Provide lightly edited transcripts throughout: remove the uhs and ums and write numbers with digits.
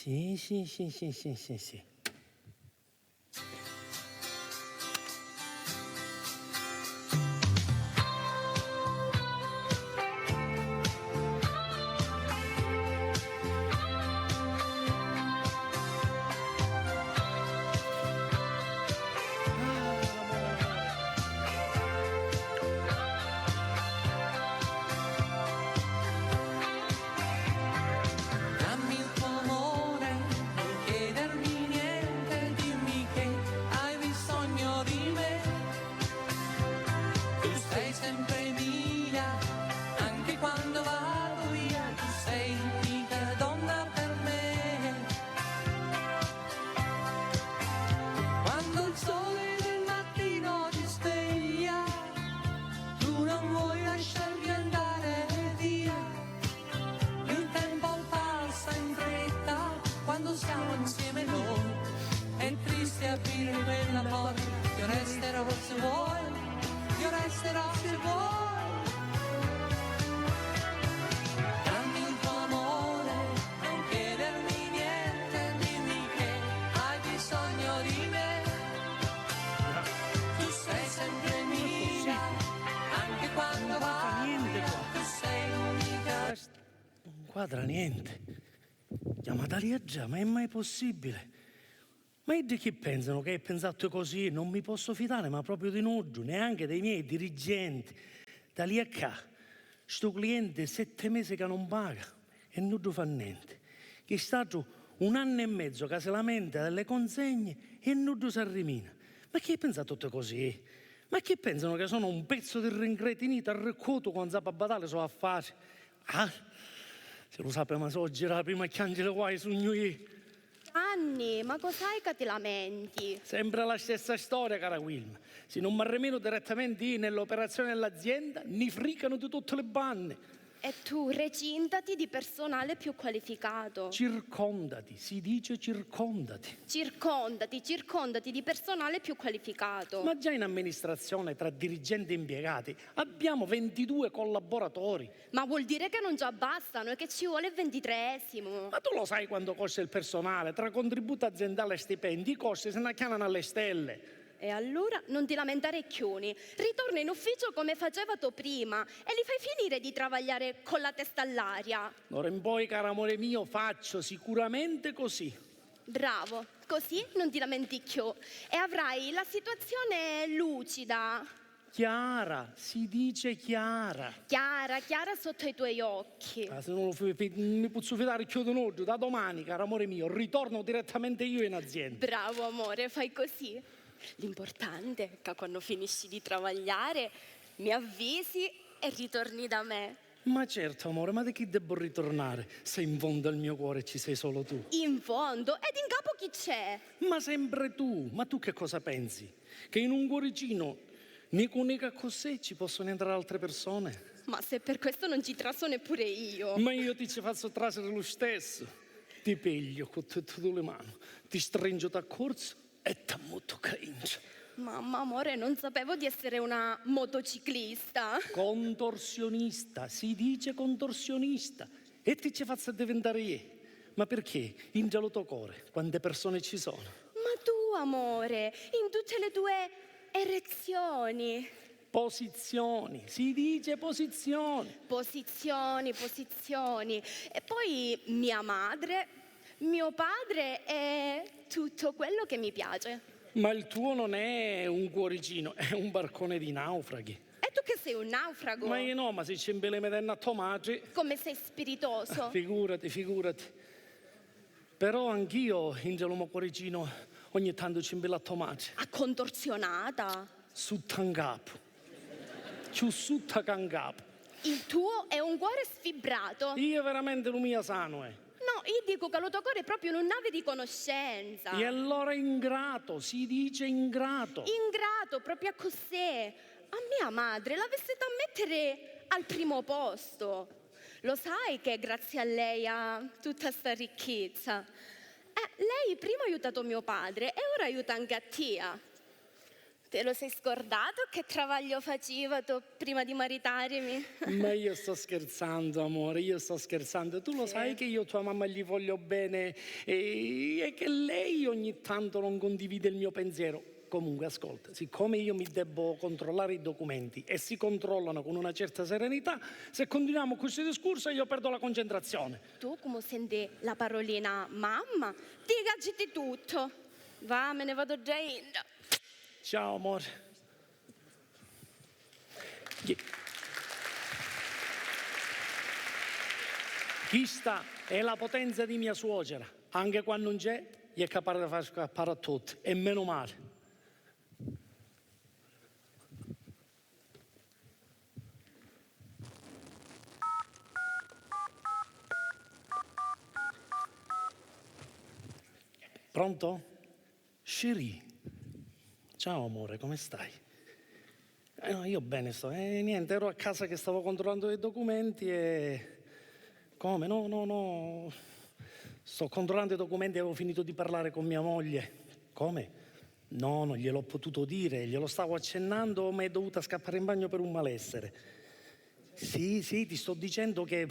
Sì, sì, sì, sì, sì, sì, sì. Dammi il tuo amore, non chiedermi niente, dimmi che hai bisogno di me. Tu sei sempre mia, anche quando vado via, tu sei l'unica donna per me. Quando il sole del mattino ti sveglia, tu non vuoi lasciarmi andare via. Il tempo passa in fretta quando siamo insieme noi. È triste aprire quella porta. Io resterò se vuoi, io resterò se vuoi. Dammi il tuo amore, non chiedermi niente, dimmi che hai bisogno di me. Tu sei sempre mia, anche quando vai via, tu sei l'unica. Non quadra niente. Chiamata lì già, ma è mai possibile? Ma di chi pensano che è pensato così? Non mi posso fidare, ma proprio di nudo, neanche dei miei dirigenti. Da lì a qua, sto cliente 7 mesi che non paga e non fa niente. Che è stato 1 anno e mezzo che si lamenta delle consegne e non si arrimina. Ma chi pensa tutto così? Ma chi pensano che sono un pezzo di rincretinito arriccuto quando sa battere su affari? Ah, se lo sappiamo so girare prima che angelo guai sogno io. Anni, ma cos'hai che ti lamenti? Sempre la stessa storia, cara Wilma. Se non mi arremeno direttamente io nell'operazione dell'azienda, mi fricano di tutte le bande. E tu recintati di personale più qualificato. Circondati, si dice circondati. Circondati di personale più qualificato. Ma già in amministrazione, tra dirigenti e impiegati, abbiamo 22 collaboratori. Ma vuol dire che non già bastano e che ci vuole il 23esimo. Ma tu lo sai quanto costa il personale? Tra contributo aziendale e stipendi, i costi se ne chiamano alle stelle. E allora non ti lamentare chioni. Ritorna in ufficio come faceva tu prima e li fai finire di travagliare con la testa all'aria. D'ora in poi, caro amore mio, faccio sicuramente così. Bravo, così non ti lamenti più e avrai la situazione lucida. Chiara, si dice chiara. Chiara sotto i tuoi occhi. Se non mi posso fidare più di nudo, da domani, caro amore mio, ritorno direttamente io in azienda. Bravo amore, fai così. L'importante è che quando finisci di travagliare mi avvisi e ritorni da me. Ma certo, amore, ma di chi devo ritornare se in fondo al mio cuore ci sei solo tu? In fondo, ed in capo chi c'è? Ma sempre tu. Ma tu che cosa pensi? Che in un cuoricino, né così ci possono entrare altre persone? Ma se per questo non ci traso neppure io. Ma io ti ci faccio trasere lo stesso. Ti piglio con tutte le mani, ti stringo da corso e ti ammuto cringe. Mamma amore, non sapevo di essere una motociclista. Contorsionista, si dice contorsionista. E ti ci faccio diventare io. Ma perché? In già lo tuo cuore, quante persone ci sono? Ma tu amore, in tutte le tue erezioni. Posizioni, si dice posizioni. Posizioni. E poi mia madre, mio padre e tutto quello che mi piace. Ma il tuo non è un cuoricino, è un barcone di naufraghi. E tu che sei un naufrago? Ma io no, ma se c'è le medenne a tomate. Come sei spiritoso? Figurati. Però anch'io, in gelo mio cuoricino, ogni tanto ci a tomate. A contorsionata. Sutta in capo. Più sutta che in capo. Il tuo è un cuore sfibrato. Io veramente lo mio sano, No, io dico che lo tuo cuore è proprio un nave di conoscenza. E allora ingrato, si dice ingrato. Ingrato, proprio a cos'è. A mia madre l'avesse da mettere al primo posto. Lo sai che grazie a lei ha tutta sta ricchezza. Lei prima ha aiutato mio padre e ora aiuta anche a Tia. Te lo sei scordato che travaglio facevo tu prima di maritarmi? Ma io sto scherzando, amore, io sto scherzando. Tu lo sai che io tua mamma gli voglio bene e che lei ogni tanto non condivide il mio pensiero. Comunque, ascolta, siccome io mi devo controllare i documenti e si controllano con una certa serenità, se continuiamo questo discorso io perdo la concentrazione. Tu come senti la parolina mamma, ti agiti tutto. Va, me ne vado già in. Ciao, amore. Questa è la potenza di mia suocera. Anche quando non c'è, gli è capace di far scappare a tutti. E meno male. Pronto? Chérie. Ciao amore, come stai? No, io bene sto. Niente, ero a casa che stavo controllando i documenti e... Come? No. Sto controllando i documenti e avevo finito di parlare con mia moglie. Come? No, non gliel'ho potuto dire, glielo stavo accennando, ma è dovuta scappare in bagno per un malessere. Sì, ti sto dicendo che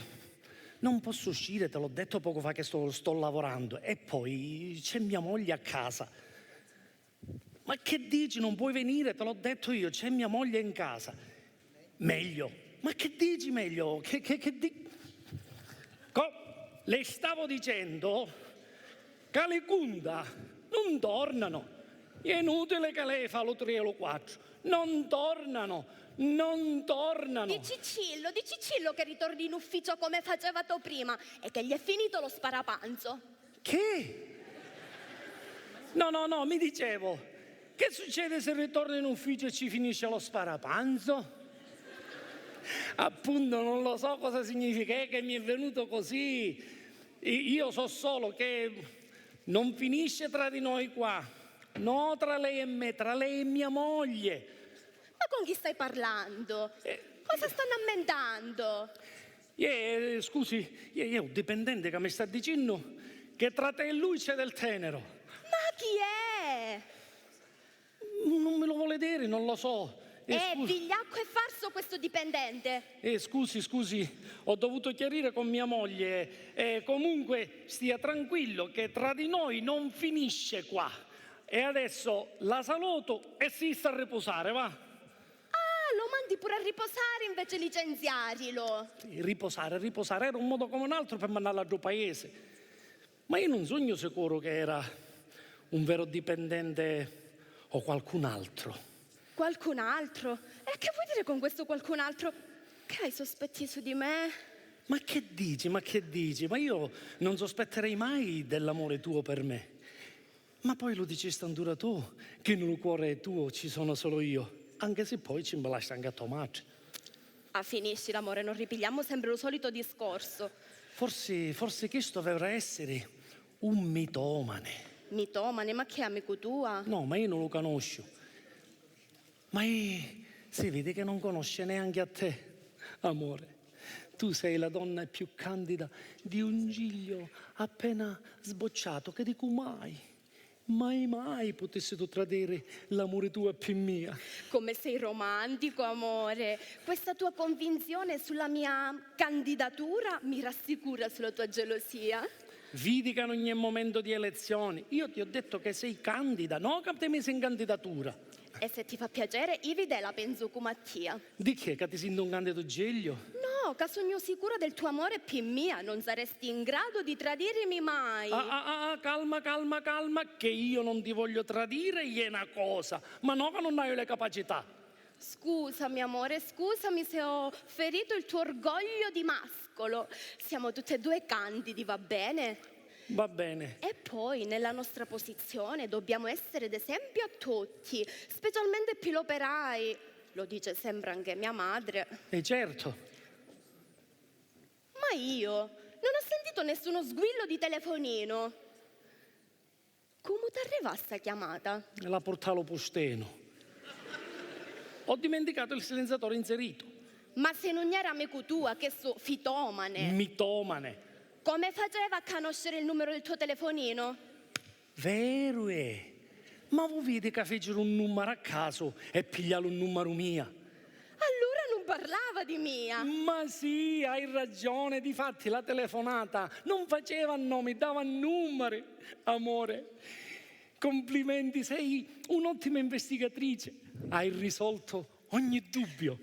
non posso uscire, te l'ho detto poco fa che sto lavorando. E poi c'è mia moglie a casa. Ma che dici? Non puoi venire? Te l'ho detto io, c'è mia moglie in casa. Meglio. Ma che dici meglio? Le stavo dicendo che le cunda non tornano. È inutile che lei fa lo 3 o lo 4. Non tornano. Di Cicillo che ritorni in ufficio come faceva tu prima e che gli è finito lo sparapanzo. Che? No, mi dicevo. Che succede se ritorno in ufficio e ci finisce lo sparapanzo? Appunto non lo so cosa significa, è che mi è venuto così. Io so solo che non finisce tra di noi qua, no tra lei e me, tra lei e mia moglie. Ma con chi stai parlando? Cosa stanno ammentando? Scusi, è un dipendente che mi sta dicendo che tra te e lui c'è del tenero. Ma chi è? Non me lo vuole dire, non lo so. Vigliacco e farso questo dipendente. Scusi, ho dovuto chiarire con mia moglie. Comunque stia tranquillo che tra di noi non finisce qua. E adesso la saluto e si sta a riposare, va? Ah, lo mandi pure a riposare invece licenziarlo. Riposare era un modo come un altro per mandarla giù paese. Ma io non sogno sicuro che era un vero dipendente o qualcun altro. Qualcun altro? E che vuoi dire con questo qualcun altro? Che hai sospetti su di me? Ma che dici? Ma io non sospetterei mai dell'amore tuo per me. Ma poi lo dici stantura tu, che nel cuore tuo ci sono solo io, anche se poi ci imbalasci anche a tua madre. Ah, finisci l'amore, non ripigliamo sempre lo solito discorso. Forse questo dovrà essere un mitomane. Mitomane, ma che è amico tua? No, ma io non lo conosco. Ma si vede che non conosce neanche a te, amore. Tu sei la donna più candida di un giglio appena sbocciato, che dico mai potessi tu tradire l'amore tuo a più mia. Come sei romantico, amore. Questa tua convinzione sulla mia candidatura mi rassicura sulla tua gelosia. Vedi che in ogni momento di elezioni io ti ho detto che sei candida, no che ti hai messo in candidatura. E se ti fa piacere, io la penso come a tia. Di che ti sento un candidato giglio? No, che sogno sicura del tuo amore più mia, non saresti in grado di tradirmi mai. Calma, che io non ti voglio tradire è una cosa, ma no che non hai le capacità. Scusami amore, scusami se ho ferito il tuo orgoglio di mascolo. Siamo tutte e due candidi, va bene? Va bene. E poi nella nostra posizione dobbiamo essere d'esempio a tutti, specialmente per gli operai. Lo dice sempre anche mia madre. Certo. Ma io non ho sentito nessuno squillo di telefonino. Come ti arriva sta chiamata? La portavo posteno. Ho dimenticato il silenziatore inserito. Ma se non era amico tua, che so, fitomane. Mitomane. Come faceva a conoscere il numero del tuo telefonino? Vero è. Ma voi vedi che fecero un numero a caso e piglialo un numero mio? Allora non parlava di Mia. Ma sì, hai ragione, difatti la telefonata non faceva nomi, dava numeri. Amore, complimenti, sei un'ottima investigatrice. Hai risolto ogni dubbio.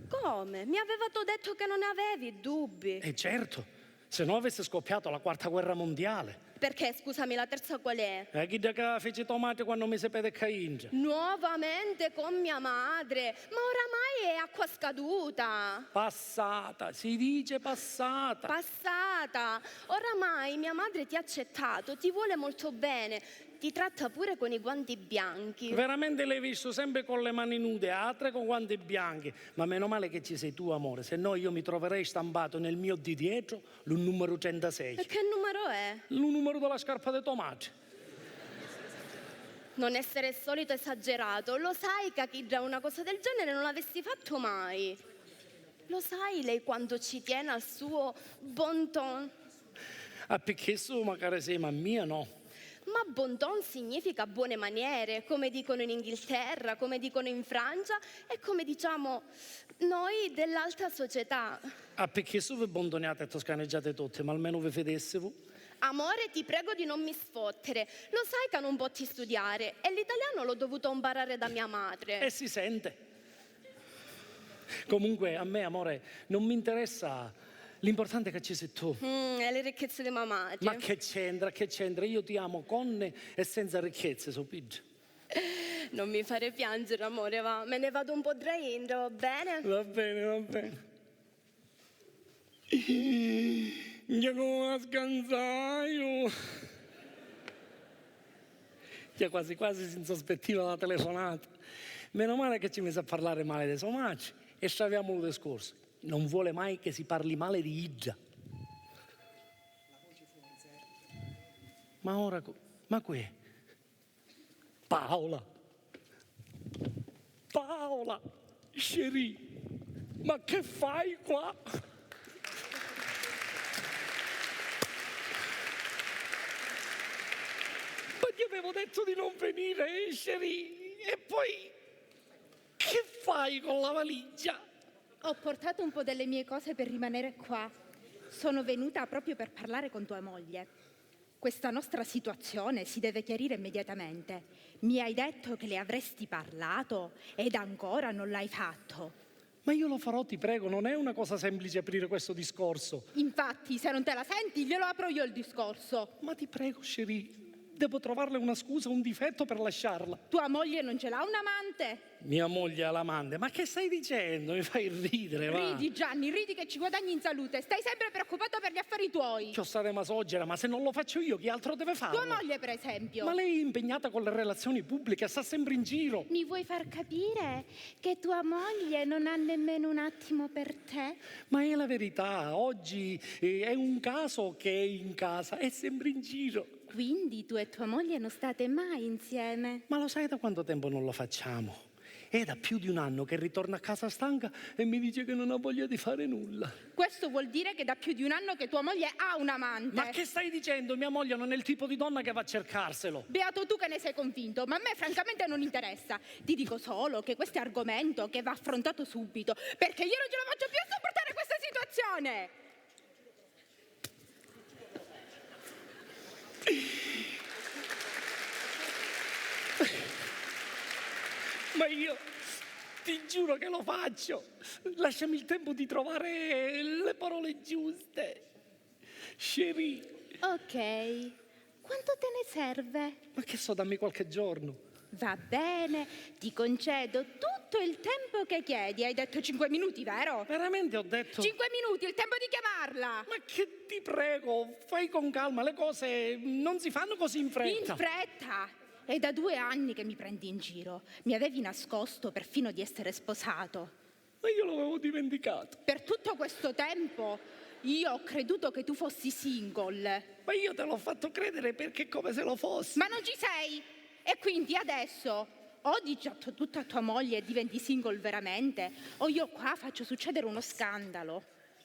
Come? Mi avevate detto che non ne avevi dubbi. E certo, se no avesse scoppiato la quarta guerra mondiale. Perché, scusami, la terza qual è? Chi da che fece tomate quando mi sapete caingia? Nuovamente con mia madre, ma oramai è acqua scaduta. Passata, si dice passata. Passata. Oramai mia madre ti ha accettato, ti vuole molto bene, ti tratta pure con i guanti bianchi. Veramente l'hai visto sempre con le mani nude, altre con guanti bianchi. Ma meno male che ci sei tu, amore, se no io mi troverei stampato nel mio di dietro il numero 36. E che numero è? Il numero della scarpa dei tomati. Non essere il solito esagerato, lo sai che chi già una cosa del genere non l'avresti fatto mai. Lo sai lei quando ci tiene al suo bon ton? Ah, perché su magari sei, ma mia no. Ma bon ton significa buone maniere, come dicono in Inghilterra, come dicono in Francia e come diciamo noi dell'alta società. Ah, perché su vi abbandonate e toscaneggiate tutte, ma almeno vi fedessimo. Amore, ti prego di non mi sfottere. Lo sai che non potti studiare e l'italiano l'ho dovuto imparare da mia madre. E si sente. Comunque a me, amore, non mi interessa. L'importante è che ci sei tu. E le ricchezze di mia madre. Ma che c'entra, che c'entra? Io ti amo con e senza ricchezze, so piggio. Non mi fare piangere, amore, va. Me ne vado un po' traendo, va bene? Va bene, va bene. Io come scansaio. Io quasi quasi si insospettiva la telefonata. Meno male che ci mise a parlare male dei somacci e sciaviamo il discorso. Non vuole mai che si parli male di Igia. Ma ora, ma qui? Paola, chérie, ma che fai qua? Ma ti avevo detto di non venire, chérie, e poi che fai con la valigia? Ho portato un po' delle mie cose per rimanere qua. Sono venuta proprio per parlare con tua moglie. Questa nostra situazione si deve chiarire immediatamente. Mi hai detto che le avresti parlato ed ancora non l'hai fatto. Ma io lo farò, ti prego, non è una cosa semplice aprire questo discorso. Infatti, se non te la senti, glielo apro io il discorso. Ma ti prego, chérie, devo trovarle una scusa, un difetto per lasciarla. Tua moglie non ce l'ha un amante? Mia moglie ha l'amante, ma che stai dicendo? Mi fai ridere, va? Ridi, Gianni, ridi che ci guadagni in salute. Stai sempre preoccupato per gli affari tuoi. C'ho stare masogena, ma se non lo faccio io, chi altro deve farlo? Tua moglie, per esempio. Ma lei è impegnata con le relazioni pubbliche, sta sempre in giro. Mi vuoi far capire che tua moglie non ha nemmeno un attimo per te? Ma è la verità, oggi è un caso che è in casa, è sempre in giro. Quindi tu e tua moglie non state mai insieme? Ma lo sai da quanto tempo non lo facciamo? È da più di un anno che ritorna a casa stanca e mi dice che non ha voglia di fare nulla. Questo vuol dire che da più di un anno che tua moglie ha un amante. Ma che stai dicendo? Mia moglie non è il tipo di donna che va a cercarselo. Beato tu che ne sei convinto, ma a me francamente non interessa. Ti dico solo che questo è argomento che va affrontato subito, perché io non ce la faccio più a sopportare questa situazione. Ma io ti giuro che lo faccio. Lasciami il tempo di trovare le parole giuste. Chérie. Ok, quanto te ne serve? Ma che so, dammi qualche giorno. Va bene, ti concedo tutto il tempo che chiedi. Hai detto 5 minuti, vero? Veramente ho detto... 5 minuti, il tempo di chiamarla. Ma che ti prego, fai con calma, le cose non si fanno così in fretta. In fretta! È da 2 anni che mi prendi in giro. Mi avevi nascosto perfino di essere sposato. Ma io l'avevo dimenticato. Per tutto questo tempo io ho creduto che tu fossi single. Ma io te l'ho fatto credere perché è come se lo fossi. Ma non ci sei! E quindi adesso o dici tutto a tua moglie e diventi single veramente, o io qua faccio succedere uno scandalo.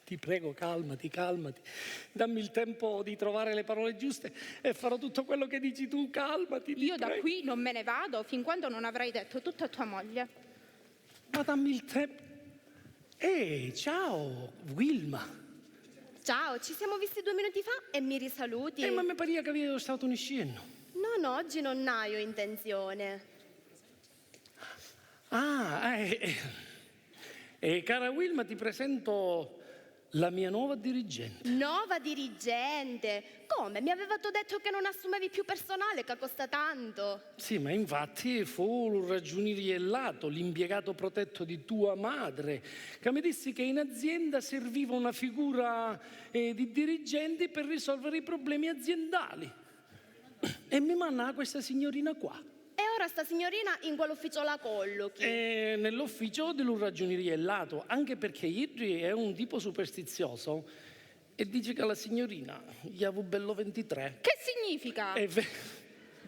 Ti prego, calmati, calmati. Dammi il tempo di trovare le parole giuste e farò tutto quello che dici tu. Calmati, ti Io da prego. qui non me ne vado fin quando non avrai detto tutto a tua moglie. Ma dammi il tempo. Ehi, ciao, Wilma. Ciao, ci siamo visti 2 minuti fa e mi risaluti? Ma mi pare che avevo stato in scena. No, oggi non ho intenzione. Cara Wilma, ti presento la mia nuova dirigente. Nuova dirigente? Come? Mi avevate detto che non assumevi più personale, che costa tanto. Sì, ma infatti fu il ragionierillato, l'impiegato protetto di tua madre, che mi disse che in azienda serviva una figura di dirigente per risolvere i problemi aziendali. E mi manna questa signorina qua. E ora sta signorina in quell'ufficio la collochi? Nell'ufficio del ragionierillato, anche perché ieri è un tipo superstizioso e dice che la signorina gli ha avuto bello 23. Che significa?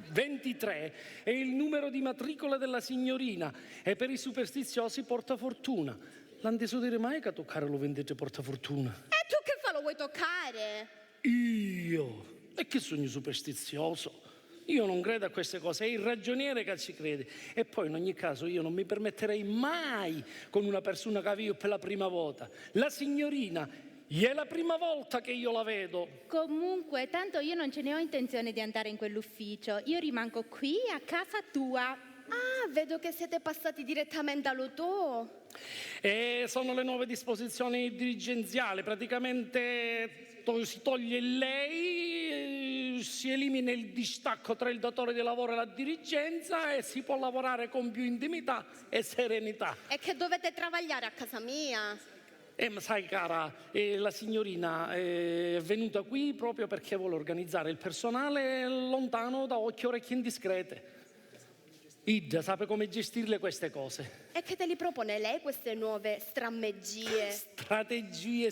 23 è il numero di matricola della signorina e per i superstiziosi porta fortuna. Non ti so dire mai che toccare lo 23 porta fortuna. E tu che fa, lo vuoi toccare? Io? E che sogno superstizioso? Io non credo a queste cose, è il ragioniere che ci crede. E poi in ogni caso io non mi permetterei mai con una persona che vedo per la prima volta. La signorina è la prima volta che io la vedo. Comunque, tanto io non ce ne ho intenzione di andare in quell'ufficio. Io rimango qui a casa tua. Ah, vedo che siete passati direttamente all'auto. E sono le nuove disposizioni dirigenziali, praticamente si toglie il lei, si elimina il distacco tra il datore di lavoro e la dirigenza e si può lavorare con più intimità e serenità. E che dovete travagliare a casa mia? Ma sai cara, la signorina è venuta qui proprio perché vuole organizzare il personale lontano da occhi e orecchie indiscrete. Ida sapeva come gestirle queste cose. E che te li propone lei queste nuove strammegie? Strategie.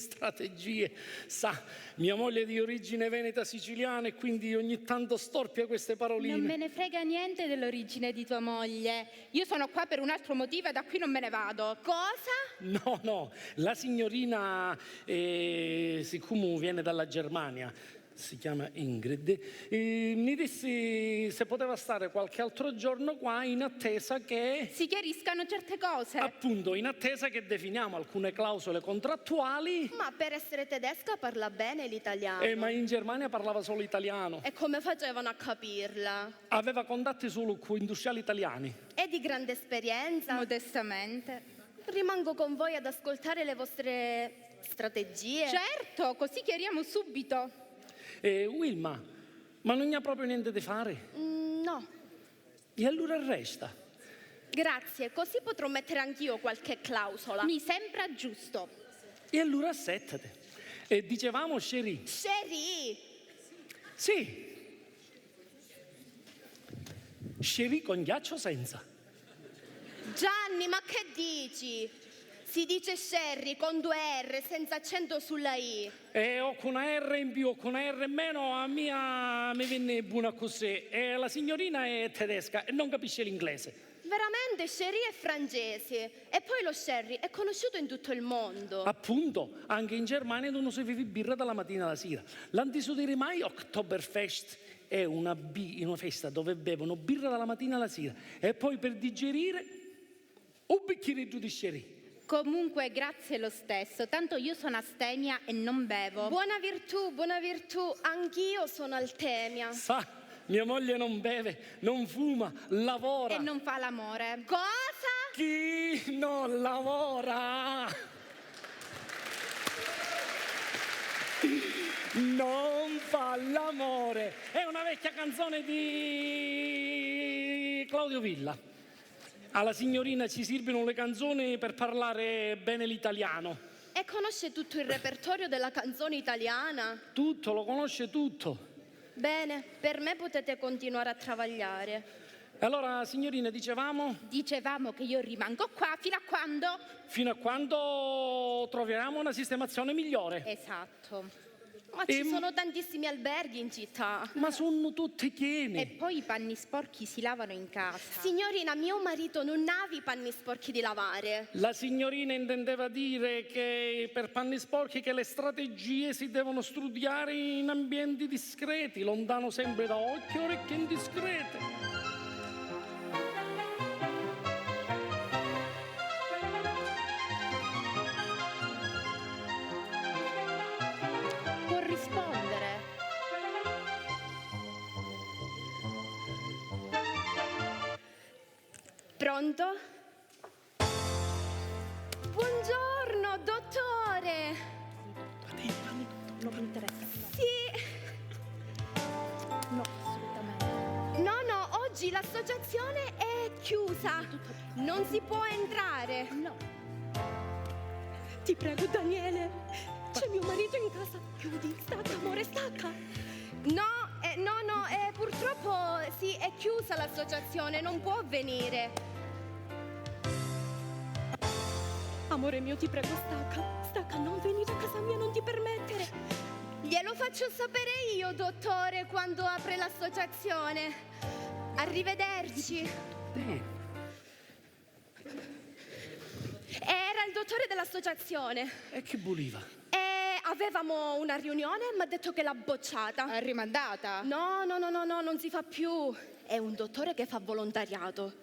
Sa, mia moglie è di origine veneta siciliana e quindi ogni tanto storpia queste paroline. Non me ne frega niente dell'origine di tua moglie. Io sono qua per un altro motivo e da qui non me ne vado. Cosa? No, la signorina, siccome viene dalla Germania, si chiama Ingrid, mi disse se poteva stare qualche altro giorno qua in attesa che... Si chiariscano certe cose. Appunto, in attesa che definiamo alcune clausole contrattuali. Ma per essere tedesca parla bene l'italiano. Ma in Germania parlava solo italiano. E come facevano a capirla? Aveva contatti solo con industriali italiani. È di grande esperienza. Modestamente. Rimango con voi ad ascoltare le vostre strategie. Certo, così chiariamo subito. Wilma, ma non ha proprio niente da fare? No. E allora resta. Grazie, così potrò mettere anch'io qualche clausola. Mi sembra giusto. E allora assettate. Dicevamo, Sherry. Sherry! Sì. Sherry con ghiaccio senza. Gianni, ma che dici? Si dice Sherry con 2 R senza accento sulla I. O con una R in più o con una R in meno, a mia mi viene buona così. E la signorina è tedesca e non capisce l'inglese. Veramente, Sherry è francese. E poi lo Sherry è conosciuto in tutto il mondo. Appunto, anche in Germania non si beve birra dalla mattina alla sera. L'antiso dire mai Oktoberfest è una festa dove bevono birra dalla mattina alla sera e poi per digerire un bicchieretto di Sherry. Comunque, grazie lo stesso. Tanto io sono astemia e non bevo. Buona virtù. Anch'io sono altemia. Sa, mia moglie non beve, non fuma, lavora. E non fa l'amore. Cosa? Chi non lavora? Non fa l'amore. È una vecchia canzone di Claudio Villa. Alla signorina ci servono le canzoni per parlare bene l'italiano. E conosce tutto il repertorio della canzone italiana? Tutto, lo conosce tutto. Bene, per me potete continuare a travagliare. Allora, signorina, dicevamo? Dicevamo che io rimango qua fino a quando? Fino a quando troviamo una sistemazione migliore. Esatto. Ma ci sono tantissimi alberghi in città. Ma sono tutti E pieni. poi i panni sporchi si lavano in casa. Signorina, mio marito non ha i panni sporchi di lavare. La signorina intendeva dire che per panni sporchi che le strategie si devono studiare in ambienti discreti, lontano sempre da occhi e orecchie indiscrete. Può rispondere. Pronto? Buongiorno, dottore. Non mi interessa. Sì. No, assolutamente. No, oggi l'associazione è chiusa. Non si può entrare. No. Ti prego, Daniele. C'è mio marito in casa. Chiudi, stacca, amore, stacca. No, purtroppo sì, è chiusa l'associazione, non può venire. Amore mio, ti prego, stacca, non venire a casa mia, non ti permettere. Glielo faccio sapere io, dottore, quando apre l'associazione. Arrivederci. Era il dottore dell'associazione. E che buliva? E avevamo una riunione, mi ha detto che l'ha bocciata. È rimandata? No, non si fa più. È un dottore che fa volontariato.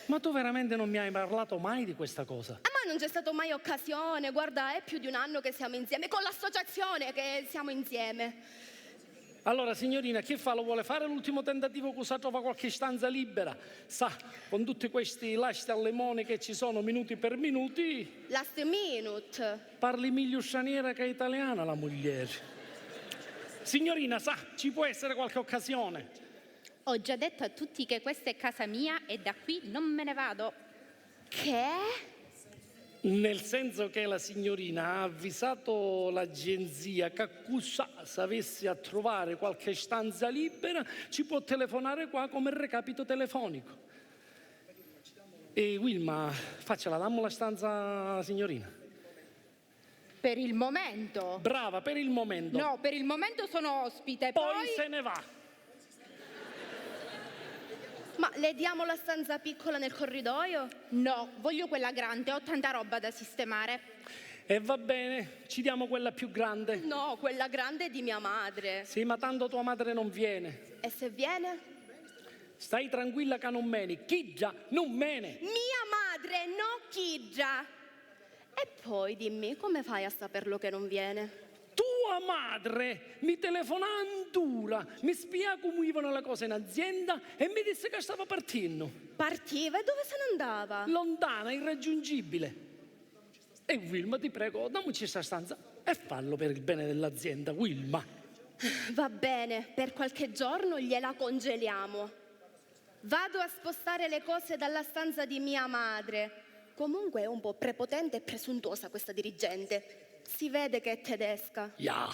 Ma tu veramente non mi hai parlato mai di questa cosa? Ma non c'è stata mai occasione. Guarda, è più di un anno che siamo insieme. Con l'associazione che siamo insieme. Allora, signorina, che fa? Lo vuole fare l'ultimo tentativo che sa trova qualche stanza libera? Sa, con tutti questi lasci alle limone che ci sono minuti per minuti, Last minute. parli meglio straniera che italiana la moglie. Signorina, sa, ci può essere qualche occasione? Ho già detto a tutti che questa è casa mia e da qui non me ne vado. Che? Nel senso che la signorina ha avvisato l'agenzia che se avessi a trovare qualche stanza libera ci può telefonare qua come recapito telefonico. E Wilma, faccela, dammo la stanza, signorina. Per il momento. Brava, per il momento. No, per il momento sono ospite. Poi se ne va. Ma le diamo la stanza piccola nel corridoio? No, voglio quella grande, ho tanta roba da sistemare. E va bene, ci diamo quella più grande. No, quella grande è di mia madre. Sì, ma tanto tua madre non viene. E se viene? Stai tranquilla che non meni. Chi già? Non mene. Mia madre, no Chigia. E poi dimmi, come fai a saperlo che non viene? Tua madre mi telefona ancora, mi spiega come ivano le cose in azienda e mi disse che stava partendo. Partiva e dove se ne andava? Lontana, irraggiungibile. E Wilma, ti prego, dammoci questa stanza e fallo per il bene dell'azienda, Wilma. Va bene, per qualche giorno gliela congeliamo. Vado a spostare le cose dalla stanza di mia madre. Comunque è un po' prepotente e presuntuosa questa dirigente. Si vede che è tedesca. Ja.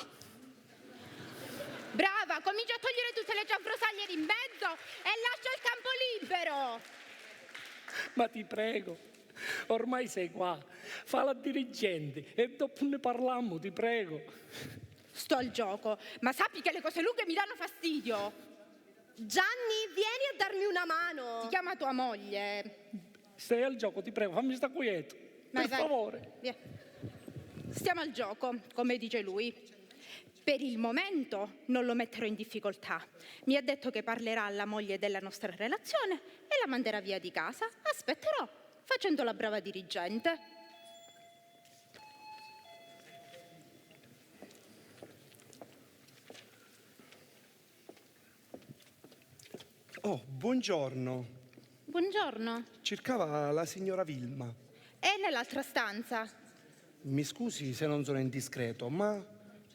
Brava, comincia a togliere tutte le cianfrusaglie di mezzo e lascia il campo libero. Ma ti prego, ormai sei qua, fa la dirigente e dopo ne parliamo, ti prego. Sto al gioco, ma sappi che le cose lunghe mi danno fastidio. Gianni, vieni a darmi una mano. Ti chiama tua moglie. Stai al gioco, ti prego, fammi sta quieto. Vai, Per vai. favore. Via. Stiamo al gioco, come dice lui. Per il momento non lo metterò in difficoltà. Mi ha detto che parlerà alla moglie della nostra relazione e la manderà via di casa. Aspetterò, facendo la brava dirigente. Oh, buongiorno. Buongiorno. Cercava la signora Vilma. È nell'altra stanza. Mi scusi se non sono indiscreto, ma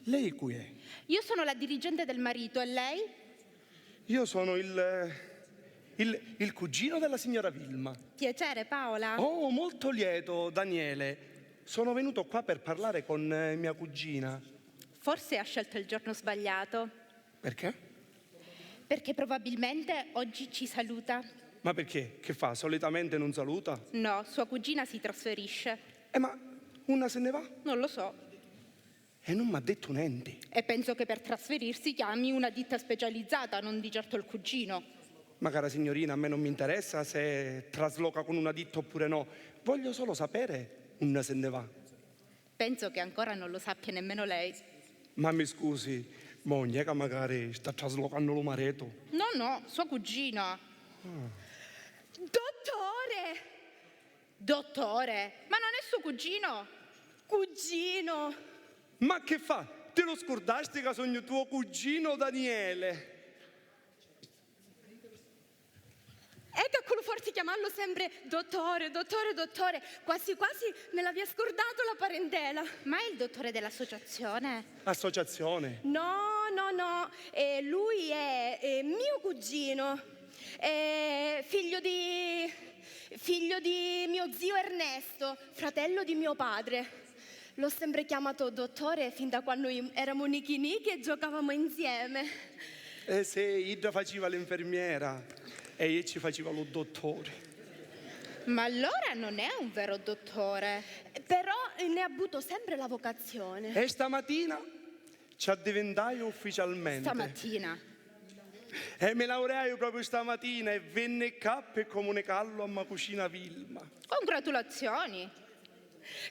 lei qui è? Io sono la dirigente del marito e lei? Io sono il cugino della signora Vilma. Piacere, Paola. Oh, molto lieto, Daniele. Sono venuto qua per parlare con mia cugina. Forse ha scelto il giorno sbagliato, Perché? perché probabilmente oggi ci saluta. Ma perché? Che fa? Solitamente non saluta? No, sua cugina si trasferisce. Ma una se ne va? Non lo so. E non mi ha detto niente. E penso che per trasferirsi chiami una ditta specializzata, non di certo il cugino. Ma cara signorina, a me non mi interessa se trasloca con una ditta oppure no. Voglio solo sapere un se ne va. Penso che ancora non lo sappia nemmeno lei. Ma mi scusi, moglie che magari sta traslocando lo marito. No, sua cugina. Dottore! Dottore, ma non è suo cugino? Cugino! Ma che fa? Te lo scordasti che sogno tuo cugino Daniele? È che quello forte chiamarlo sempre dottore, dottore, dottore. Quasi quasi me l'aveva scordato la parentela. Ma è il dottore dell'associazione? Associazione. No. Lui è mio cugino. È figlio di mio zio Ernesto, fratello di mio padre. L'ho sempre chiamato dottore fin da quando eravamo nichi e giocavamo insieme. E se Ida faceva l'infermiera e io ci facevo lo dottore. Ma allora non è un vero dottore. Però ne ha avuto sempre la vocazione. E stamattina ci addiventai ufficialmente. Stamattina. E mi laureai proprio stamattina e venne qua per comunicarlo a mia cucina Vilma. Congratulazioni.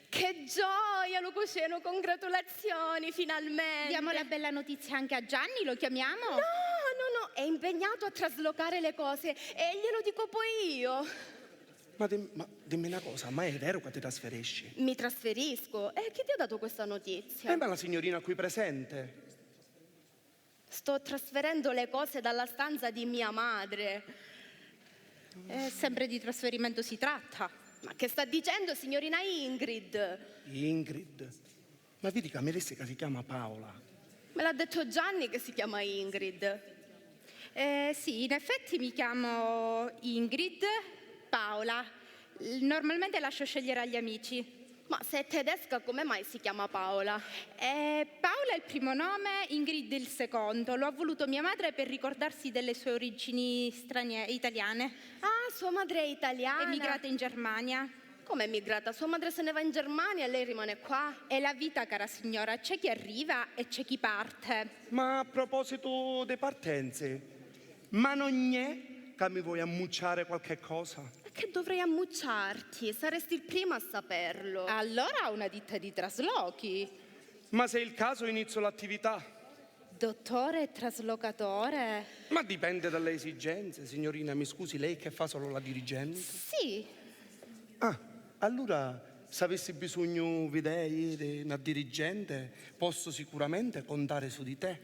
Che gioia, Lucoceno, congratulazioni, finalmente. Diamo la bella notizia anche a Gianni, lo chiamiamo? No, è impegnato a traslocare le cose e glielo dico poi io. Ma dimmi una cosa, ma è vero che ti trasferisci? Mi trasferisco. E chi ti ha dato questa notizia? Ma la signorina qui presente? Sto trasferendo le cose dalla stanza di mia madre. Sempre di trasferimento si tratta. Ma che sta dicendo, signorina Ingrid? Ingrid. Ma vedi che a me disse che si chiama Paola. Me l'ha detto Gianni che si chiama Ingrid. Sì, in effetti mi chiamo Ingrid Paola. Normalmente lascio scegliere agli amici. Ma se è tedesca, come mai si chiama Paola? Paola è il primo nome, Ingrid il secondo. Lo ha voluto mia madre per ricordarsi delle sue origini italiane. Ah, sua madre è italiana. Emigrata in Germania. Come emigrata? Sua madre se ne va in Germania e lei rimane qua. È la vita, cara signora. C'è chi arriva e c'è chi parte. Ma a proposito di partenze, ma non è che mi vuoi ammucciare qualche cosa? Che dovrei ammucciarti? Saresti il primo a saperlo. Allora una ditta di traslochi. Ma se è il caso inizio l'attività. Dottore traslocatore? Ma dipende dalle esigenze, signorina. Mi scusi, lei che fa solo la dirigente? Sì. Ah, allora se avessi bisogno di una dirigente, posso sicuramente contare su di te.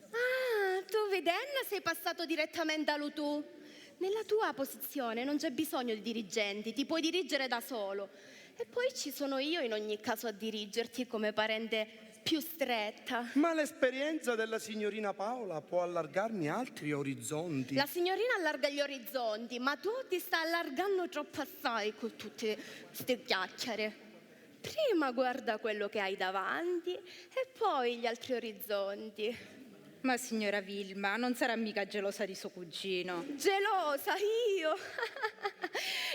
Ah, tu vedenna sei passato direttamente all'U2. Nella tua posizione non c'è bisogno di dirigenti, ti puoi dirigere da solo. E poi ci sono io in ogni caso a dirigerti come parente più stretta. Ma l'esperienza della signorina Paola può allargarmi altri orizzonti. La signorina allarga gli orizzonti, ma tu ti stai allargando troppo assai con tutte queste chiacchiere. Prima guarda quello che hai davanti e poi gli altri orizzonti. Ma signora Vilma, non sarà mica gelosa di suo cugino? Gelosa io?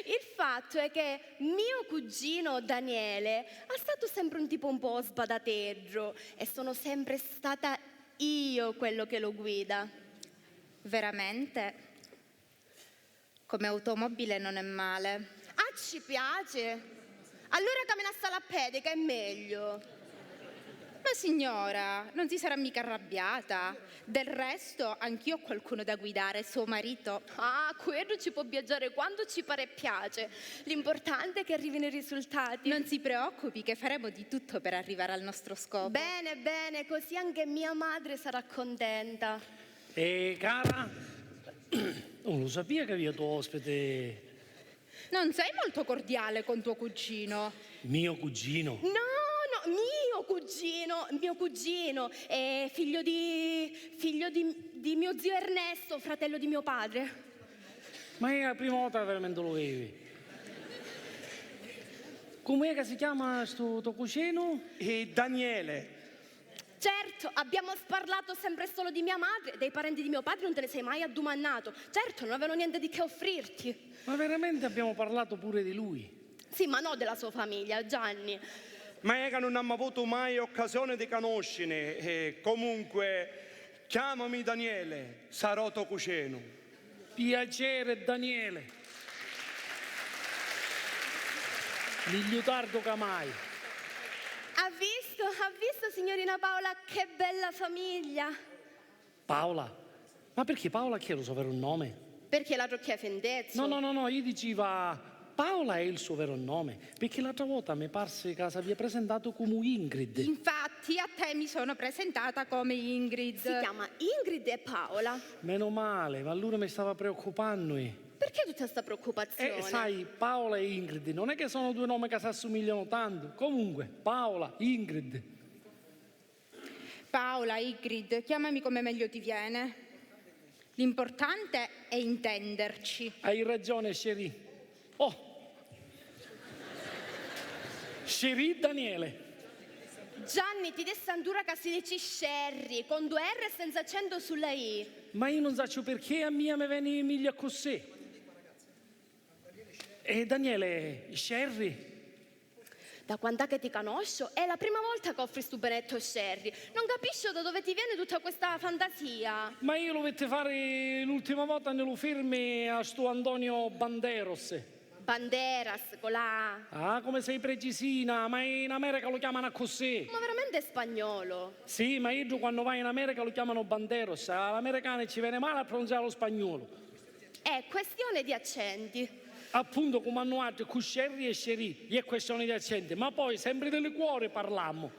Il fatto è che mio cugino Daniele è stato sempre un tipo un po' sbadateggio e sono sempre stata io quello che lo guida. Veramente? Come automobile non è male. Ah, ci piace? Allora camminasse alla piedi che è meglio. Ma signora, non si sarà mica arrabbiata? Del resto, anch'io ho qualcuno da guidare, suo marito. Ah, quello ci può viaggiare quando ci pare e piace. L'importante è che arrivino i risultati. Non si preoccupi, che faremo di tutto per arrivare al nostro scopo. Bene, bene, così anche mia madre sarà contenta. E cara, non lo sapeva che io tuo ospite, Non sei molto cordiale con tuo cugino. mio cugino. No, mio cugino è figlio di mio zio Ernesto, fratello di mio padre. Ma è la prima volta che veramente lo vedi. Com'è che si chiama sto tuo cugino? E Daniele. Certo, abbiamo parlato sempre solo di mia madre, dei parenti di mio padre non te ne sei mai addomannato. Certo, non avevano niente di che offrirti. Ma veramente abbiamo parlato pure di lui? Sì, ma no della sua famiglia, Gianni. Ma è che non abbiamo avuto mai occasione di conoscere. E comunque, chiamami Daniele, sarò tuo cucino. Piacere, Daniele. Miglio tardo che mai. Ha visto, signorina Paola, che bella famiglia? Paola? Ma perché Paola chi è il suo vero nome? Perché la Rocchia Fendezzo? No, io diceva Paola è il suo vero nome, perché l'altra volta mi parse che si abbia presentato come Ingrid. Infatti a te mi sono presentata come Ingrid. Si chiama Ingrid e Paola. Meno male, ma allora mi stava preoccupando. Perché tutta questa preoccupazione? Sai, Paola e Ingrid non è che sono due nomi che si assomigliano tanto. Comunque, Paola, Ingrid. Paola, Ingrid, chiamami come meglio ti viene. L'importante è intenderci. Hai ragione, Sherry. Oh! Sherry Daniele. Gianni, ti dessandura che si dice Sherry, con 2 R e senza accento sulla I. Ma io non so perché a mia mi viene miglia così. E Daniele, Sherry? Da quant'è che ti conosco? È la prima volta che offri stu benetto Sherry. Non capisco da dove ti viene tutta questa fantasia. Ma io lo vette fare l'ultima volta nello ferme a sto Antonio Banderos. Banderas, con la A. Ah, come sei precisina, ma in America lo chiamano così. Ma veramente è spagnolo? Sì, ma io quando vai in America lo chiamano Banderos. All'americano ci viene male a pronunciare lo spagnolo. È questione di accenti. Appunto come hanno detto con Sherry e Sherry, è questione di accenti, ma poi sempre delle cuore parlammo.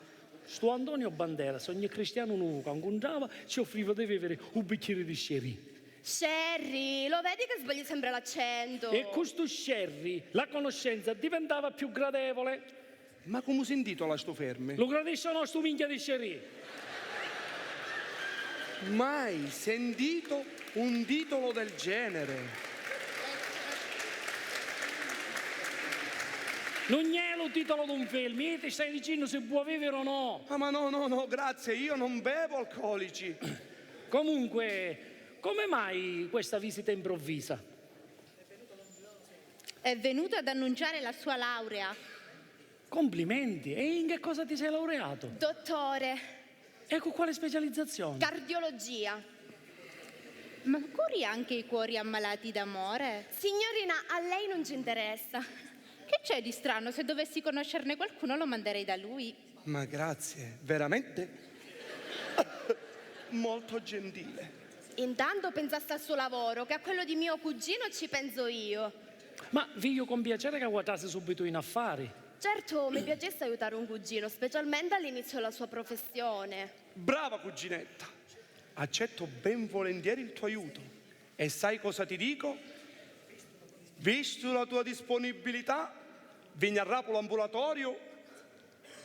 Sto Antonio Banderas, ogni cristiano nuovo che incontrava ci offriva di bere un bicchiere di Sherry. Sherry, lo vedi che sbagli sempre l'accento? E con sto Sherry la conoscenza diventava più gradevole. Ma come si intitola sto ferme? Lo gradisce o no sto minchia di Sherry? Mai sentito un titolo del genere. Non è lo titolo di un film, io ti stai dicendo se può vivere o no. Ah, ma no, grazie, io non bevo alcolici. Comunque, come mai questa visita improvvisa? È venuto ad annunciare la sua laurea. Complimenti, e in che cosa ti sei laureato? Dottore, E con quale specializzazione? cardiologia. Ma curi anche i cuori ammalati d'amore? Signorina, a lei non ci interessa. Che c'è di strano? Se dovessi conoscerne qualcuno lo manderei da lui. Ma grazie, veramente molto gentile. Intanto pensaste al suo lavoro, che a quello di mio cugino ci penso io. Ma figlio con piacere che guardasse subito in affari. Certo, mi piacesse aiutare un cugino, specialmente all'inizio della sua professione. Brava cuginetta, accetto ben volentieri il tuo aiuto. E sai cosa ti dico? Visto la tua disponibilità, vieni a Rapolo ambulatorio,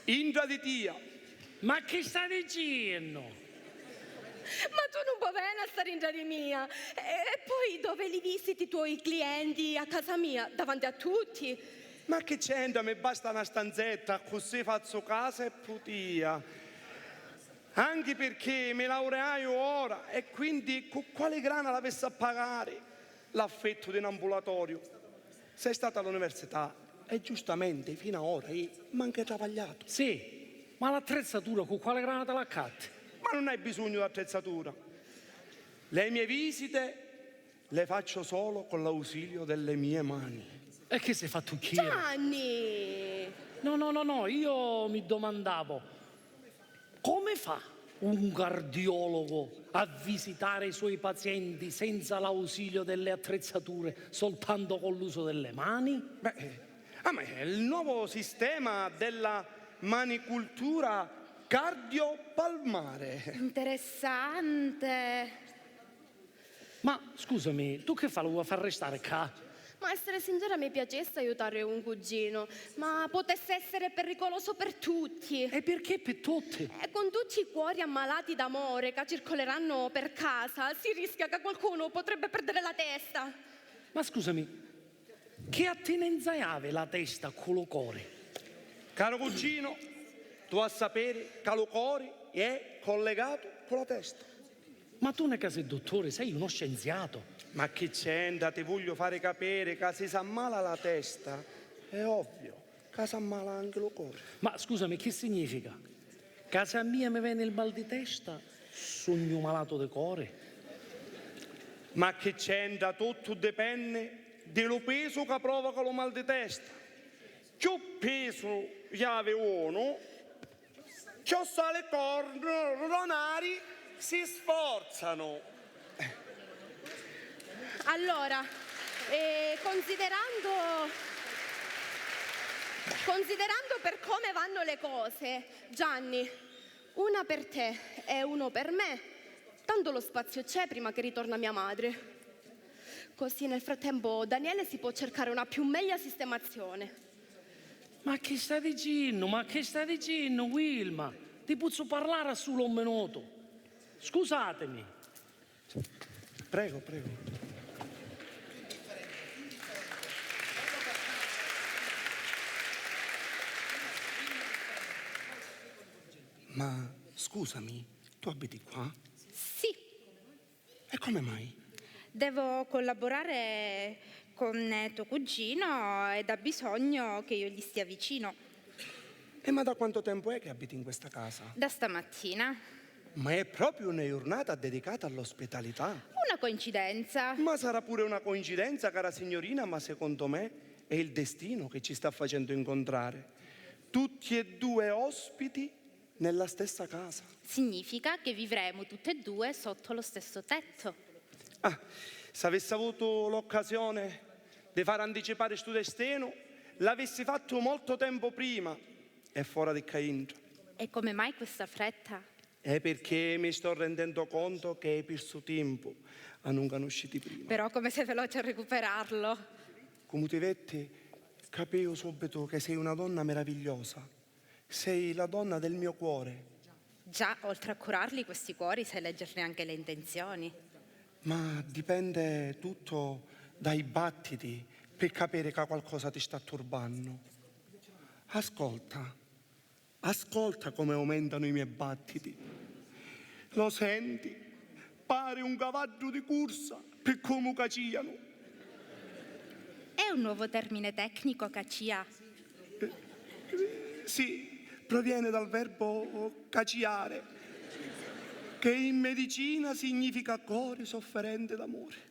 Indra di Tia. Ma che stai dicendo? Ma tu non puoi venire a stare in casa mia. E poi dove li visiti i tuoi clienti? A casa mia, davanti a tutti. Ma che c'entra? Mi basta una stanzetta, così faccio casa e putia. Anche perché mi laureai ora e quindi con quale grana l'avessi a pagare l'affetto di un ambulatorio? Sei stata all'università e giustamente fino ad ora mi anche travagliato. Sì, ma l'attrezzatura con quale granata l'accatti? Ma non hai bisogno di attrezzatura. Le mie visite le faccio solo con l'ausilio delle mie mani. E che sei fatto chi? Gianni! No, io mi domandavo, come fa un cardiologo a visitare i suoi pazienti senza l'ausilio delle attrezzature, soltanto con l'uso delle mani? Ma è il nuovo sistema della manicultura cardiopalmare. Interessante. Ma scusami, tu che fa? Lo vuoi far restare qua? Ma essere sincera mi piacesse aiutare un cugino, ma potesse essere pericoloso per tutti. E perché per tutti? E con tutti i cuori ammalati d'amore che circoleranno per casa, si rischia che qualcuno potrebbe perdere la testa. Ma scusami, che attinenza ha la testa con lo cuore? Caro cugino, tu a sapere che lo cuore è collegato con la testa. Ma tu non sei dottore, sei uno scienziato. Ma che c'entra? Ti voglio fare capire che se si ammala la testa, è ovvio casa ammala anche lo cuore. Ma scusami, che significa? Casa mia mi viene il mal di testa, sogno malato di cuore. Ma che c'entra? Tutto dipende dello peso che provoca lo mal di testa. Più peso gli uno, più sale coronari si sforzano. Allora, considerando per come vanno le cose, Gianni, una per te e uno per me, tanto lo spazio c'è prima che ritorna mia madre. Così nel frattempo Daniele si può cercare una più meglio sistemazione. Ma che stai dicendo? Ma che stai dicendo, Wilma? Ti posso parlare solo un minuto? Scusatemi. Prego, prego. Ma scusami, tu abiti qua? Sì, E come mai? devo collaborare con tuo cugino ed ha bisogno che io gli stia vicino. Ma da quanto tempo è che abiti in questa casa? Da stamattina. Ma è proprio una giornata dedicata all'ospitalità. Una coincidenza. Ma sarà pure una coincidenza, cara signorina, ma secondo me è il destino che ci sta facendo incontrare. Tutti e due ospiti nella stessa casa. Significa che vivremo tutte e due sotto lo stesso tetto. Ah, se avessi avuto l'occasione di far anticipare questo destino, l'avessi fatto molto tempo prima e fuori di Caindro. E come mai questa fretta? È perché mi sto rendendo conto che è perso tempo a non conoscere prima. Però come sei veloce a recuperarlo? Come ti vedi, capivo subito che sei una donna meravigliosa. Sei la donna del mio cuore. Già, oltre a curarli questi cuori, sai leggerne anche le intenzioni. Ma dipende tutto dai battiti per capire che qualcosa ti sta turbando. Ascolta, ascolta come aumentano i miei battiti. Lo senti? Pare un cavallo di corsa per come caciano. È un nuovo termine tecnico, cacia. Sì, proviene dal verbo caciare, che in medicina significa cuore sofferente d'amore.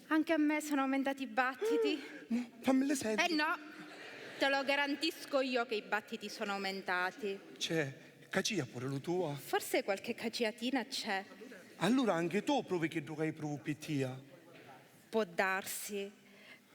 Anche a me sono aumentati i battiti. Fammele sentire. No, te lo garantisco io che i battiti sono aumentati. C'è, cacia pure la tua. Forse qualche caciatina c'è. Allora anche tu provi che tu hai provato pittia. Può darsi.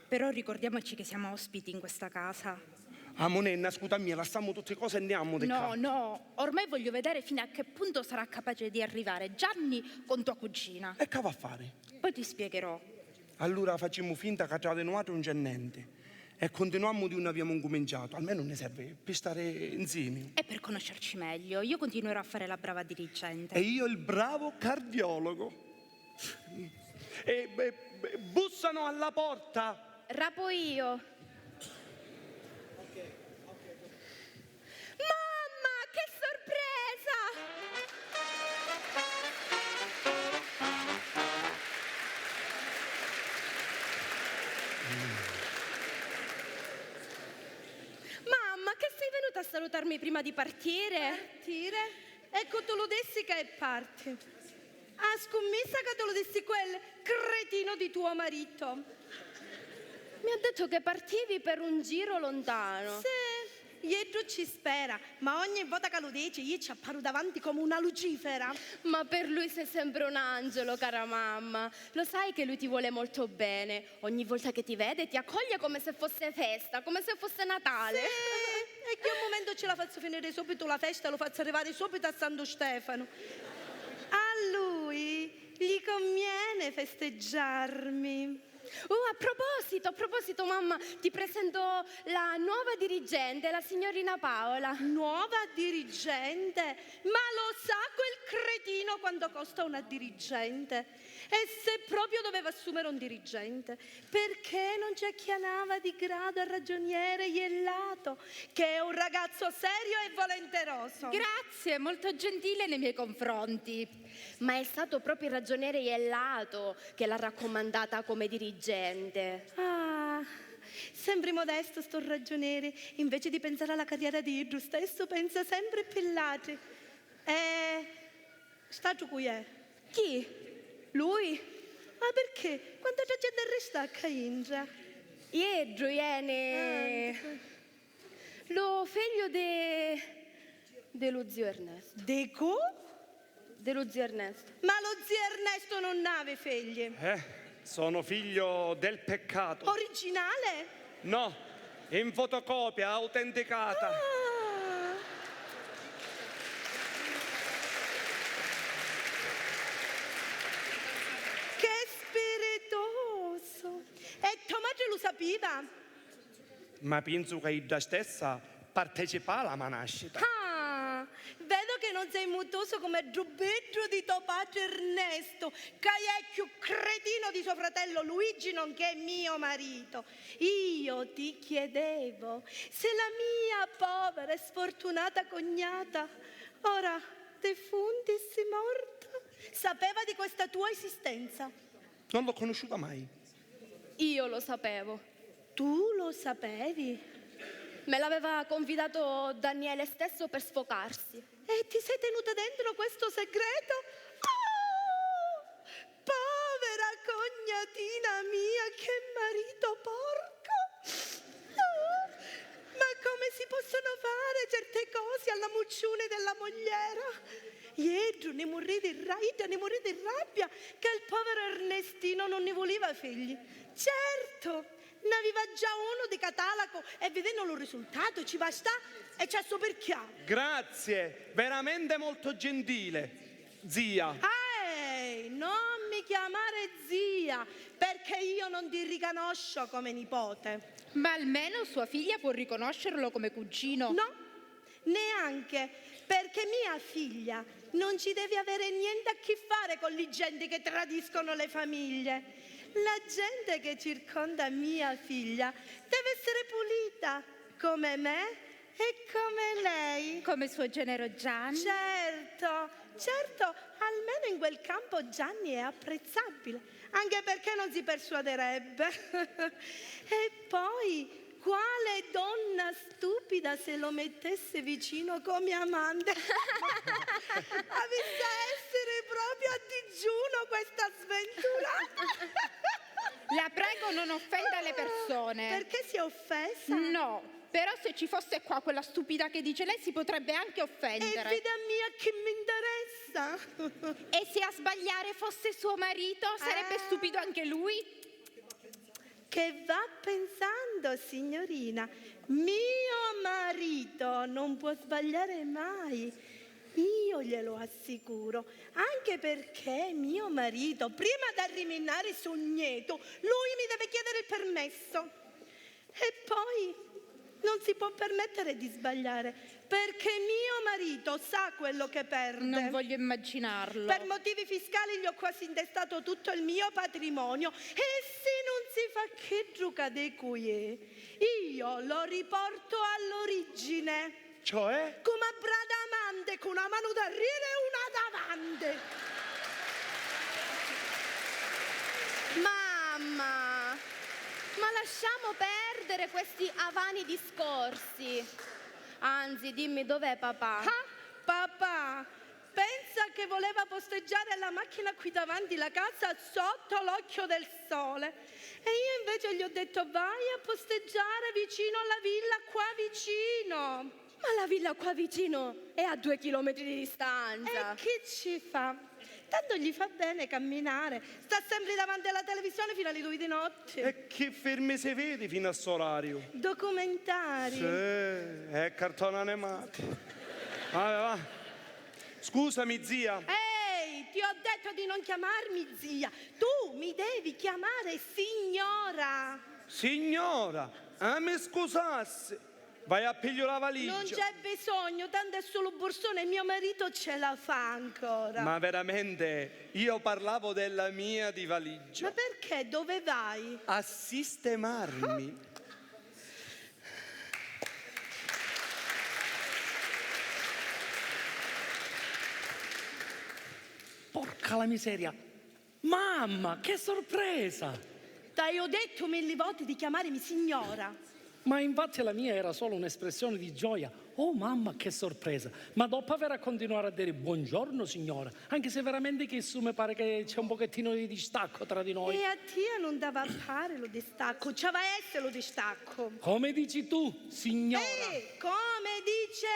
Però ricordiamoci che siamo ospiti in questa casa. Ah, monenna, scusami, lasciamo tutte cose e andiamo di qua. No, ormai voglio vedere fino a che punto sarà capace di arrivare Gianni con tua cugina. E che va a fare? Poi ti spiegherò. Allora facciamo finta che tra di noi non c'è niente e continuiamo di non abbiamo incominciato, almeno ne serve per stare insieme. E per conoscerci meglio, io continuerò a fare la brava dirigente. E io il bravo cardiologo. Bussano alla porta. Rapo io. Mamma, che sorpresa! Mamma, che sei venuta a salutarmi prima di partire? Partire? Ecco, te lo dessi che parti. Ah, scommessa che te lo dessi quel cretino di tuo marito. Mi ha detto che partivi per un giro lontano. Sì, dietro ci spera, ma ogni volta che lo dici io ci apparo davanti come una lucifera. Ma per lui sei sempre un angelo, cara mamma. Lo sai che lui ti vuole molto bene. Ogni volta che ti vede ti accoglie come se fosse festa, come se fosse Natale. E che un momento ce la faccio finire subito la festa, lo faccio arrivare subito a Santo Stefano. A lui gli conviene festeggiarmi. A proposito, mamma, ti presento la nuova dirigente, la signorina Paola. Nuova dirigente? Ma lo sa quel cretino quanto costa una dirigente? E se proprio doveva assumere un dirigente, perché non ci chiamava di grado al ragioniere Iellato, che è un ragazzo serio e volenteroso? Grazie, molto gentile nei miei confronti. Ma è stato proprio il ragioniere Iellato che l'ha raccomandata come dirigente. Ah, Sembri modesto sto ragioniere, invece di pensare alla carriera di Idru, stesso pensa sempre più là. Sta giù qui è? Chi? Lui? Ma perché? Quanta gente resta a Caingia? Iedru, Iene. Lo figlio dello zio Ernesto. Deco? Dello zio Ernesto. Ma lo zio Ernesto non aveva figli. Sono figlio del peccato. Originale? No, in fotocopia autenticata. Ah. Che spiritoso! E tua madre lo sapeva? Ma penso che ella stessa partecipa alla nascita. Ah, vedo che non sei mutoso come il giubbetto di tuo padre Ernesto, che è più cretino di suo fratello Luigi, nonché mio marito. Io ti chiedevo se la mia povera e sfortunata cognata, ora defundissi morta, sapeva di questa tua esistenza. Non l'ho conosciuta mai. Io lo sapevo. Tu lo sapevi? Me l'aveva confidato Daniele stesso per sfocarsi. E ti sei tenuta dentro questo segreto? Oh, povera cognatina mia, che marito porco! Oh, ma come si possono fare certe cose alla muccione della mogliera? Iedru ne morì di rabbia che il povero Ernestino non ne voleva figli. Certo! Ne aveva già uno di catalogo e vedendo il risultato ci basta e c'è so perché. Grazie, veramente molto gentile, zia. Ehi, non mi chiamare zia perché io non ti riconosco come nipote. Ma almeno sua figlia può riconoscerlo come cugino. No, neanche perché mia figlia non ci deve avere niente a che fare con le gente che tradiscono le famiglie. La gente che circonda mia figlia deve essere pulita, come me e come lei. Come suo genero Gianni. Certo, almeno in quel campo Gianni è apprezzabile, anche perché non si persuaderebbe. E poi, quale donna stupida se lo mettesse vicino come amante? Ha visto essere proprio a digiuno questa sventura. La prego, non offenda le persone. Perché si è offesa? No, però se ci fosse qua quella stupida che dice lei si potrebbe anche E offendere. vita mia che mi interessa. E se a sbagliare fosse suo marito, sarebbe stupido anche lui? Che va pensando, signorina, mio marito non può sbagliare mai. Io glielo assicuro, anche perché mio marito, prima di riminare il sogneto, lui mi deve chiedere il permesso. E poi non si può permettere di sbagliare, perché mio marito sa quello che perde. Non voglio immaginarlo. Per motivi fiscali gli ho quasi intestato tutto il mio patrimonio e se non si fa che giocare qui, io lo riporto all'origine. Cioè? Come a Bradamante, con una mano da rire e una davanti. Mamma, ma lasciamo perdere questi avani discorsi. Anzi, dimmi dov'è papà? Ah, papà, pensa che voleva posteggiare la macchina qui davanti la casa sotto l'occhio del sole. E io invece gli ho detto vai a posteggiare vicino alla villa qua vicino. Ma la villa qua vicino è a 2 chilometri di distanza. E che ci fa? Tanto gli fa bene camminare. Sta sempre davanti alla televisione fino alle 2 di notte. E che fermi si vede fino a questo orario? Documentari. Sì, è cartone animato. Va. Scusami, zia. Ehi, ti ho detto di non chiamarmi zia. Tu mi devi chiamare signora. Signora, mi scusassi. Vai a pigliare la valigia. Non c'è bisogno, tanto è solo borsone, mio marito ce la fa ancora. Ma veramente, io parlavo della mia di valigia. Ma perché? Dove vai? A sistemarmi. Porca la miseria! Mamma, che sorpresa! Ti ho detto 1000 volte di chiamarmi signora. Ma infatti la mia era solo un'espressione di gioia. Oh mamma, che sorpresa! Ma dopo aver continuato a dire buongiorno signora, anche se veramente che su mi pare che c'è un pochettino di distacco tra di noi. E a te non dava fare lo distacco, c'è va essere lo distacco. Come dici tu, signora? Come dice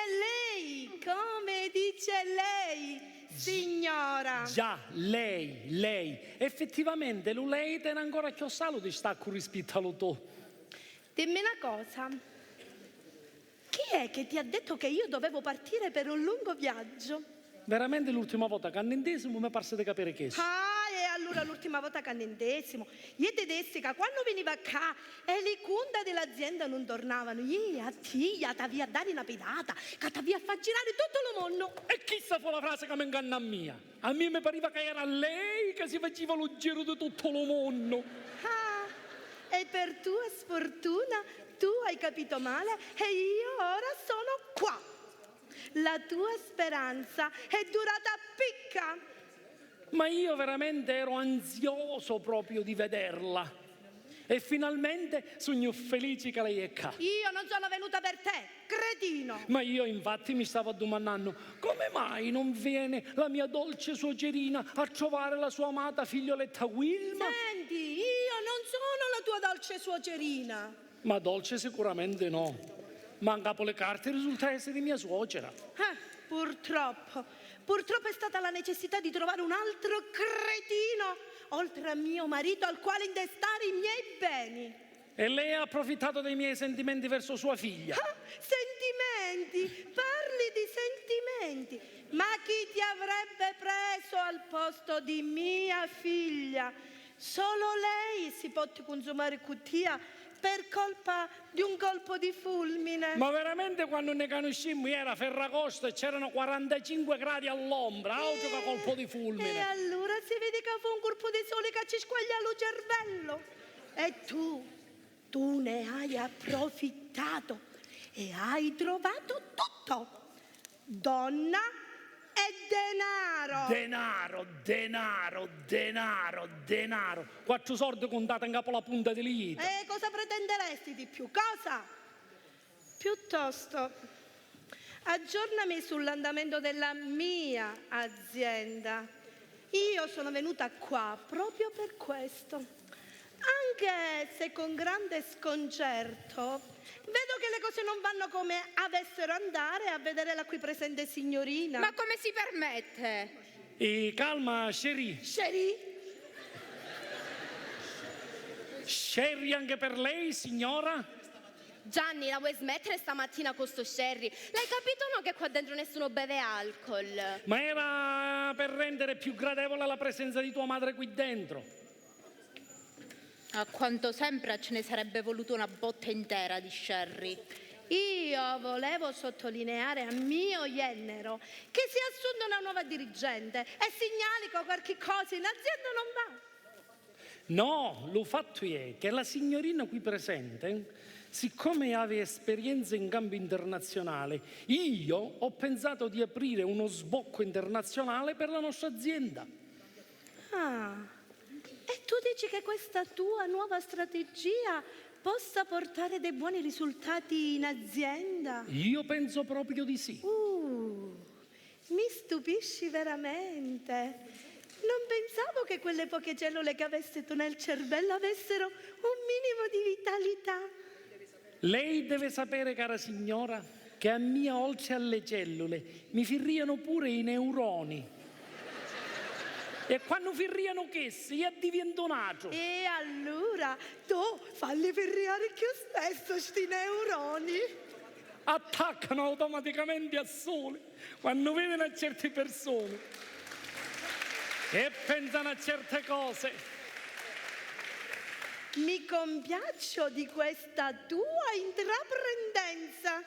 lei, signora. Già, lei. Effettivamente, lei tiene ancora chiossato lo distacco rispetto allo tuo. Dimmi una cosa, chi è che ti ha detto che io dovevo partire per un lungo viaggio? Veramente l'ultima volta che andesimo mi pare di capire che E allora l'ultima volta che andesimo, io ti dissi che quando veniva qua e le conta dell'azienda non tornavano, io a te ti avevo dato una pedata, che ti avevo fatto girare tutto il mondo. E chissà fu la frase che mi inganna a mia. A me mi pareva che era lei che si faceva lo giro di tutto il mondo. E per tua sfortuna tu hai capito male e io ora sono qua. La tua speranza è durata picca. Ma io veramente ero ansioso proprio di vederla. E finalmente sogno felice che lei è qua. Io non sono venuta per te, cretino. Ma io infatti mi stavo domandando come mai non viene la mia dolce suogerina a trovare la sua amata figlioletta Wilma? Senti, io non sono la tua dolce suogerina. Ma dolce sicuramente no. Manca le carte, risulta essere mia suocera. Purtroppo è stata la necessità di trovare un altro cretino oltre a mio marito al quale intestare i miei beni. E lei ha approfittato dei miei sentimenti verso sua figlia. Sentimenti, parli di sentimenti, ma chi ti avrebbe preso al posto di mia figlia? Solo lei si può consumare cutia per colpa di un colpo di fulmine. Ma veramente quando ne conoscimmo era Ferragosto e c'erano 45 gradi all'ombra, altro che colpo di E fulmine. allora si vede che fu un colpo di sole che ci squaglia lo cervello. E tu ne hai approfittato e hai trovato tutto. Donna e Denaro. 4 soldi contati in capo alla punta di dita. E cosa pretenderesti di più? Cosa? Piuttosto, aggiornami sull'andamento della mia azienda. Io sono venuta qua proprio per questo. Anche se con grande sconcerto, vedo che le cose non vanno come avessero andare a vedere la qui presente signorina. Ma come si permette? E calma, Sherry. Sherry anche per lei, signora? Gianni, la vuoi smettere stamattina con sto sherry? L'hai capito o no che qua dentro nessuno beve alcol? Ma era per rendere più gradevole la presenza di tua madre qui dentro. A quanto sembra ce ne sarebbe voluto una botte intera di sherry. Io volevo sottolineare a mio Iennero che si è assunta una nuova dirigente e segnali che qualche cosa in azienda non va. No, lo fatto è che la signorina qui presente, siccome aveva esperienza in campo internazionale, io ho pensato di aprire uno sbocco internazionale per la nostra azienda. E tu dici che questa tua nuova strategia possa portare dei buoni risultati in azienda? Io penso proprio di sì. Mi stupisci veramente. Non pensavo che quelle poche cellule che avessi tu nel cervello avessero un minimo di vitalità. Lei deve sapere, cara signora, che a mia, oltre alle cellule, mi firriano pure i neuroni. E quando firriano che io divento nato. E allora tu falli firriare più spesso sti neuroni. Attaccano automaticamente al sole quando vedono a certe persone e pensano a certe cose. Mi compiaccio di questa tua intraprendenza.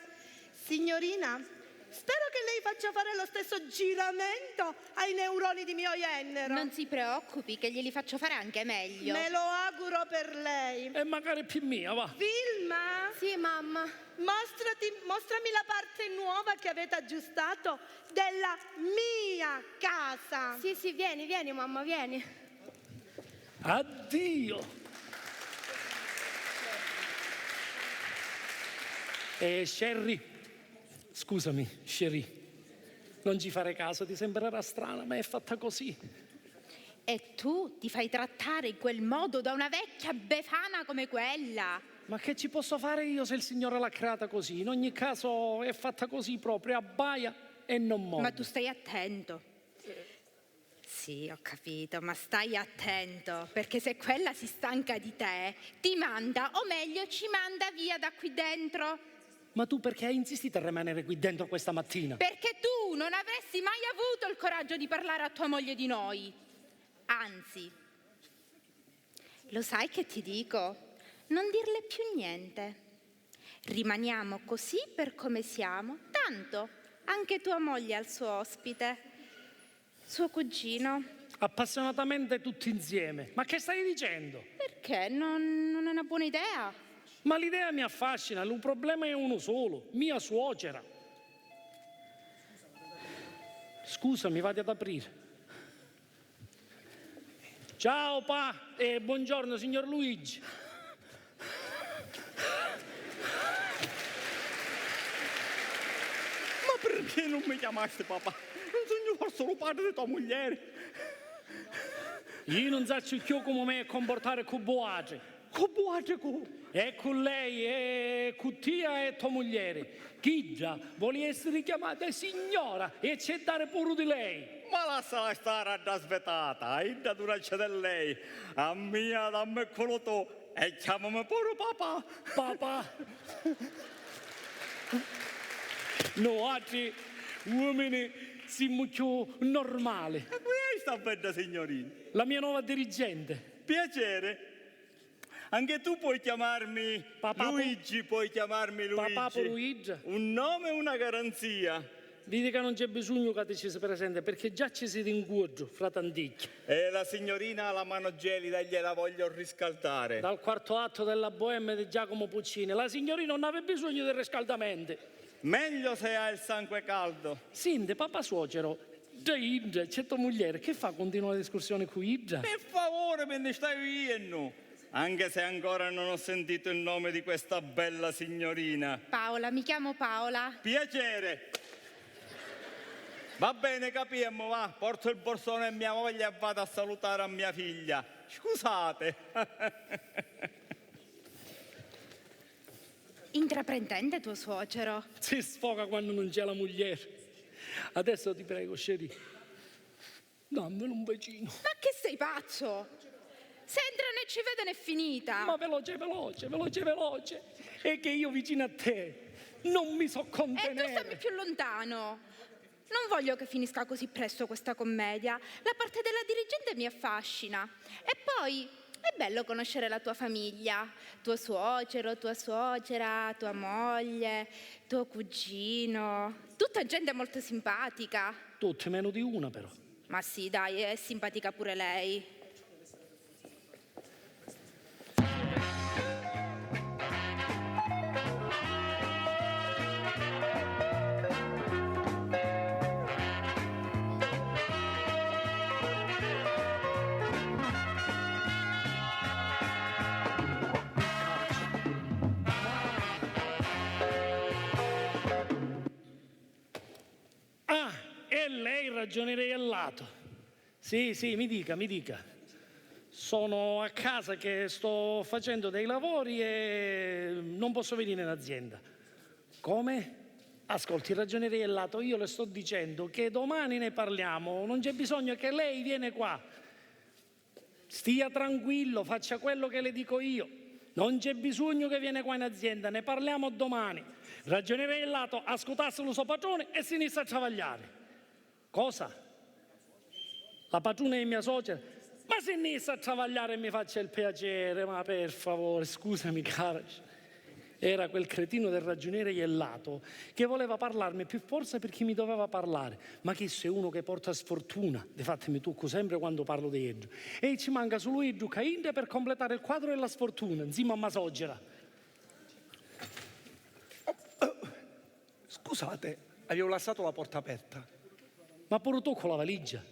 Signorina, spero che lei faccia fare lo stesso giramento ai neuroni di mio Iennero. Non si preoccupi che glieli faccio fare anche meglio. Me lo auguro per lei. E magari più mia, va. Vilma, Sì, mamma. mostrami la parte nuova che avete aggiustato della mia casa. Sì, vieni, mamma, vieni. Addio. Sherry, scusami, Sherry, non ci fare caso, ti sembrerà strana, ma è fatta così. E tu ti fai trattare in quel modo da una vecchia befana come quella? Ma che ci posso fare io se il Signore l'ha creata così? In ogni caso è fatta così proprio, abbaia e non morde. Ma tu stai attento. Sì, ho capito, ma stai attento, perché se quella si stanca di te, ti manda, o meglio, ci manda via da qui dentro. Ma tu perché hai insistito a rimanere qui dentro questa mattina? Perché tu non avresti mai avuto il coraggio di parlare a tua moglie di noi. Anzi, lo sai che ti dico? Non dirle più niente. Rimaniamo così per come siamo, tanto anche tua moglie ha il suo ospite. Suo cugino. Appassionatamente tutti insieme. Ma che stai dicendo? Perché? Non è una buona idea? Ma l'idea mi affascina, il problema è uno solo, mia suocera. Scusa, mi vado ad aprire. Ciao pa e buongiorno signor Luigi. Ma perché non mi chiamaste papà? Non sono io solo padre di tua moglie. Io non so più come me comportare con Boace. Con buone con... E con lei, e con tia e tua moglie. Chi già vuole essere chiamata signora e accettare pure di lei. Ma lasciala stare da svetata, inda durante di lei. A mia dammi quello tu e chiamami pure papà. Papà. No, altri uomini siamo più normali. E qui sta bella signorina. La mia nuova dirigente. Piacere. Anche tu puoi chiamarmi Papà Luigi, puoi chiamarmi Luigi. Papà Luigi. Un nome e una garanzia. Vedi che non c'è bisogno che ti ci si presente perché già ci siete in incontro fra tanticchi. E la signorina ha la mano gelida, gliela voglio riscaldare. Dal quarto atto della Bohème di Giacomo Puccini. La signorina non aveva bisogno di riscaldamento. Meglio se ha il sangue caldo. Senti, papà suocero, già Idra, c'è tua moglie, che fa? Continua la discussione con Idra? Per favore, me ne stai viendo. Anche se ancora non ho sentito il nome di questa bella signorina. Paola, mi chiamo Paola. Piacere. Va bene, capiamo, va. Porto il borsone a mia moglie e vado a salutare a mia figlia. Scusate. Intraprendente tuo suocero. Si sfoga quando non c'è la moglie. Adesso ti prego, Sherry, dammelo un bacino. Ma che sei pazzo? Se entra né ci vede né finita. Ma veloce, veloce, veloce, veloce. È che io vicino a te non mi so E tu contenere. stammi più lontano. Non voglio che finisca così presto questa commedia. La parte della dirigente mi affascina. E poi è bello conoscere la tua famiglia. Tuo suocero, tua suocera, tua moglie, tuo cugino. Tutta gente molto simpatica. Tutte meno di una però. Ma sì, dai, è simpatica pure lei. Ah, e lei ragionerei al lato. Sì, mi dica. Sono a casa che sto facendo dei lavori e non posso venire in azienda. Come? Ascolti, ragionerei al lato, io le sto dicendo che domani ne parliamo, non c'è bisogno che lei viene qua. Stia tranquillo, faccia quello che le dico io. Non c'è bisogno che viene qua in azienda, ne parliamo domani. Ragionerei al lato, ascoltasse lo suo padrone e si inizia a travagliare. Cosa? La padrona è mia suocera? Ma se inizia a travagliare e mi faccia il piacere, ma per favore, scusami cara. Era quel cretino del ragioniere Iellato che voleva parlarmi più forza perché mi doveva parlare. Ma che sei uno che porta sfortuna, difatti mi tocco sempre quando parlo di Eggio. E ci manca solo Eggio Cainde per completare il quadro della sfortuna, insieme a Masogera. Scusate, avevo lasciato la porta aperta. Ma pure tu con la valigia?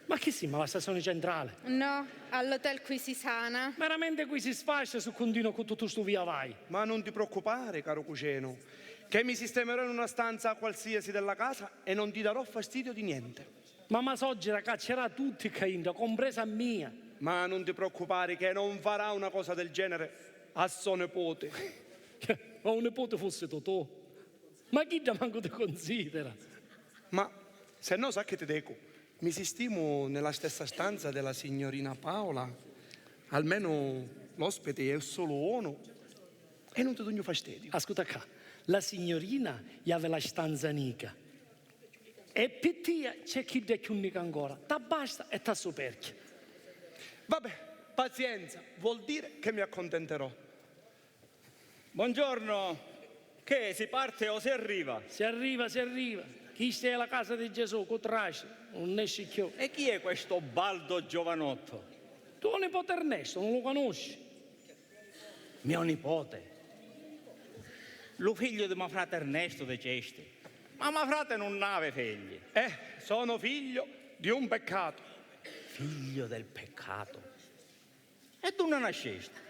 Ma che sì, ma la stazione centrale? No, all'hotel qui si sana. Veramente qui si sfascia se continuo con tutto sto via vai. Ma non ti preoccupare, caro cugino. che mi sistemerò in una stanza qualsiasi della casa e non ti darò fastidio di niente. Ma Soggira caccerà tutti Cainda, compresa mia. Ma non ti preoccupare che non farà una cosa del genere a suo nipote. Ma un nipote fosse Totò. Ma chi da manco ti considera? Ma se no sa che ti dico, mi sistimo nella stessa stanza della signorina Paola, almeno l'ospite è solo uno e non ti do fastidio. Ascolta qua, la signorina gli aveva la stanza nica. E pittia c'è chi è più nica ancora. Ta basta e ta superchia. Vabbè, pazienza, vuol dire che mi accontenterò. Buongiorno. Che si parte o si arriva? Si arriva, si arriva. Chi sta alla casa di Gesù, con trace, non esce più. E chi è questo baldo giovanotto? Tuo nipote Ernesto, non lo conosci? Mio nipote. Lo figlio di mio frate Ernesto de Cesti. Ma mio frate non aveva figli. Sono figlio di un peccato. Figlio del peccato. E tu non nascesti?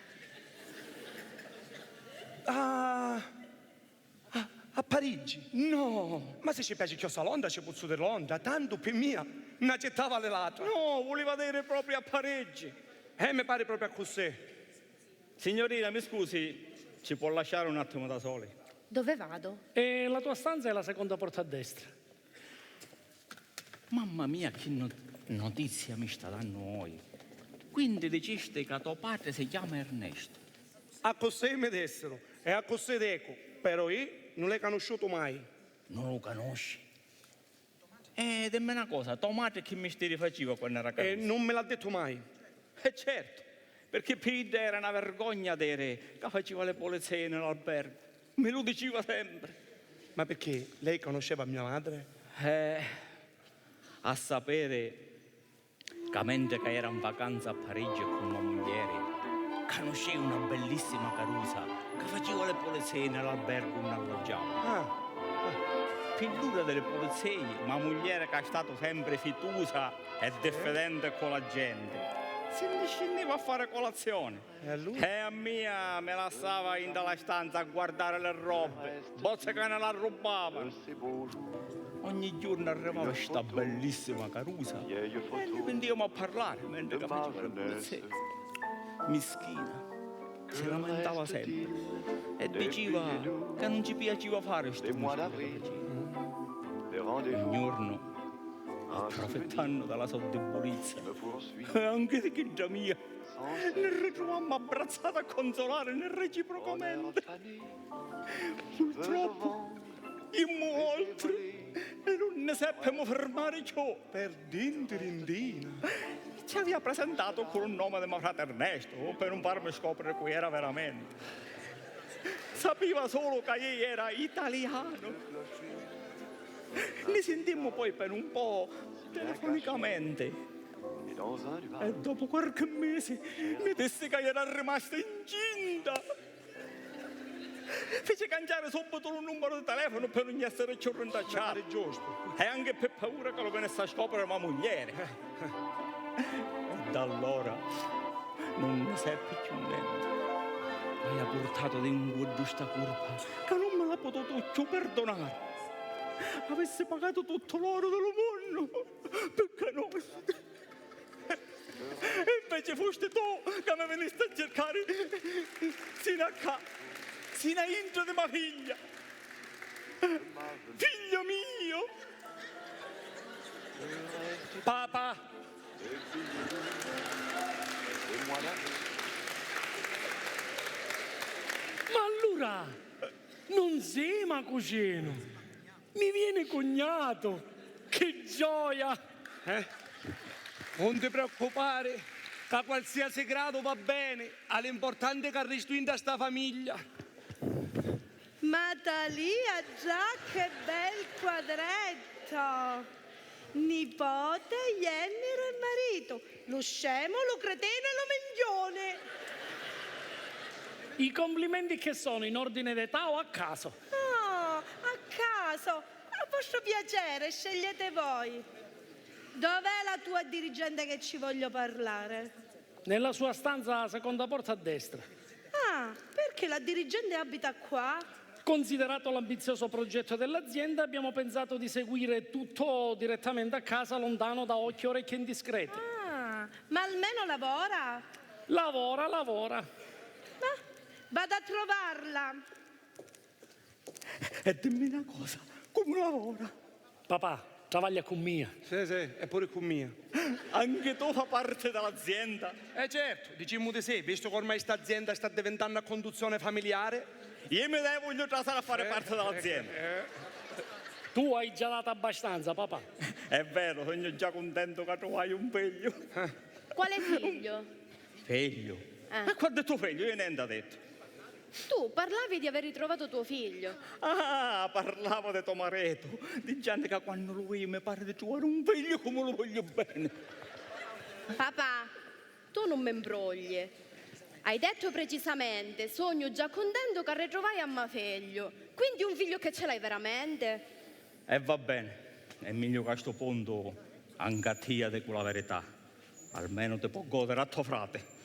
A Parigi? No. Ma se ci piace che a Londra, ci posso dire Londra, tanto per mia, non accettava le latte. No, voleva dire proprio a Parigi. Mi pare proprio a così. Signorina, mi scusi, ci può lasciare un attimo da soli? Dove vado? E la tua stanza è la seconda porta a destra. Mamma mia, che notizia mi sta dando oggi. Quindi diceste che tuo padre si chiama Ernesto. A così mi dessero e a così dico, però io non l'ho conosciuto mai. Non lo conosci? Dimmi una cosa, tua madre che mestiere faceva quando era E carusa? non me l'ha detto mai. Certo, perché per io era una vergogna dire che faceva le pulizie nell'albergo. Me lo diceva sempre. Ma perché lei conosceva mia madre? A sapere che mentre che era in vacanza a Parigi con una moglie, conosceva una bellissima carusa che faceva le pulizie nell'albergo non alloggiava. Figura delle pulizie, ma moglie che è stata sempre fiducia e diffidente con la gente. Se ne scendeva a fare colazione. E a lui? E a mia me la stava in dalla stanza a guardare le robe, bozze che ne la rubavano. Ogni giorno arrivava questa bellissima carusa e ne venivamo a parlare mentre che faceva le pulizie. Mischina, si lamentava sempre e diceva che non ci piaceva fare queste musiche che faceva. Un giorno, approfittando della sua debolezza e anche di chiglia mia, ne ritrovammo abbracciati a consolare ne reciprocamente. Purtroppo, immo oltre e non ne seppemo fermare ciò. Per dindirindina. Ci aveva presentato con il nome di mio frate Ernesto per non farmi scoprire chi era veramente. Sapeva solo che egli era italiano. Ne sentimmo poi per un po' telefonicamente. E dopo qualche mese mi disse che era rimasta incinta. Fece cangiare subito il numero di telefono per non essere più rintracciato. Giusto. E anche per paura che lo venisse a scoprire mia moglie. E da allora non ne seppe più niente. Mi ha portato dentro questa colpa che non me l'ha potuto più perdonare. Avesse pagato tutto l'oro del mondo perché no? E invece foste tu che mi veniste a cercare sino a qua, sino a intro di mia figlia. Figlio mio! Papà! Ma allora, non sei ma cugino. Mi viene cognato. Che gioia! Non ti preoccupare, a qualsiasi grado va bene, all'importante è che resti in sta famiglia. Ma Talia, già che bel quadretto! Nipote, Jennero e marito, lo scemo, lo cretino e lo mengione. I complimenti che sono in ordine d'età o a caso? Oh, a caso, a vostro piacere, scegliete voi. Dov'è la tua dirigente che ci voglio parlare? Nella sua stanza, seconda porta a destra. Ah, perché la dirigente abita qua? Considerato l'ambizioso progetto dell'azienda, abbiamo pensato di seguire tutto direttamente a casa, lontano da occhi e orecchie indiscreti. Ah, ma almeno lavora. Lavora. Vado a trovarla. E dimmi una cosa, come lavora? Papà, travaglia con mia. Sì, è pure con mia. Anche tu fa parte dell'azienda? Certo, diciamo di sì, visto che ormai sta azienda sta diventando a conduzione familiare. Io mi devo voglio trasare a fare parte dell'azienda. Tu hai già dato abbastanza, papà. È vero, sono già contento che tu hai un figlio. Quale figlio? Figlio? E quando è tuo figlio? Io niente ho detto. Tu parlavi di aver ritrovato tuo figlio. Ah, parlavo di tuo marito, di gente che quando lui mi pare di trovare un figlio come lo voglio bene. Papà, tu non mi imbrogli. Hai detto precisamente, sogno già contento che ritrovai a mio figlio. Quindi un figlio che ce l'hai veramente? E va bene, è meglio che a questo punto anche te di quella verità. Almeno ti può godere a tuo frate.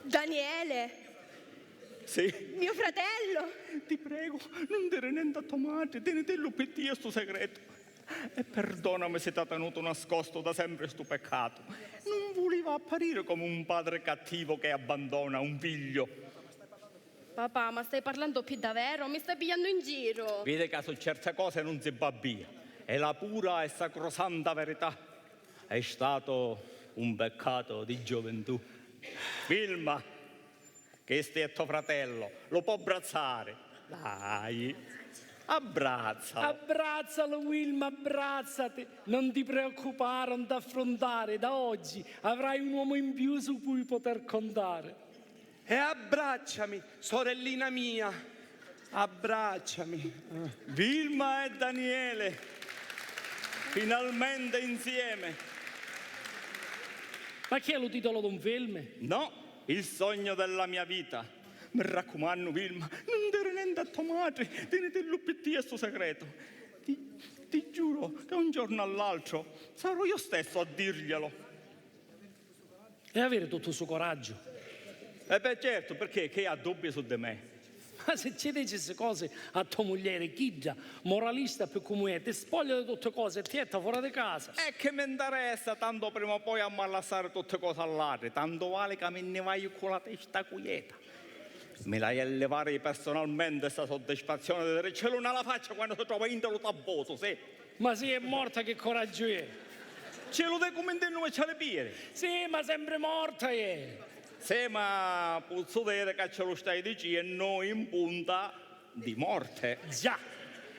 Daniele, Sì, mio fratello. ti prego, non dire niente a tua madre, tenetelo per te sto segreto. E perdonami se ti ha tenuto nascosto da sempre sto peccato. Non voleva apparire come un padre cattivo che abbandona un figlio. Papà, ma stai parlando più davvero? Mi stai pigliando in giro. Vede che su certe cose non si babbia. È la pura e sacrosanta verità. È stato un peccato di gioventù. Vilma, questo è tuo fratello, lo può abbracciare. Dai, abbraccia. Abbrazzalo, Wilma, abbrazzati. Non ti preoccupare, non ti affrontare. Da oggi avrai un uomo in più su cui poter contare. E abbracciami, sorellina mia. Abbracciami. Vilma e Daniele, finalmente insieme. Ma chi è lo titolo di un film? No, il sogno della mia vita. Mi raccomando, Vilma, non dire niente a tua madre, tenetelo per te sto segreto. Ti giuro che un giorno all'altro sarò io stesso a dirglielo. E avere tutto il suo coraggio. E beh certo, perché che ha dubbi su di me? Ma se ci dici queste cose a tua moglie, chi già, moralista più come è, ti spoglia di tutte cose e ti etta fuori di casa. E che mi interessa, tanto prima o poi a malassare tutte cose all'aria, tanto vale che me ne vai con la testa quieta. Me la levare personalmente questa soddisfazione di dire ce l'ho nella faccia quando si trova in lo tabboso, sì. Ma se è morta che coraggio è? Ce lo devo come non ce le piede. Sì, ma sempre morta è. Sì, ma posso dire che ce lo stai dicendo in punta di morte. Già.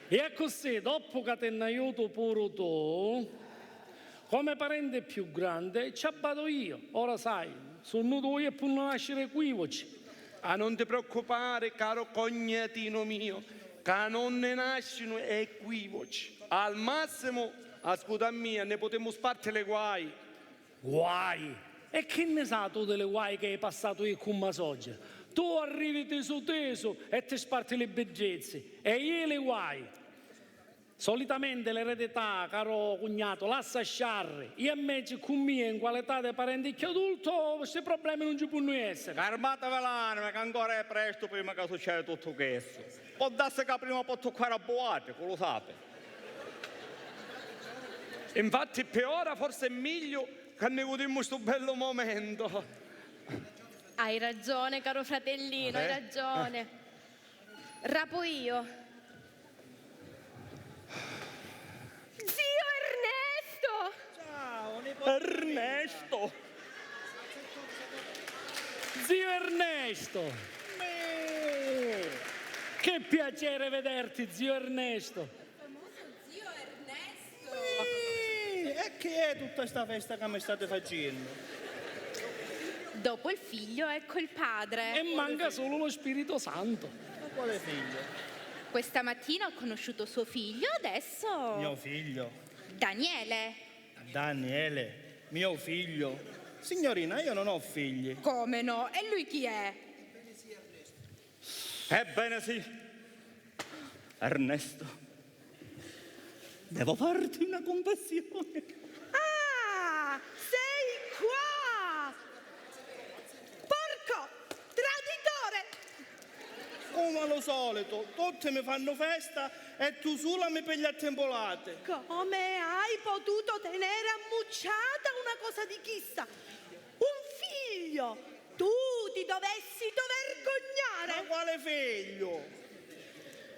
E così, dopo che ti hai aiutato pure tu, come parente più grande, ci abbato io. Ora sai, sono tu e per non nascere equivoci. Ah, non ti preoccupare, caro cognatino mio, che non ne nascono equivoci. Al massimo, a scusa mia, ne potremmo spartire le guai. Guai! E che ne sa tu delle guai che hai passato io con Masoggia? Tu arrivi teso e ti sparti le bellezze e io le guai. Solitamente l'eredità, caro cognato, lascia sciarre. Io invece con me in qualità di parenticchio adulto questi problemi non ci possono essere. Calmatevi l'anima che ancora è presto prima che succeda tutto questo. Può darsi che prima può toccare a boate, lo sapete. Infatti, per ora forse è meglio che ne godemmo questo bello momento. Hai ragione, caro fratellino, hai ragione. Rapo io. Zio Ernesto! Ernesto! Zio Ernesto! Che piacere vederti, zio Ernesto! E che è tutta questa festa che mi state facendo? Dopo il figlio, ecco il padre. E manca solo lo Spirito Santo. Ma quale figlio? Questa mattina ho conosciuto suo figlio, adesso... Mio figlio. Daniele. Daniele, mio figlio. Signorina, io non ho figli. Come no? E lui chi è? Ebbene sì, Ernesto. Devo farti una confessione. Ah, sei qua! Porco! Traditore! come allo solito, tutti mi fanno festa e tu sola mi pigli a tembolate. Come hai potuto tenere ammucciata una cosa di chissà? Un figlio! Tu ti dovessi vergognare! Ma quale figlio?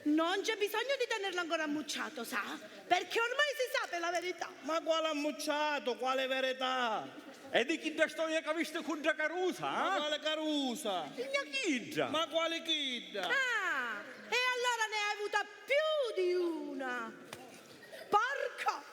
Non c'è bisogno di tenerlo ancora ammucciato, sa? Perché ormai si sa per la verità. Ma quale ammucciato, quale verità? E di chi da storia che ha visto con la Carusa? Ma quale Carusa? Mia chidda. Ma quale kid? Ah, e allora ne hai avuta più di una. Porco!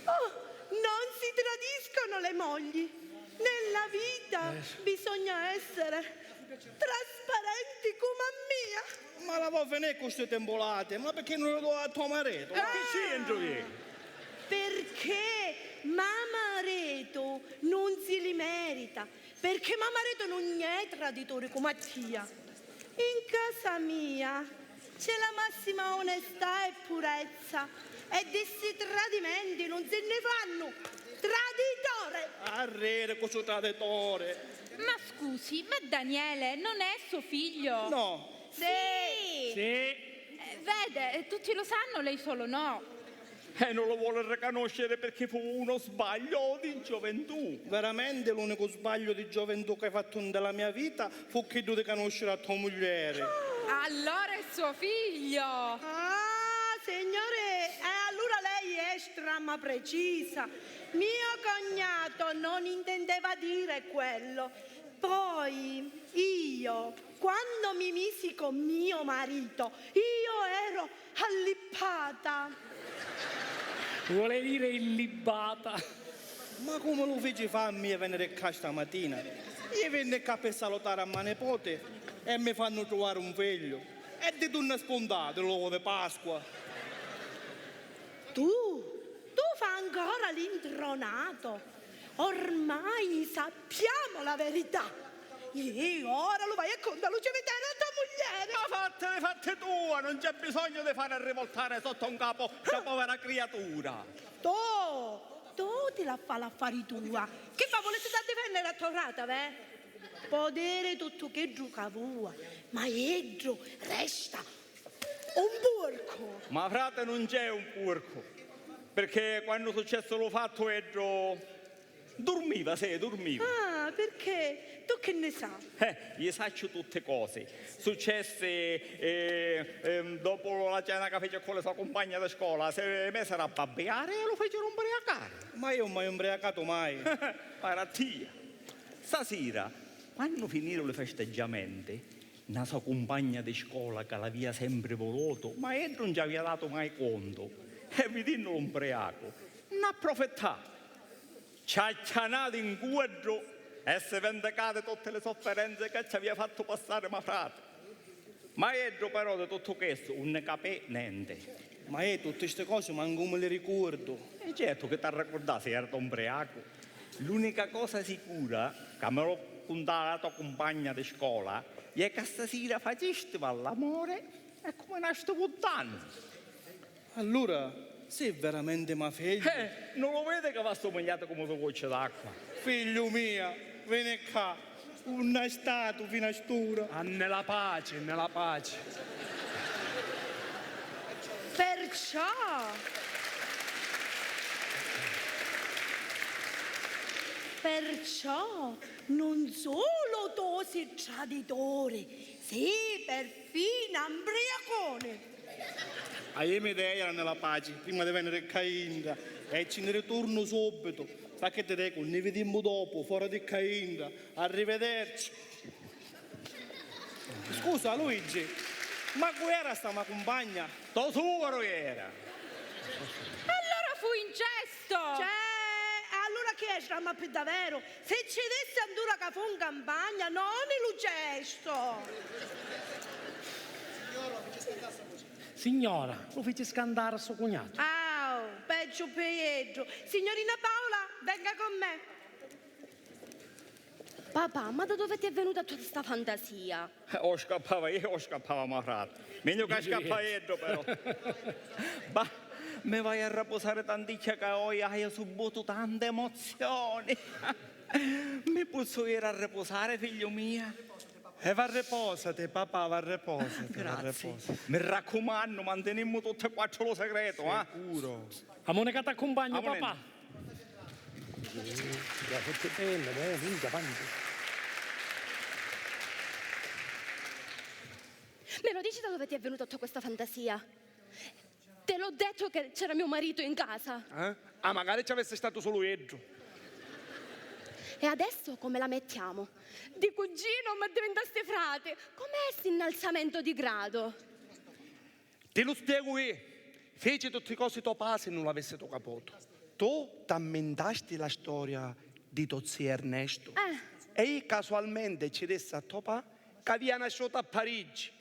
Oh, non si tradiscono le mogli. Nella vita bisogna essere trasparenti come a mia. Ma la vuoi finire con queste tembolate? Ma perché non lo do a tuo marito? Che c'entro io? Perché Mamareto non si li merita. Perché Mamareto non è traditore come Mattia. In casa mia c'è la massima onestà e purezza. E di questi tradimenti non se ne fanno. Traditore! Arrere questo traditore. Ma scusi, ma Daniele non è suo figlio? No. Sì! Vede, tutti lo sanno, lei solo no. E non lo vuole riconoscere perché fu uno sbaglio di gioventù. Veramente l'unico sbaglio di gioventù che hai fatto nella mia vita fu che tu di conoscere a tua moglie. Allora è suo figlio. Ah, signore, allora lei è stramma precisa. Mio cognato non intendeva dire quello. Poi io, quando mi misi con mio marito, io ero allippata. Vuole dire illibata. Ma come lo feci fa a me venire qua stamattina? Io venne qua per salutare a mia nipote e mi fanno trovare un figlio. E di tu nascondato l'uovo di Pasqua. Tu fai ancora l'intronato. Ormai sappiamo la verità. E ora lo vai a contare lo cimitero a tua moglie. Ma fatte tua, non c'è bisogno di fare rivoltare sotto un capo la povera creatura. Tu ti la fa l'affari tua. Che fa, volete da difendere a torrata, ve? Podere tutto che gioca vua, ma Edro resta un porco. Ma frate non c'è un porco, perché quando è successo lo fatto Edro dormiva. Ah, perché? Tu che ne sa? Gli saccio tutte cose. Successe dopo la cena che fece con la sua compagna di scuola, se me sarà a babbeare e lo fecero ubriacare. Ma io mai ubriacato mai. Parattia. Stasera, quando finirono le festeggiamenti, una sua compagna di scuola che l'aveva sempre voluto, ma Edro non ci aveva dato mai conto, e vedendo l'ubriaco, non ha approfittato. Ci ha chianato in quadro e si vendicate tutte le sofferenze che ci aveva fatto passare mio frate. Ma Edro però di tutto questo non ne capì niente. Ma tutte queste cose manco me le ricordo. E certo che ti ricordai se era ubriaco. L'unica cosa sicura che me lo contava la tua compagna di scuola è che stasera facesti all'amore e come una puttana. Allora, sei veramente mio figlio? Non lo vede che va somigliato come due gocce d'acqua? Figlio mio, vieni qua. Una statua fino a stura. Ah, nella pace, nella pace. Perciò non solo tu sei traditore, sei perfino ambriacone. A io mi era nella pace, prima di venire Cainda, e ci ne ritorno subito. Fa che ti dico, ne vediamo dopo, fuori di Cainda. Arrivederci. Scusa Luigi, ma qui era sta mia compagna? To suo era. Allora fu incesto. Allora che è stramma per davvero? Se ci desse ancora che fu in campagna, non il gesto. Signora, lo fece scandare a suo cognato. Peggio Pietro. Signorina Paola, venga con me. Papà, ma da dove ti è venuta tutta questa fantasia? O scappava io o scappava mio frate. Meglio che scappa Edro però. Ma mi vai a riposare tanticchia che oggi hai subito tante emozioni. Mi posso ir a riposare, figlio mio? E va riposate, papà, va riposate. Grazie. Mi raccomando, manteniamo tutte e quattro lo segreto, eh? Sicuro. Amone che ti accompagno, Amone. papà. Forse bella, minchia, avanti. Me lo dici da dove ti è venuta tutta questa fantasia? Te l'ho detto che c'era mio marito in casa. Ah, magari ci avesse stato solo Edro. E adesso come la mettiamo? Di cugino ma diventaste frate. Com'è questo innalzamento di grado? Te lo spiego io. Fece tutte le cose tuo padre se non l'avesse tuo capoto. Tu ti ammendasti la storia di tuo zio Ernesto. E io casualmente ci disse a tuo padre che aveva nasciuto a Parigi.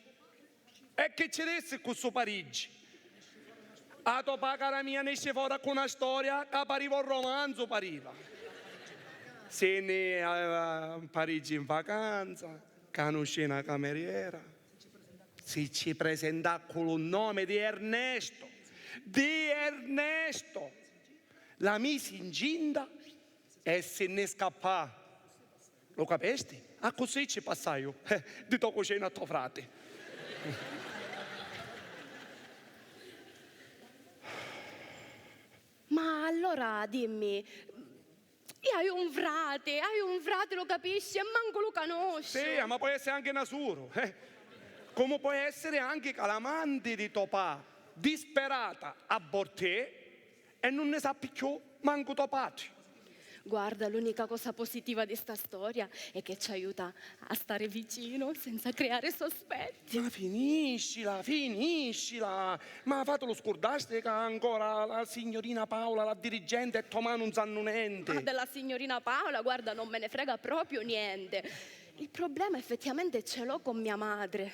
E che ci disse con suo Parigi? A tuo padre, cara mia, ne esce fuori con una storia che pariva un romanzo, pariva. Se ne a Parigi in vacanza, conosce una cameriera. Si ci presenta con il nome di Ernesto. Di Ernesto. La mise incinta e se ne scappò. Lo capisti? A così ci passai io. Di tuo cucina a tuo frate. Ma allora dimmi, hai un frate, lo capisci? E manco lo conosci. Sì, ma può essere anche Nasuro. Come può essere anche Calamante di Topà, disperata a Bortè e non ne sa più manco tuo padre. Guarda, l'unica cosa positiva di sta storia è che ci aiuta a stare vicino senza creare sospetti. Ma finiscila, finiscila. Ma fatelo scordare che ancora la signorina Paola, la dirigente, e tua mamma non sanno niente. Ma della signorina Paola, guarda, non me ne frega proprio niente. Il problema effettivamente ce l'ho con mia madre.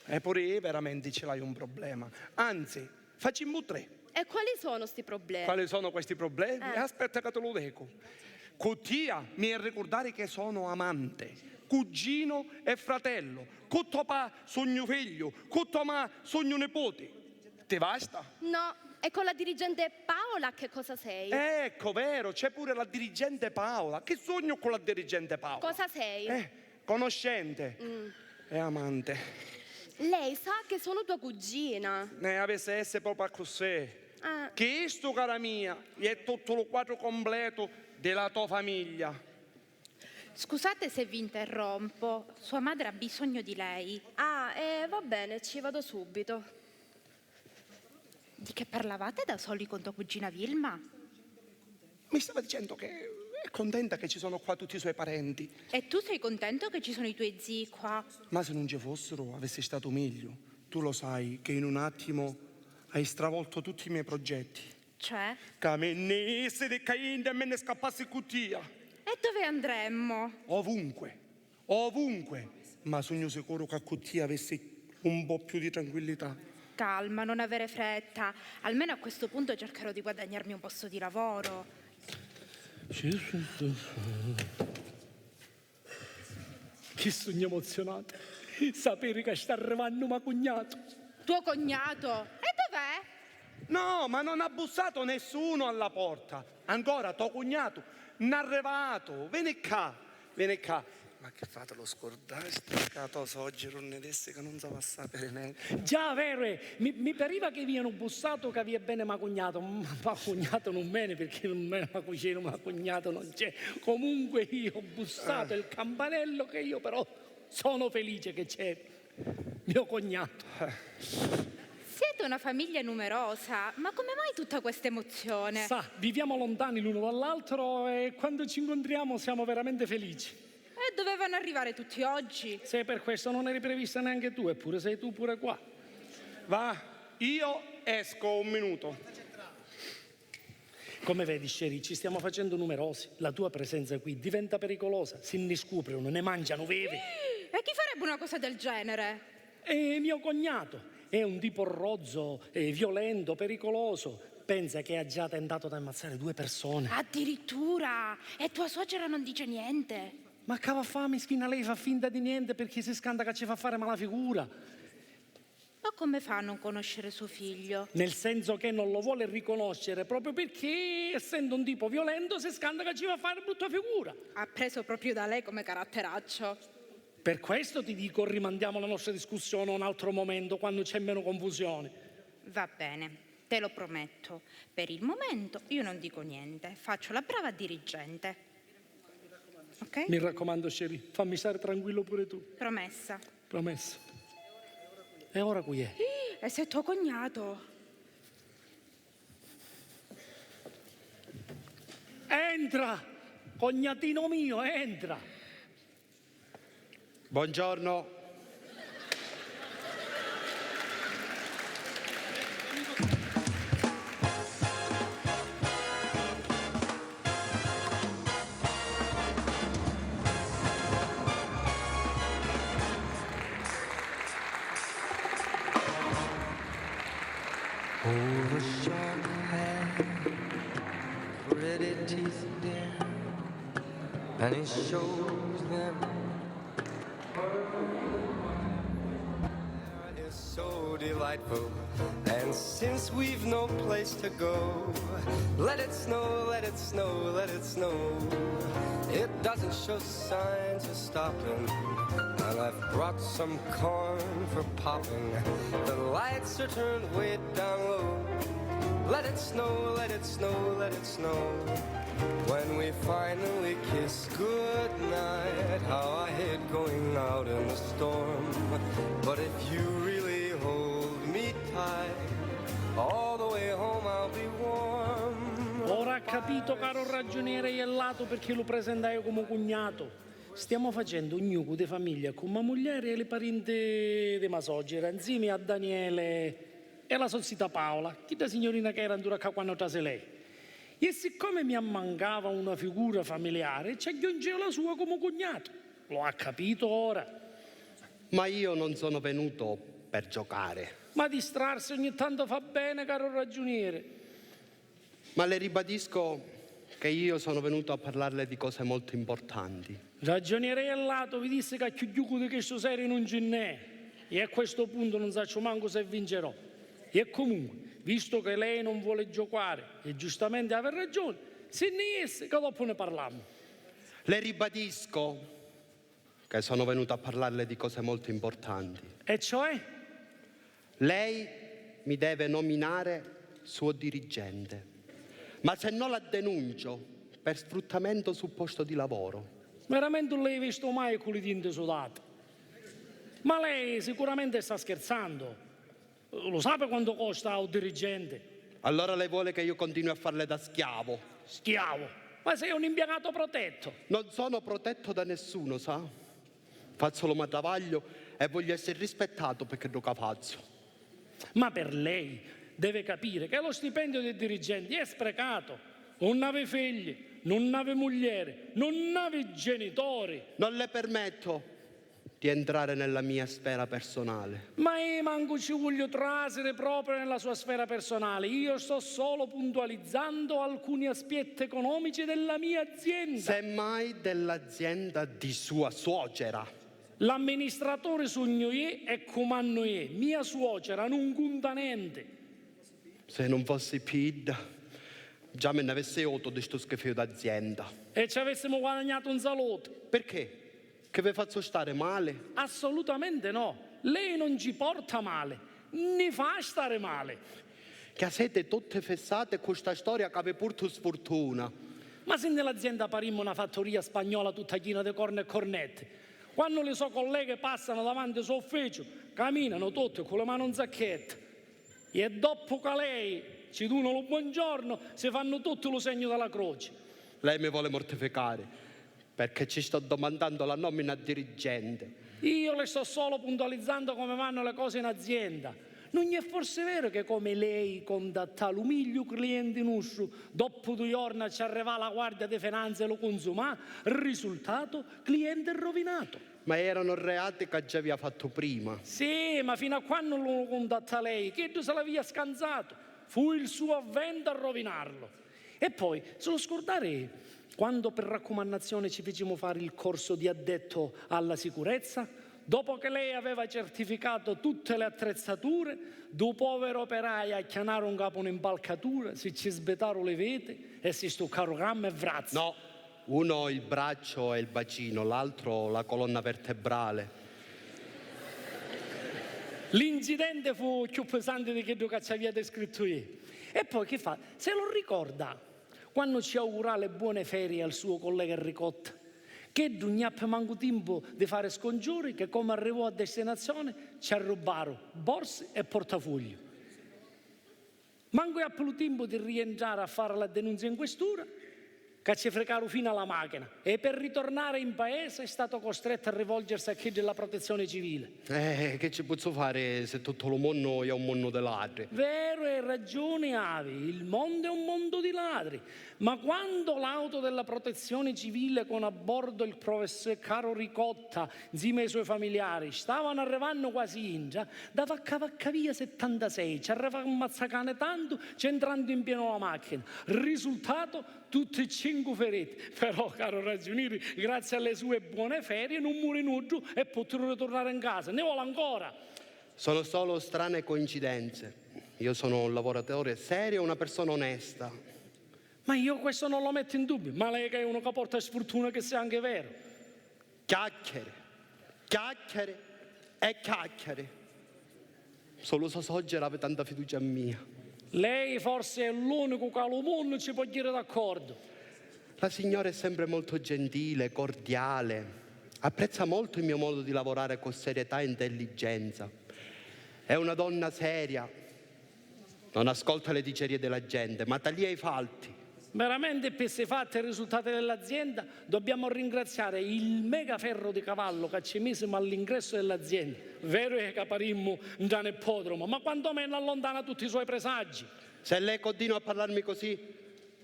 E pure io veramente ce l'hai un problema. Anzi, facciamo tre. E quali sono sti problemi? Quali sono questi problemi? Aspetta che te lo dico. Cottia mi è ricordare che sono amante, cugino e fratello. Con tuo papà sogno figlio, con tua mamma sogno nipote. Te basta? No, e con la dirigente Paola che cosa sei? Ecco, vero, c'è pure la dirigente Paola. Che sogno con la dirigente Paola? Cosa sei? Conoscente e amante. Lei sa che sono tua cugina. Ne avesse essere proprio così. Ah. Che sto, cara mia, è tutto lo quadro completo della tua famiglia. Scusate se vi interrompo, sua madre ha bisogno di lei. Ah, va bene, ci vado subito. Di che parlavate da soli con tua cugina Vilma? Mi stava dicendo che è contenta che ci sono qua tutti i suoi parenti. E tu sei contento che ci sono i tuoi zii qua? Ma se non ci fossero, avesse stato meglio. Tu lo sai che in un attimo hai stravolto tutti i miei progetti. Cioè? Che me ne essere caendo e me ne scappassi cuttia. E dove andremmo? Ovunque, ovunque. Ma sogno sicuro che a cuttia avessi un po' più di tranquillità. Calma, non avere fretta. Almeno a questo punto cercherò di guadagnarmi un posto di lavoro. Che sogno emozionato. Sapere che sta arrivando mio cognato. Tuo cognato? E dov'è? No, ma non ha bussato nessuno alla porta. Ancora, tuo cognato, non è arrivato. Vieni qua, vieni qua. Ma che fate lo scordaste? Che tua suocera non ne disse che non sa sapere neanche. Già, vero, mi pareva che abbiano bussato che aveva bene mio cognato. Ma cognato non bene perché non è una cucina, ma cognato non c'è. Comunque io ho bussato il campanello che io però sono felice che c'è mio cognato. Siete una famiglia numerosa, ma come mai tutta questa emozione? Sa, viviamo lontani l'uno dall'altro e quando ci incontriamo siamo veramente felici. E dovevano arrivare tutti oggi. Se per questo non eri prevista neanche tu, eppure sei tu pure qua. Va, io esco un minuto. Come vedi, Sherry, ci stiamo facendo numerosi. La tua presenza qui diventa pericolosa. Se ne scoprono, ne mangiano vivi. E chi farebbe una cosa del genere? E mio cognato è un tipo rozzo, violento, pericoloso. Pensa che ha già tentato di ammazzare 2 persone. Addirittura! E tua suocera non dice niente? Ma che va a fare, mischina, lei fa finta di niente perché si scanda che ci fa fare mala figura. Ma come fa a non conoscere suo figlio? Nel senso che non lo vuole riconoscere proprio perché, essendo un tipo violento, si scanda che ci fa fare brutta figura. Ha preso proprio da lei come caratteraccio. Per questo ti dico, rimandiamo la nostra discussione a un altro momento, quando c'è meno confusione. Va bene, te lo prometto. Per il momento io non dico niente, faccio la brava dirigente. Ok? Mi raccomando, Sherry, fammi stare tranquillo pure tu. Promessa. Promesso. E ora qui è. E se tuo cognato? Entra! Cognatino mio, entra! Buongiorno. Oh, the shark had pretty teeth, dear, and he shows them. Is so delightful, and since we've no place to go, let it snow, let it snow, let it snow. It doesn't show signs of stopping, and I've brought some corn for popping. The lights are turned way down low. Let it snow, let it snow, let it snow. When we finally kiss goodnight, how I hate going out in the storm. But if you really hold me tight, all the way home I'll be warm. Ora ha capito, caro ragioniere Iellato, perché lo presentai come cognato. Stiamo facendo un gnuco di famiglia con mia moglie e le parenti di Masogera, insieme a Daniele e la sozzita Paola, che da signorina che era andata qua quando trase lei. E siccome mi mancava una figura familiare, ci aggiungevo la sua come cognato. Lo ha capito ora. Ma io non sono venuto per giocare. Ma distrarsi ogni tanto fa bene, caro ragioniere. Ma le ribadisco che io sono venuto a parlarle di cose molto importanti. Ragioniere Iellato vi disse che a più gioco di questo serie non ce n'è. E a questo punto non saccio manco se vincerò. E comunque, visto che lei non vuole giocare e giustamente aver ragione, se ne esce che dopo ne parliamo. Le ribadisco che sono venuto a parlarle di cose molto importanti. E cioè? Lei mi deve nominare suo dirigente, ma se no la denuncio per sfruttamento sul posto di lavoro. Veramente non l'hai visto mai con le tinte sudate? Ma lei sicuramente sta scherzando. Lo sa quanto costa un dirigente? Allora lei vuole che io continui a farle da schiavo? Schiavo? Ma sei un impiegato protetto. Non sono protetto da nessuno, sa? Faccio lo mio travaglio e voglio essere rispettato perché lo faccio. Ma per lei deve capire che lo stipendio dei dirigenti è sprecato. Non ave figli, non ave moglie, non ave genitori. Non le permetto di entrare nella mia sfera personale. Ma io manco ci voglio trasere proprio nella sua sfera personale. Io sto solo puntualizzando alcuni aspetti economici della mia azienda. Semmai dell'azienda di sua suocera. L'amministratore sogno io e comando io. Mia suocera non conta niente. Se non fossi Pid, già me ne avessi otto di sto schifo d'azienda. E ci avessimo guadagnato un saluto. Perché? Che vi faccio stare male? Assolutamente no. Lei non ci porta male, ne fa stare male. Che siete tutte fessate con questa storia che vi porta sfortuna. Ma se nell'azienda parimmo una fattoria spagnola tutta piena di corna e cornette, quando le sue colleghe passano davanti al suo ufficio, camminano tutte con le mani in zacchetta. E dopo che lei ci dona lo buongiorno, si fanno tutti lo segno della croce. Lei mi vuole mortificare perché ci sto domandando la nomina a dirigente. Io le sto solo puntualizzando come vanno le cose in azienda. Non è forse vero che come lei contatta l'umiglio cliente nostro, dopo 2 giorni ci arriva la guardia di finanza e lo consuma, risultato cliente rovinato. Ma erano reati che già vi ha fatto prima. Sì, ma fino a quando non lo contatta lei, che se la via scansato, fu il suo avvento a rovinarlo. E poi, se lo scordare, quando per raccomandazione ci fecimo fare il corso di addetto alla sicurezza, dopo che lei aveva certificato tutte le attrezzature, due poveri operai acchianarono un capo un'impalcatura, si ci sbetarono le vete e si stuccarono gamma e vrazzi. No, Uno il braccio e il bacino, l'altro la colonna vertebrale. L'incidente fu più pesante di quello che ci avete scritto io. E poi che fa? Se lo ricorda quando ci augurà le buone ferie al suo collega Enricotta, che non gli ha manco tempo di fare scongiuri, che come arrivò a destinazione ci rubarono borse e portafogli. Manco ha più tempo di rientrare a fare la denuncia in questura, che ci fregarono fino alla macchina, e per ritornare in paese è stato costretto a rivolgersi a chi della protezione civile. Che ci posso fare se tutto il mondo è un mondo di ladri? Vero, hai ragione Avi, il mondo è un mondo di ladri, ma quando l'auto della protezione civile con a bordo il professor Caro Ricotta insieme ai suoi familiari stavano arrivando quasi in già, da vacca via 76, ci arrivava un mazzacane tanto, c'entrando in pieno la macchina. Risultato, tutti e 5 feriti, però caro ragioniere, grazie alle sue buone ferie non morirono giù e poterono ritornare in casa. Ne vuole ancora? Sono solo strane coincidenze. Io sono un lavoratore serio, una persona onesta. Ma io questo non lo metto in dubbio, ma lei che è uno che porta sfortuna che sia anche vero. Chiacchiere, chiacchiere e chiacchiere. Solo so Sogger aveva tanta fiducia in mia. Lei forse è l'unico che al mondo ci può dire d'accordo. La signora è sempre molto gentile, cordiale. Apprezza molto il mio modo di lavorare con serietà e intelligenza. È una donna seria. Non ascolta le dicerie della gente, ma taglia i falti. Veramente per questi fatti e i risultati dell'azienda dobbiamo ringraziare il mega ferro di cavallo che ci misimo all'ingresso dell'azienda. Vero è che parimmo già nel podromo, ma quantomeno allontana tutti i suoi presagi. Se lei continua a parlarmi così,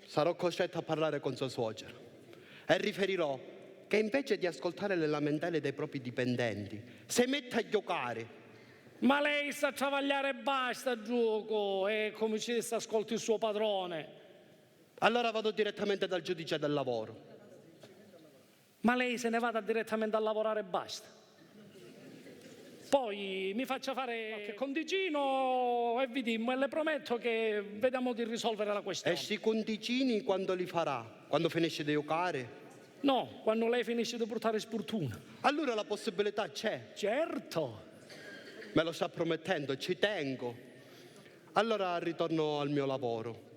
sarò costretto a parlare con sua suocera. E riferirò che invece di ascoltare le lamentele dei propri dipendenti, si mette a giocare. Ma lei sa travagliare e basta, gioco, e come ci sta ascolti il suo padrone. Allora vado direttamente dal giudice del lavoro. Ma lei se ne vada direttamente a lavorare e basta. Poi mi faccia fare qualche conticino e vediamo, e le prometto che vediamo di risolvere la E questione. sti conticini quando li farà? Quando finisce di giocare? No, quando lei finisce di portare sfortuna. Allora la possibilità c'è. Certo. Me lo sta promettendo, ci tengo. Allora ritorno al mio lavoro.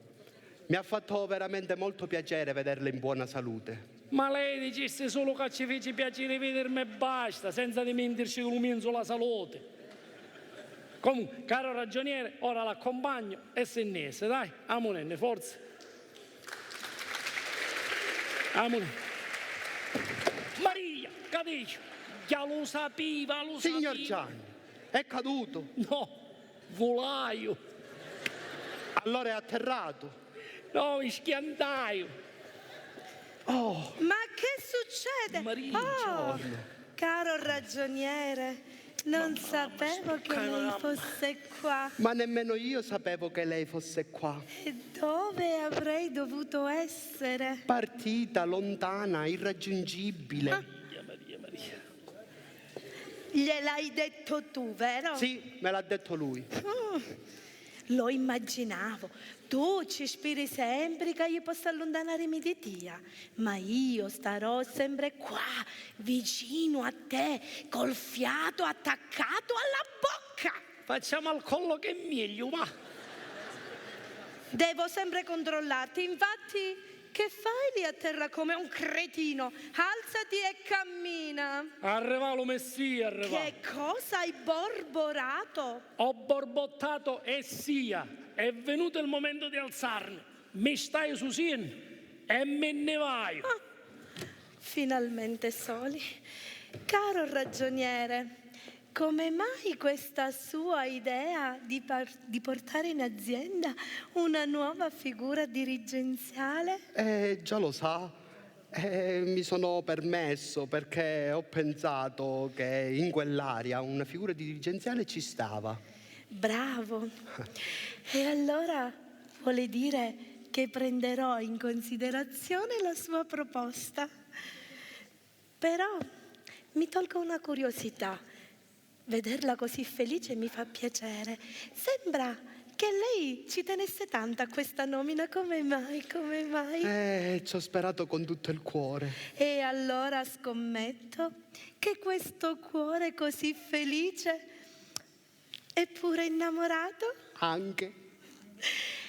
Mi ha fatto veramente molto piacere vederla in buona salute. Ma lei dicesse solo che ci fece piacere vedermi e basta, senza dimentirci che luminzo la salute. Comunque, caro ragioniere, ora l'accompagno e se ne esce, dai, amonenne, forza. Amonenne. Maria, capisci? Già lo sapeva, lo Signor sapeva. Gianni, è caduto. No, volaio. Allora è atterrato. No, schiantaio. Ma che succede? Maria, Oh, caro ragioniere, non sapevo che lei fosse qua. Ma nemmeno io sapevo che lei fosse qua. E dove avrei dovuto essere? Partita, lontana, irraggiungibile. Maria. Gliel'hai detto tu, vero? Sì, me l'ha detto lui. Lo immaginavo. Tu ci speri sempre che io possa allontanarmi di te, ma io starò sempre qua, vicino a te, col fiato attaccato alla bocca. Facciamo al collo che è meglio, ma... Devo sempre controllarti, infatti, che fai lì a terra come un cretino? Alzati e cammina. Arriva lo messia, arriva. Che cosa hai borborato? Ho borbottato e sia. È venuto il momento di alzarmi. Mi stai su sien e me ne vai. Finalmente soli. Caro ragioniere, come mai questa sua idea di portare in azienda una nuova figura dirigenziale? Già lo sa. Mi sono permesso perché ho pensato che in quell'area una figura dirigenziale ci stava. Bravo. E allora vuole dire che prenderò in considerazione la sua proposta. Però mi tolgo una curiosità. Vederla così felice mi fa piacere. Sembra che lei ci tenesse tanto a questa nomina. Come mai, come mai? Ci ho sperato con tutto il cuore. E allora scommetto che questo cuore così felice è pure innamorato? Anche.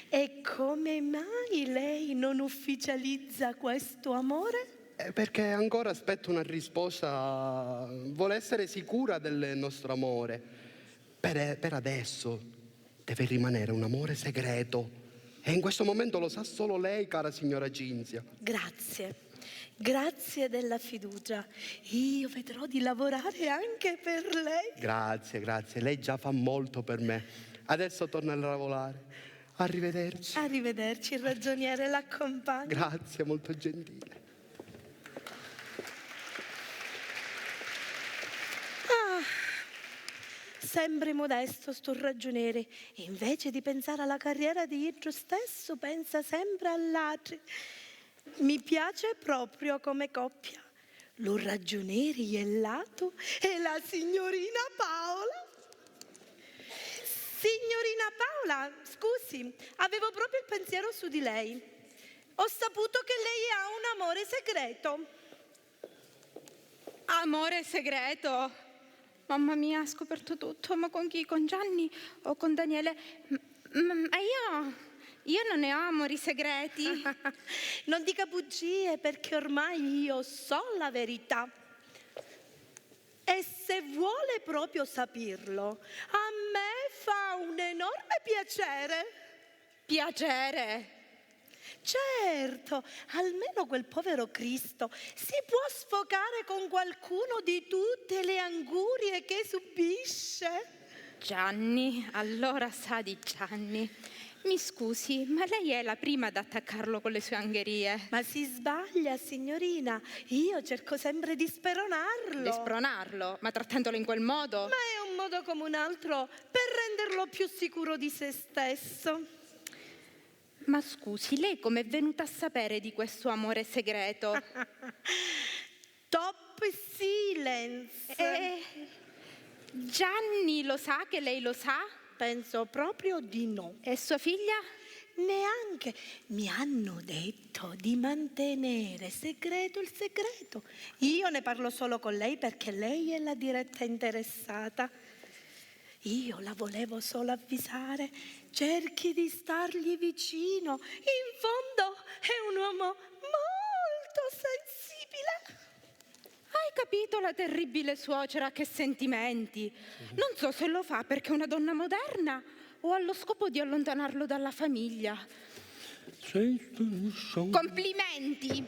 E come mai lei non ufficializza questo amore? Perché ancora aspetto una risposta. Vuole essere sicura del nostro amore. Per adesso deve rimanere un amore segreto. E in questo momento lo sa solo lei, cara signora Cinzia. Grazie, grazie della fiducia. Io vedrò di lavorare anche per lei. Grazie, grazie. Lei già fa molto per me. Adesso torna a lavorare. Arrivederci. Arrivederci, il ragioniere l'accompagna. Grazie, molto gentile. Sempre modesto sto ragioniere, e invece di pensare alla carriera di Idro stesso, pensa sempre all'altri. Mi piace proprio come coppia. Lo ragioniere Iellato e la signorina Paola. Signorina Paola, scusi, avevo proprio il pensiero su di lei. Ho saputo che lei ha un amore segreto. Amore segreto? Mamma mia, ha scoperto tutto. Ma con chi? Con Gianni o con Daniele? Ma io non ne ho amori segreti. Non dica bugie, perché ormai io so la verità. E se vuole proprio saperlo, a me fa un enorme piacere. Piacere? Certo, almeno quel povero Cristo si può sfogare con qualcuno di tutte le angurie che subisce. Gianni, allora sa di Gianni. Mi scusi, ma lei è la prima ad attaccarlo con le sue angherie. Ma si sbaglia, signorina. Io cerco sempre di speronarlo. Di spronarlo? Ma trattandolo in quel modo? Ma è un modo come un altro per renderlo più sicuro di se stesso. Ma scusi, lei com'è venuta a sapere di questo amore segreto? Top silence. Gianni lo sa che lei lo sa? Penso proprio di no. E sua figlia? Neanche. Mi hanno detto di mantenere segreto il segreto. Io ne parlo solo con lei perché lei è la diretta interessata. Io la volevo solo avvisare. Cerchi di stargli vicino. In fondo è un uomo molto sensibile. Hai capito la terribile suocera che sentimenti? Non so se lo fa perché è una donna moderna o ha lo scopo di allontanarlo dalla famiglia. Complimenti!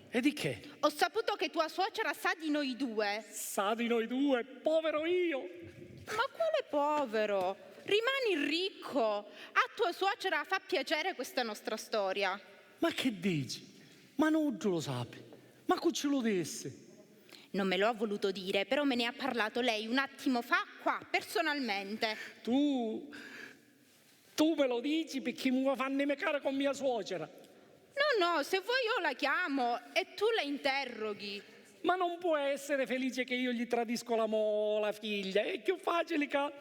E di che? Ho saputo che tua suocera sa di noi due. Sa di noi due, povero io. Ma quale povero? Rimani ricco. A tua suocera fa piacere questa nostra storia. Ma che dici? Ma non lo sapi. Ma chi ce lo disse? Non me lo ha voluto dire, però me ne ha parlato lei un attimo fa qua, personalmente. Tu me lo dici perché mi vuoi far nemecare con mia suocera. No, se vuoi io la chiamo e tu la interroghi. Ma non può essere felice che io gli tradisco la figlia. È più facile che...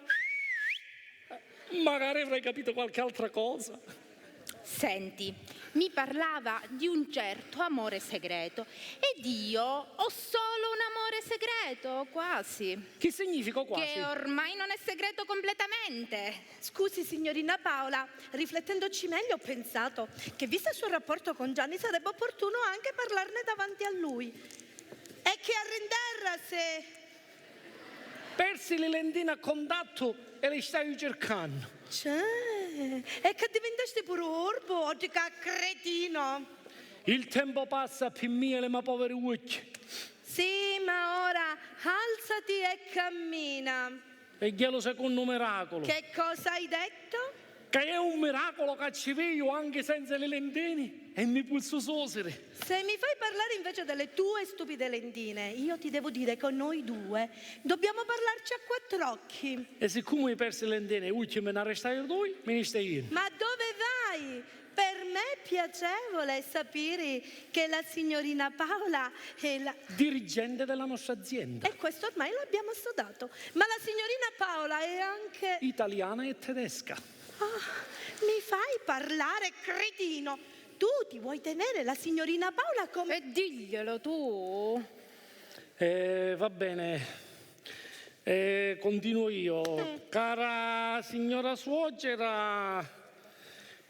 Magari avrei capito qualche altra cosa. Senti, mi parlava di un certo amore segreto ed io ho solo un amore segreto, quasi. Che significa quasi? Che ormai non è segreto completamente. Scusi, signorina Paola, riflettendoci meglio ho pensato che visto il suo rapporto con Gianni sarebbe opportuno anche parlarne davanti a lui. E che arrenderla se... Persi le lentine a contatto e le stai cercando. Cioè, e che diventaste pure orbo oggi che cretino. Il tempo passa più mille ma poveri ucchi. Sì, ma ora alzati e cammina. E glielo secondo miracolo. Che cosa hai detto? Che è un miracolo che ci vedo anche senza le lentine e mi pulso sosere. Se mi fai parlare invece delle tue stupide lentine, io ti devo dire che noi due dobbiamo parlarci a quattro occhi. E siccome hai perso le lentine, ucchi me ne arrestai due, me ne stai io. Ma dove vai? Per me è piacevole sapere che la signorina Paola è la... dirigente della nostra azienda. E questo ormai lo abbiamo assodato. Ma la signorina Paola è anche... Italiana e tedesca. Mi fai parlare, cretino? Tu ti vuoi tenere la signorina Paola come... E diglielo tu. Va bene. Continuo io. Cara signora suocera,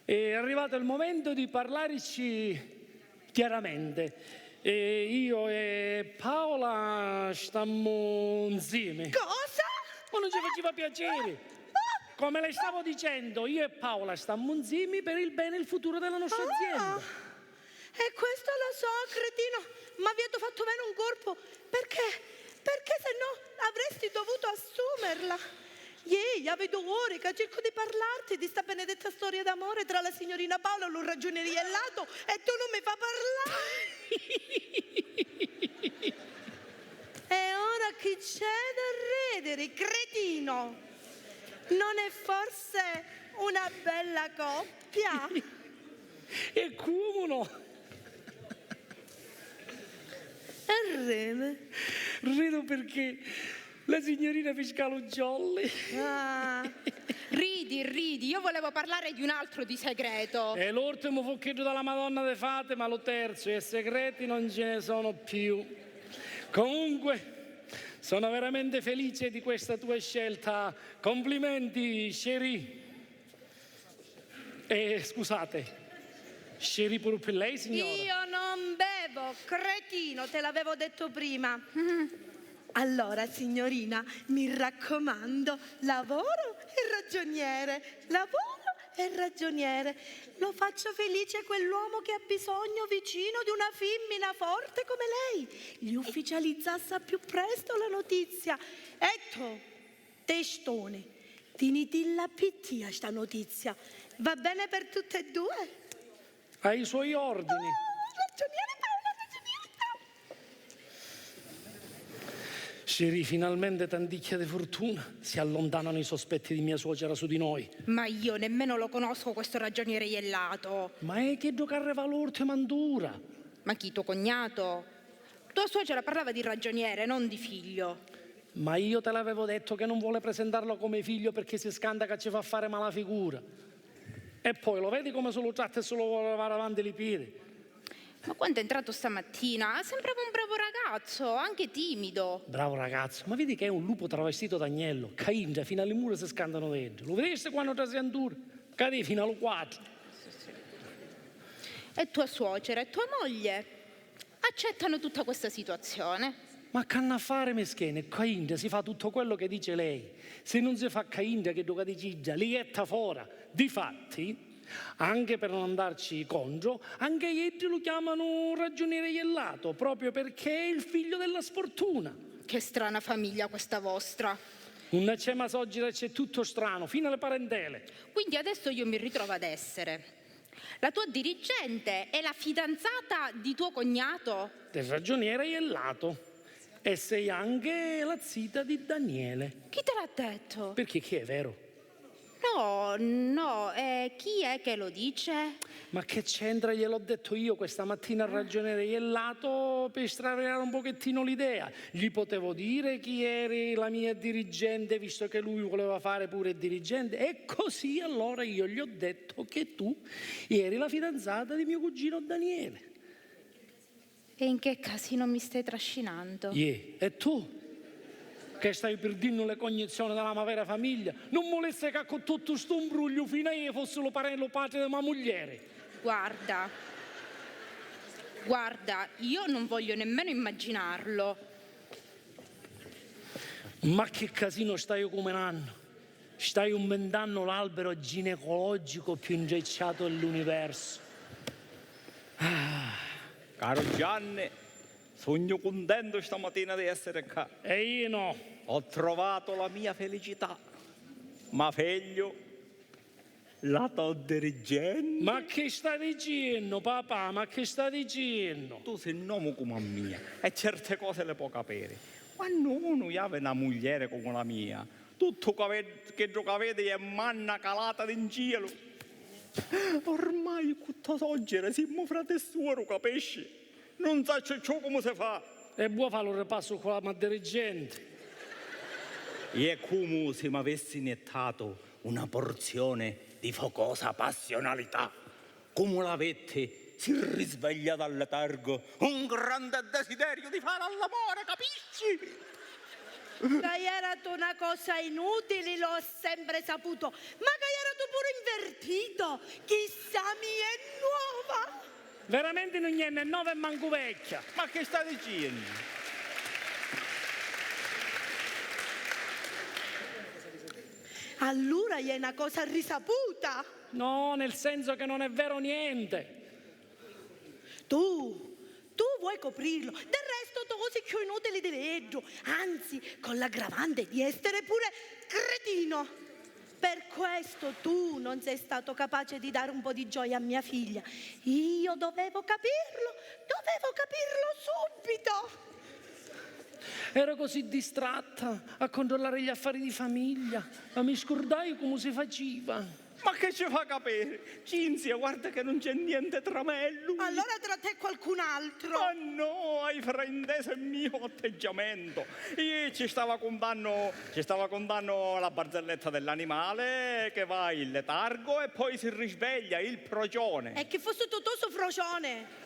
è arrivato il momento di parlarci chiaramente. Io e Paola stiamo insieme. Cosa? Ma non ci faceva piacere. Come le stavo dicendo, io e Paola stiamo insieme per il bene e il futuro della nostra azienda. E questo lo so, cretino, ma vi ho fatto bene un colpo. Perché? Perché se no avresti dovuto assumerla. Ieri avevo ore che cerco di parlarti di sta benedetta storia d'amore tra la signorina Paola e un ragioniere Iellato e tu non mi fa parlare. E ora chi c'è da ridere, cretino? Non è forse una bella coppia? E come no? E ride. Rido perché la signorina Fiscalo Jolly Ah, Ridi, io volevo parlare di un altro di segreto. è l'ultimo focchetto dalla Madonna de Fate, ma lo terzo, e segreti non ce ne sono più. Comunque, sono veramente felice di questa tua scelta. Complimenti, chérie. Scusate, chérie pure per lei, signora? io non bevo, cretino, te l'avevo detto prima. Allora, signorina, mi raccomando, lavoro e ragioniere, lavoro e ragioniere. Lo faccio felice quell'uomo che ha bisogno vicino di una femmina forte come lei. Gli ufficializzasse più presto la notizia. Ecco, testone, tiniti la pittia sta notizia. Va bene per tutte e due? Ai suoi ordini. Ragioniere Paola, ragioniere Paola. Chérie, finalmente tanticchia di fortuna. Si allontanano i sospetti di mia suocera su di noi. Ma io nemmeno lo conosco questo ragioniere Iellato. Ma è che giocare valore mandura. Ma chi, tuo cognato? Tua suocera parlava di ragioniere, non di figlio. Ma io te l'avevo detto che non vuole presentarlo come figlio perché si scanda che ci fa fare mala figura. E poi lo vedi come se lo tratta e se lo vuole levare avanti le piedi. Ma quando è entrato stamattina sembrava un bravo ragazzo, anche timido. Bravo ragazzo, ma vedi che è un lupo travestito d'agnello. Caingia fino alle mura si scandano dentro. Lo vedeste quando ti sentura? Cade fino allo 4. E tua suocera e tua moglie accettano tutta questa situazione. Ma che hanno a fare meschene? Caingia si fa tutto quello che dice lei. Se non si fa Caingia che doga di ciglia, li etta fuori. Difatti, anche per non andarci contro, anche ieri lo chiamano ragioniere Iellato, proprio perché è il figlio della sfortuna. Che strana famiglia questa vostra. Non c'è ma soggera, c'è tutto strano, fino alle parentele. Quindi adesso io mi ritrovo ad essere la tua dirigente e la fidanzata di tuo cognato? Del ragioniere Iellato. E sei anche la zita di Daniele. Chi te l'ha detto? Perché chi è vero? No, chi è che lo dice? Ma che c'entra? Gliel'ho detto io questa mattina al ragioniere Iellato per stravare un pochettino l'idea. Gli potevo dire chi eri la mia dirigente, visto che lui voleva fare pure il dirigente. E così allora io gli ho detto che tu eri la fidanzata di mio cugino Daniele. E in che casino mi stai trascinando? E tu? Che stai perdendo le cognizioni della mia vera famiglia? Non volesse che con tutto sto imbruglio fino a io fosse lo parente lo padre della mia moglie. Guarda, io non voglio nemmeno immaginarlo. Ma che casino stai combinando? Stai inventando l'albero ginecologico più ingecciato dell'universo. Caro Gianni, sogno contento stamattina di essere qua. E io no. Ho trovato la mia felicità. Ma figlio, la tua dirigente. Ma che stai dicendo, papà? Ma che stai dicendo? Tu sei un uomo come mia e certe cose le puoi capire. Quando uno ha una moglie come la mia, tutto che vedi è manna calata in cielo. Ormai questa soggera siamo frate e suoro, capisci? Non sa ciò come si fa. E vuoi fare un ripasso con la mia dirigente? E è come se mi avessi iniettato una porzione di focosa passionalità. Come l'avete, si risveglia dal letargo un grande desiderio di fare all'amore, capisci? Che era tu una cosa inutile, l'ho sempre saputo. Ma che era tu pure invertito. Chissà mi è nuova. Veramente non è né nuova e manco vecchia. Ma che sta dicendo? Allora è una cosa risaputa. No, nel senso che non è vero niente. Tu vuoi coprirlo. Del resto tu sei più inutile di veggio. Anzi, con l'aggravante di essere pure cretino. Per questo tu non sei stato capace di dare un po' di gioia a mia figlia. Io dovevo capirlo subito. Ero così distratta a controllare gli affari di famiglia, ma mi scordai come si faceva. Ma che ci fa capire? Cinzia, guarda che non c'è niente tra me e lui. Allora tra te e qualcun altro. Ma no, hai frainteso il mio atteggiamento. Io ci stava contando la barzelletta dell'animale che va in letargo e poi si risveglia, il procione. E che fosse tutto su frocione.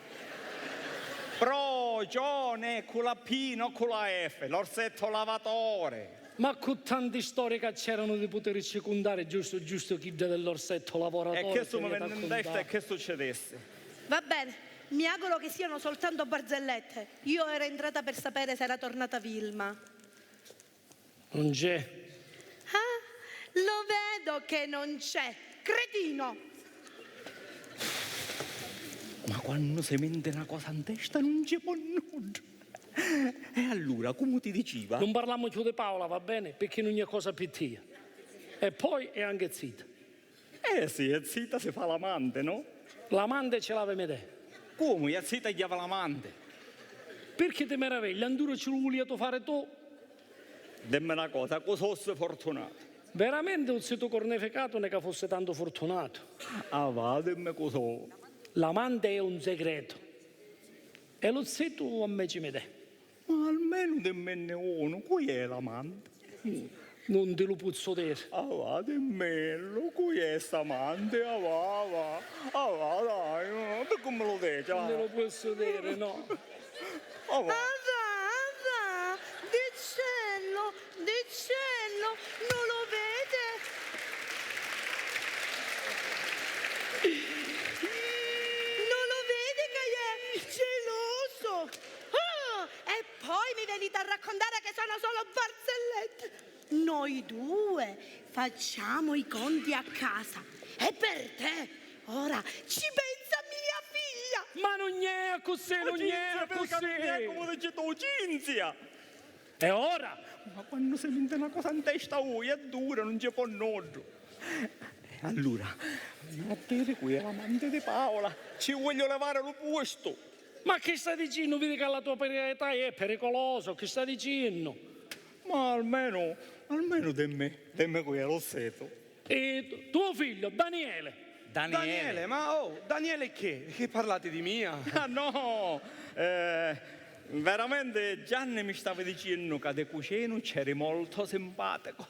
Procione, con la P, non con la F, l'orsetto lavatore. Ma con tante storie che c'erano di poter circondare giusto chi già dell'orsetto lavoratore. E che se mi viene venne in raccontato. testa e che succedesse? Va bene, mi auguro che siano soltanto barzellette. Io ero entrata per sapere se era tornata Vilma. Non c'è. Ah, lo vedo che non c'è. Cretino! Ma quando si mente una cosa in testa non ci può nulla. E allora, come ti diceva? Non parliamo più di Paola, va bene? Perché non è cosa pittia. E poi è anche zitta. Sì, è zitta si fa l'amante, no? L'amante ce l'aveva te. Come? È zitta gli fa l'amante? Perché ti meraviglia? Anduro ce lo volevi fare tu? Dimmi una cosa, cosa fosse fortunato? Veramente un sito cornificato ne che fosse tanto fortunato. Ah va, dimmi cosa. L'amante è un segreto. E lo sai tu a me ci mette. Ma almeno dimmene uno, qui è l'amante. Non te lo posso dire. Ah va, dimmelo, qui è st'amante, ah va, dai, no, tu come lo dici? Non te lo posso dire, no. Ah va. Ava, dicello, non lo vede? Non lo vede che è geloso? Ah, e poi mi venite a raccontare che sono solo barzellette. Noi due facciamo i conti a casa. E per te, ora ci pensa mia figlia. Ma non è così, non è così. Come dici tu, Cinzia? E ora? Ma quando si mette una cosa in testa, è dura, non ci può noggio. Allora, a dire qui è l'amante di Paola, ci voglio levare lo posto. Ma che stai dicendo? Vedi che la tua proprietà è pericolosa, che stai dicendo? Ma almeno dimmi qui è l'ossetto. E tuo figlio, Daniele. Daniele, ma Daniele che parlate di mia? Ah no, veramente Gianni mi stava dicendo che de cucino c'eri molto simpatico.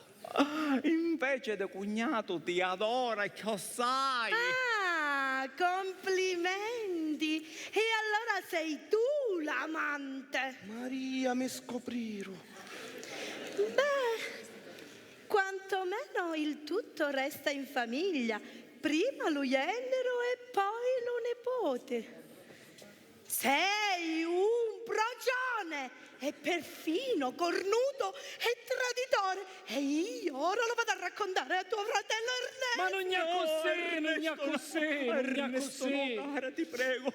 Invece de cugnato ti adora e che sai. Ah, complimenti. E allora sei tu l'amante. Maria, mi scoprirono. Beh, quantomeno il tutto resta in famiglia. Prima lo genero e poi lo nipote. Sei un procione e perfino cornuto e traditore. E io ora lo vado a raccontare a tuo fratello Ernesto. Ma non è così, non è così, non è Ernesto, così. no, cara, ti prego.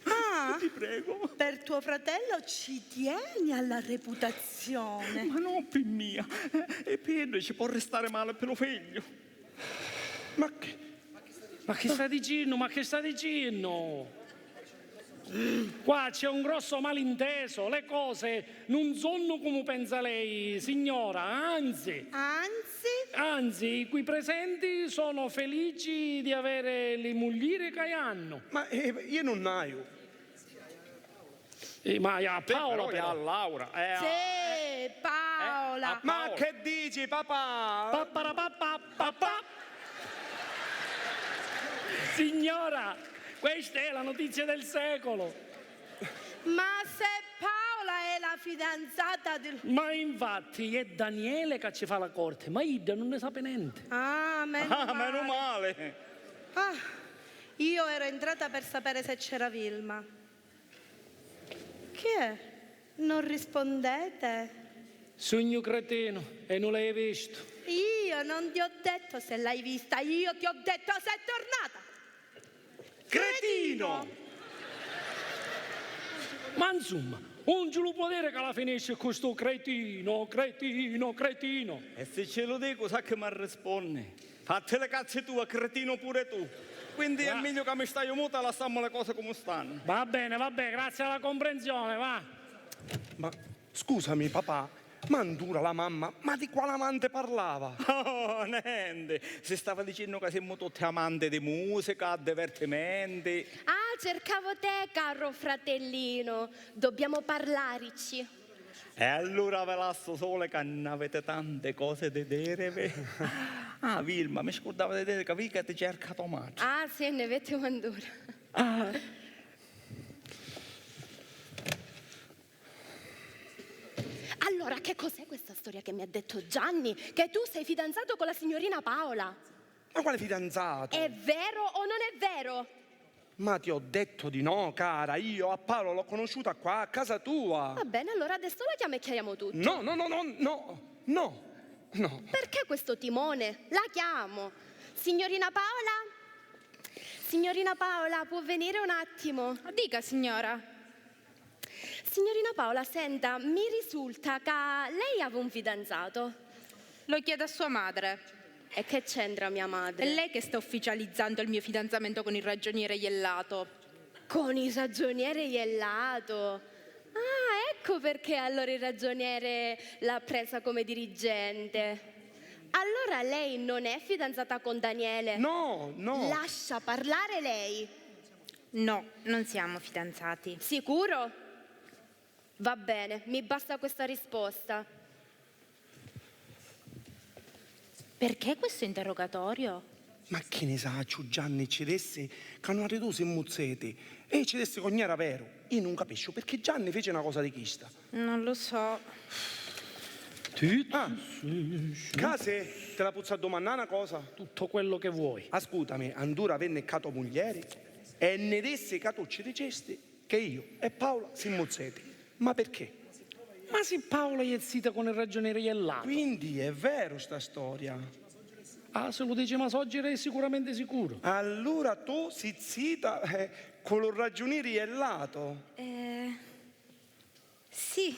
Ah, Ti prego. per tuo fratello ci tieni alla reputazione. Ma no, per mia. E Pedro ci può restare male per lo figlio. Ma che? Ma che sta dicendo? Ma che sta dicendo? Qua c'è un grosso malinteso, le cose non sono come pensa lei, signora, anzi, Anzi, qui presenti sono felici di avere le mogli che hanno. Ma io non ho. Ma a Paola Però è però. a Laura. sì, Paola. Ma che dici, papà? Papparapapapapà. Signora, questa è la notizia del secolo. Ma se Paola è la fidanzata del... Ma infatti è Daniele che ci fa la corte, ma Ida non ne sa niente. Ah, Meno male. Ah, io ero entrata per sapere se c'era Vilma. Che è? Non rispondete? Sogno cretino e non l'hai visto. Io non ti ho detto se l'hai vista, io ti ho detto se è tornata. Cretino! Ma insomma, non ce lo può dire che alla finisce con sto cretino. E se ce lo dico, sa che mi risponde? Fatti le cazze tue, cretino pure tu. Quindi è meglio che mi stai muta, lasciamo le cose come stanno. Va bene, grazie alla comprensione, va. Ma scusami papà, ma Andura la mamma, ma di quale amante parlava? Oh, niente. Si stava dicendo che siamo tutti amanti di musica, divertimenti. Ah, cercavo te, caro fratellino. Dobbiamo parlarci. E allora ve lascio sole che ne avete tante cose da dire. Ah, Vilma, mi scordavo di dire che vi che ti cerca tomate. Ah, sì, ne avete mandura. Allora, che cos'è questa storia che mi ha detto Gianni? Che tu sei fidanzato con la signorina Paola? Ma quale fidanzato? È vero o non è vero? Ma ti ho detto di no, cara, io a Paolo l'ho conosciuta qua a casa tua. Va bene, allora adesso la chiamo e chiariamo tutto. No. Perché questo timone? La chiamo. Signorina Paola? Signorina Paola, può venire un attimo? Dica, signora. Signorina Paola, senta, mi risulta che lei aveva un fidanzato. Lo chiedo a sua madre. E che c'entra mia madre? È lei che sta ufficializzando il mio fidanzamento con il ragioniere Iellato. Con il ragioniere Iellato? Ah, ecco perché allora il ragioniere l'ha presa come dirigente. Allora lei non è fidanzata con Daniele? No. Lascia parlare lei. No, non siamo fidanzati. Sicuro? Va bene, mi basta questa risposta. Perché questo interrogatorio? Ma che ne sa, Gianni ci desse che hanno arreduto in muzzeti e ci desse cognera vero. Io non capisco perché Gianni fece una cosa di chista. Non lo so. Case, te la puzza a domandare una cosa? Tutto quello che vuoi. Ascoltami, Andura venne cato moglie e ne desse che tu ci dicesti che io e Paola siamo muzzeti. Ma perché? Ma se Paola è zita con il ragioniere Iellato? Quindi è vero sta storia. Ah, se lo dice Masoggi è sicuramente sicuro. Allora tu si zita con il ragioniere Iellato. Sì.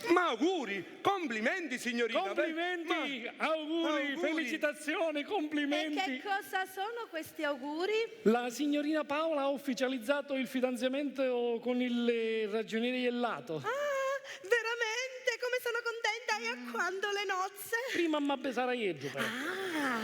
Ma auguri, complimenti signorina. Complimenti, auguri, felicitazioni, E complimenti. che cosa sono questi auguri? La signorina Paola ha ufficializzato il fidanzamento con il ragioniere Iellato. Ah, veramente? Come sono contenta! E a quando le nozze? Prima a Besaraieggio, però. Ah,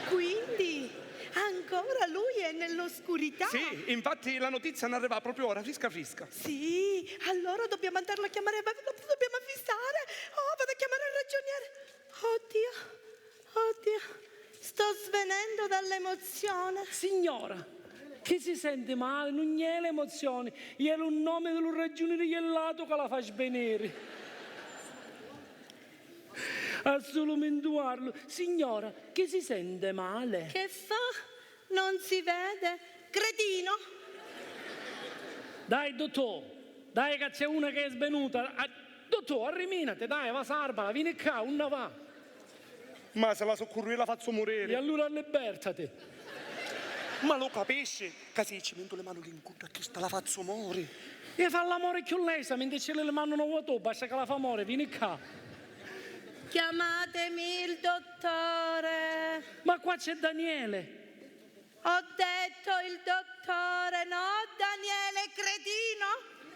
quindi ancora lui è nell'oscurità? Sì, infatti la notizia ne arriva proprio ora, frisca. Sì, allora dobbiamo andarlo a chiamare, dobbiamo avvisare. Oh, vado a chiamare il ragioniere. Oddio, sto svenendo dall'emozione. Signora, che si sente male, non è l'emozione, è il nome del ragioniere Iellato che la fa svenire. A solo mentuarlo. Signora, che si sente male? Che fa? Non si vede? Cretino? Dai, dottore, dai che c'è una che è svenuta. Dottore, arriminate, dai, va sarbala, vieni qua, una va. Ma se la soccorri la faccio E morire. allora libertate. Ma lo capisci? Che se ci metto le mani in culo a chi sta la faccio morire. E fa l'amore più lei, se mentre ce le mando una vuoto, basta che la fa amore, vieni qua. Chiamatemi il dottore. Ma qua c'è Daniele. Ho detto il dottore, no Daniele, cretino.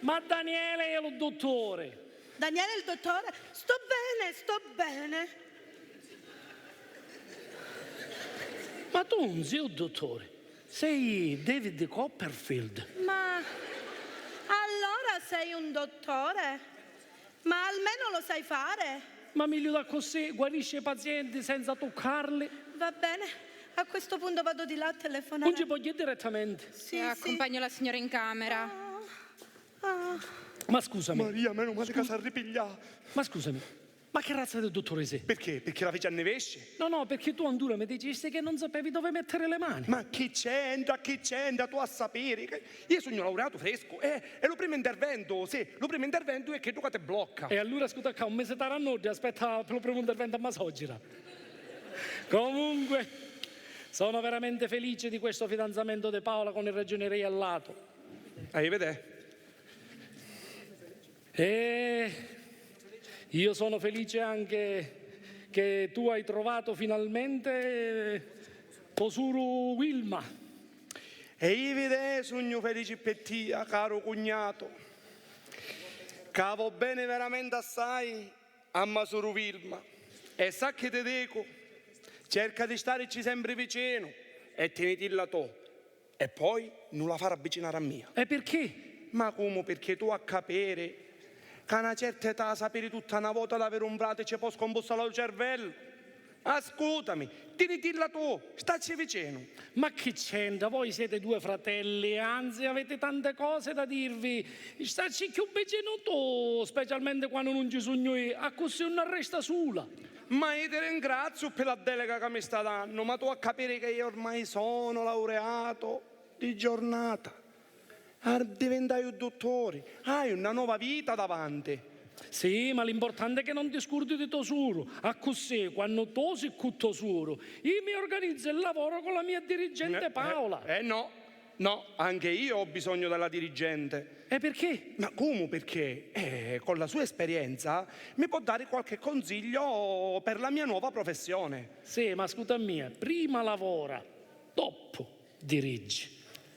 Ma Daniele è lo dottore. Daniele il dottore? Sto bene. Ma tu non sei un dottore, sei David Copperfield. Ma allora sei un dottore? Ma almeno lo sai fare? Ma meglio da così, guarisce i pazienti senza toccarli. Va bene, A questo punto vado di là a telefonare. Non ci voglio direttamente. Sì, Accompagno la signora in camera. Ma scusami, Maria, meno male che si è ripigliato. ma scusami, ma che razza di dottore sei? Perché? Perché la fece a nevesce? No, perché tu Andura mi dicesti che non sapevi dove mettere le mani. Ma chi c'entra, tu a sapere? Io sono laureato fresco e lo primo intervento, lo primo intervento è che tu ti blocca. E allora scusa qua, un mese tarannodi, aspetta per il primo intervento a Masogira. Comunque, sono veramente felice di questo fidanzamento di Paola con il ragioniere Jellato. Vede? E io sono felice anche che tu hai trovato finalmente Tosuru Wilma. E io vede, sogno felice per te, caro cognato. Cavo bene veramente assai a Masuru Wilma. E sa che te dico, cerca di starci sempre vicino e tenetilla tu. E poi non la far avvicinare a me. E perché? Ma come? Perché tu a capire che a una certa età sapere tutta una volta d'avere un frate ci può scombussare il cervello. Ascoltami, tenetilla tu, staci vicino. Ma che c'entra? Voi siete due fratelli, anzi avete tante cose da dirvi. Starci più vicino tu, specialmente quando non ci sogno io, a così non resta sola. Ma io ti ringrazio per la delega che mi sta dando, ma tu a capire che io ormai sono laureato di giornata. Diventai un dottore, hai una nuova vita davanti. Sì, ma l'importante è che non ti scordi di Tosuru. A così, quando tu sei con Tosuru, io mi organizzo il lavoro con la mia dirigente Paola. No, anche io ho bisogno della dirigente. E perché? Ma come perché? Con la sua esperienza mi può dare qualche consiglio per la mia nuova professione. Sì, ma scusa mia, prima lavora, dopo dirigi.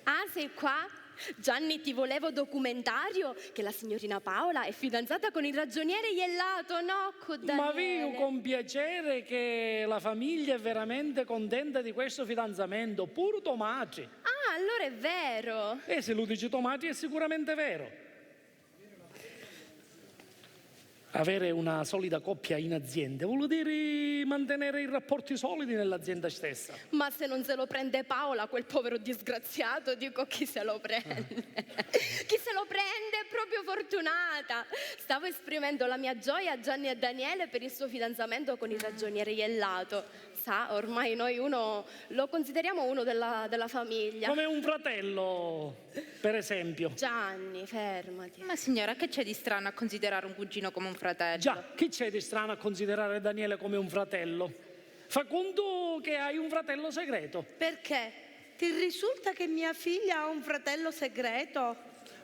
Ah, sei qua? Gianni, ti volevo documentario che la signorina Paola è fidanzata con il ragioniere Jellato, no? Con Ma Daniele. vedo con piacere che la famiglia è veramente contenta di questo fidanzamento, pure Tomati. Ah, allora è vero. E se lo dice Tomati è sicuramente vero. Avere una solida coppia in azienda vuol dire mantenere i rapporti solidi nell'azienda stessa. Ma se non se lo prende Paola, quel povero disgraziato, dico chi se lo prende? Chi se lo prende è proprio fortunata. Stavo esprimendo la mia gioia a Gianni e Daniele per il suo fidanzamento con il ragioniere Jellato. Sa, ormai noi uno lo consideriamo uno della famiglia. Come un fratello, per esempio. Gianni, fermati. Ma signora, che c'è di strano a considerare un cugino come un fratello? Già, che c'è di strano a considerare Daniele come un fratello? Fa conto che hai un fratello segreto. Perché? Ti risulta che mia figlia ha un fratello segreto?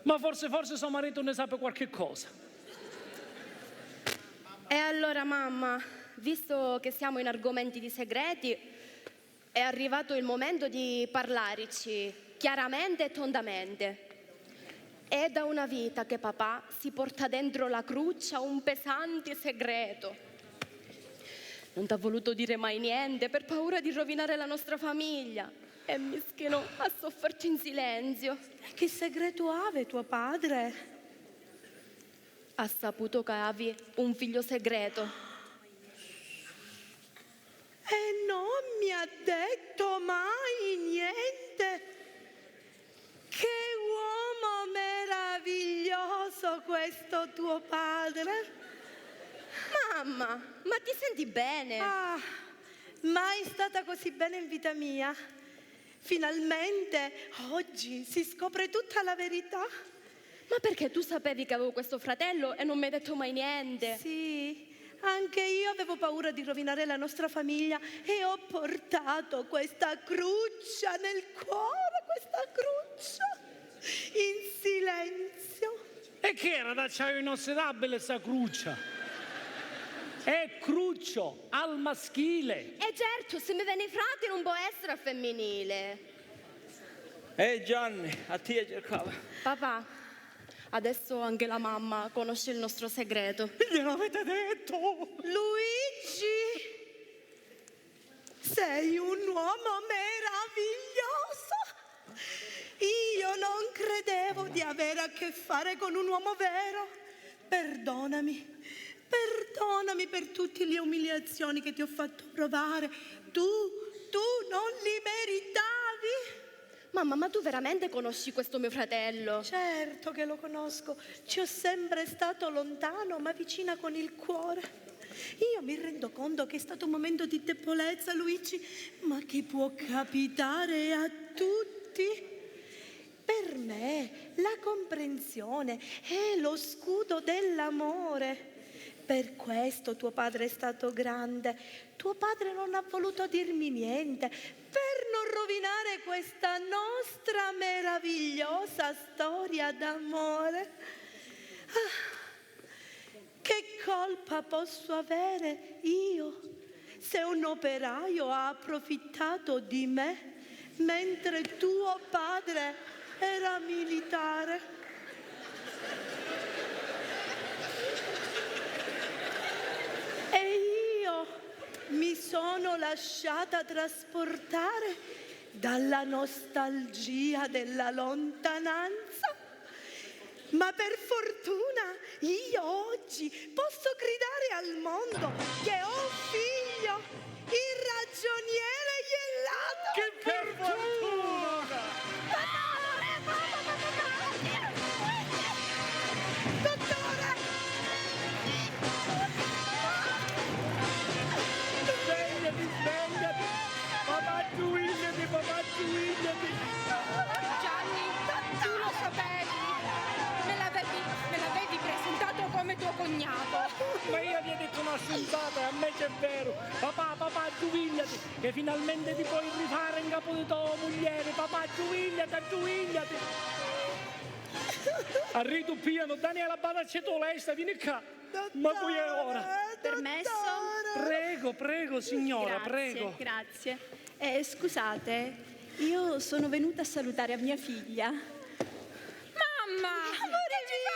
Ma forse suo marito ne sa qualche cosa. E allora, mamma, visto che siamo in argomenti di segreti, è arrivato il momento di parlarci chiaramente e tondamente. È da una vita che papà si porta dentro la cruccia un pesante segreto. Non t'ha voluto dire mai niente per paura di rovinare la nostra famiglia. E mischino ha sofferto in silenzio. Che segreto ave tuo padre? Ha saputo che avevi un figlio segreto. E non mi ha detto mai niente. Che uomo meraviglioso questo tuo padre. Mamma, ma ti senti bene? Ah, mai stata così bene in vita mia. Finalmente oggi si scopre tutta la verità. Ma perché tu sapevi che avevo questo fratello e non mi hai detto mai niente? Sì, anche io avevo paura di rovinare la nostra famiglia e ho portato questa cruccia nel cuore, questa cruccia, in silenzio. E che era d'acciaio inossidabile sta cruccia? È cruccio al maschile. E certo, se mi viene i frati non può essere al femminile. Gianni, a te cercava. Papà, adesso anche la mamma conosce il nostro segreto. Gliel'avete detto? Luigi, sei un uomo meraviglioso. Io non credevo di avere a che fare con un uomo vero. Perdonami per tutte le umiliazioni che ti ho fatto provare. Tu tu non li meritavi? Mamma, ma tu veramente conosci questo mio fratello? Certo che lo conosco, ci ho sempre stato lontano ma vicina con il cuore. Io mi rendo conto che è stato un momento di debolezza, Luigi, ma che può capitare a tutti. Per me la comprensione è lo scudo dell'amore. Per questo tuo padre è stato grande. Tuo padre non ha voluto dirmi niente per non rovinare questa nostra meravigliosa storia d'amore. Che colpa posso avere io se un operaio ha approfittato di me mentre tuo padre era militare? E io mi sono lasciata trasportare dalla nostalgia della lontananza. Ma per fortuna io oggi posso gridare al mondo che ho un figlio, il ragioniere Ghiellatto. Che per fortuna! Dottore! Svegliati, svegliati! Papà, giuigliati! Gianni, tu lo sapevi. Me l'avevi presentato come tuo cognato. Ma io vi ho detto una stronzata e a me c'è vero. Papà, giuigliati, che finalmente ti puoi rifare in capo di tua moglie. Papà, giuigliati. Arrivo piano, Daniela, badacceto lesta, vieni qua. Ma qui è ora. Permesso? Prego, signora, prego. Grazie. Scusate, io sono venuta a salutare a mia figlia. Mamma! Amore mio!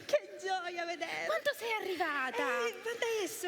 Che gioia vederla! Quanto sei arrivata?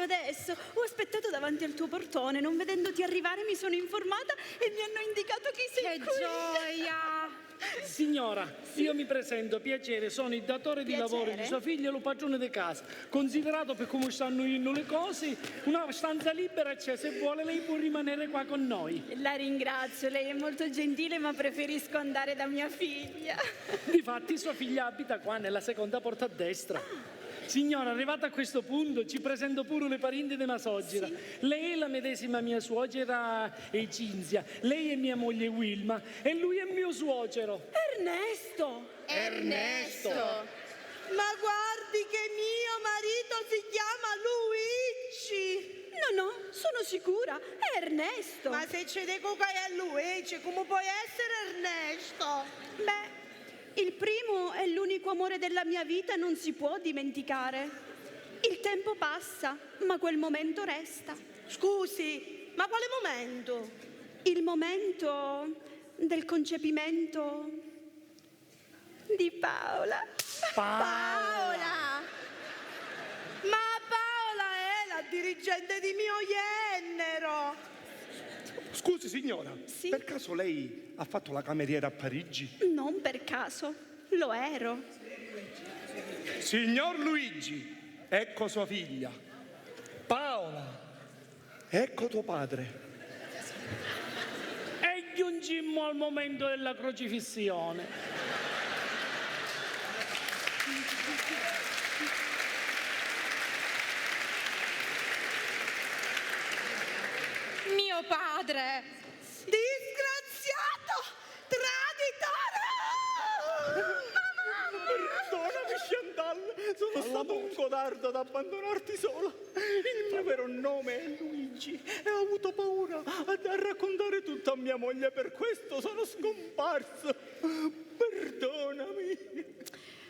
Adesso. Ho aspettato davanti al tuo portone, non vedendoti arrivare mi sono informata e mi hanno indicato che sei Che qui. gioia! Signora, io mi presento, piacere, sono il datore di lavoro di sua figlia e lo padrone di casa. Considerato per come stanno indo le cose, una stanza libera c'è, se vuole lei può rimanere qua con noi. La ringrazio, lei è molto gentile, ma preferisco andare da mia figlia. Difatti sua figlia abita qua nella seconda porta a destra. Signora, arrivata a questo punto, ci presento pure le parenti di mia suocera. Lei è la medesima mia suocera Cinzia, lei è mia moglie Wilma e lui è mio suocero. Ernesto! Ma guardi che mio marito si chiama Luigi! No, sono sicura, è Ernesto. Ma se ci dico che è Luigi, come può essere Ernesto? Beh, il primo è l'unico amore della mia vita, non si può dimenticare. Il tempo passa, ma quel momento resta. Scusi, ma quale momento? Il momento del concepimento di Paola. Paola! Ma Paola è la dirigente di mio Jennero! Scusi signora, Sì? per caso lei ha fatto la cameriera a Parigi? Non per caso, lo ero. Signor Luigi, ecco sua figlia. Paola, Ecco tuo padre. e giungimmo al momento della crocifissione. Mio padre! Disgraziato! Traditore! Perdonami, Chantal, sono stato un codardo ad abbandonarti sola. Il mio vero nome è Luigi e ho avuto paura a raccontare tutto a mia moglie, per questo sono scomparso. Perdonami.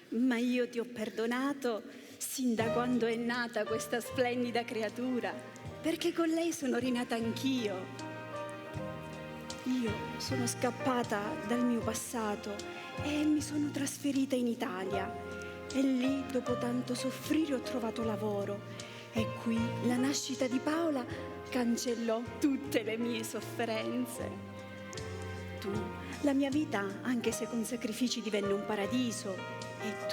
Ma io ti ho perdonato sin da quando è nata questa splendida creatura, perché con lei sono rinata anch'io. Io sono scappata dal mio passato e mi sono trasferita in Italia. E lì, dopo tanto soffrire, ho trovato lavoro. E qui la nascita di Paola cancellò tutte le mie sofferenze. La mia vita, anche se con sacrifici divenne un paradiso, E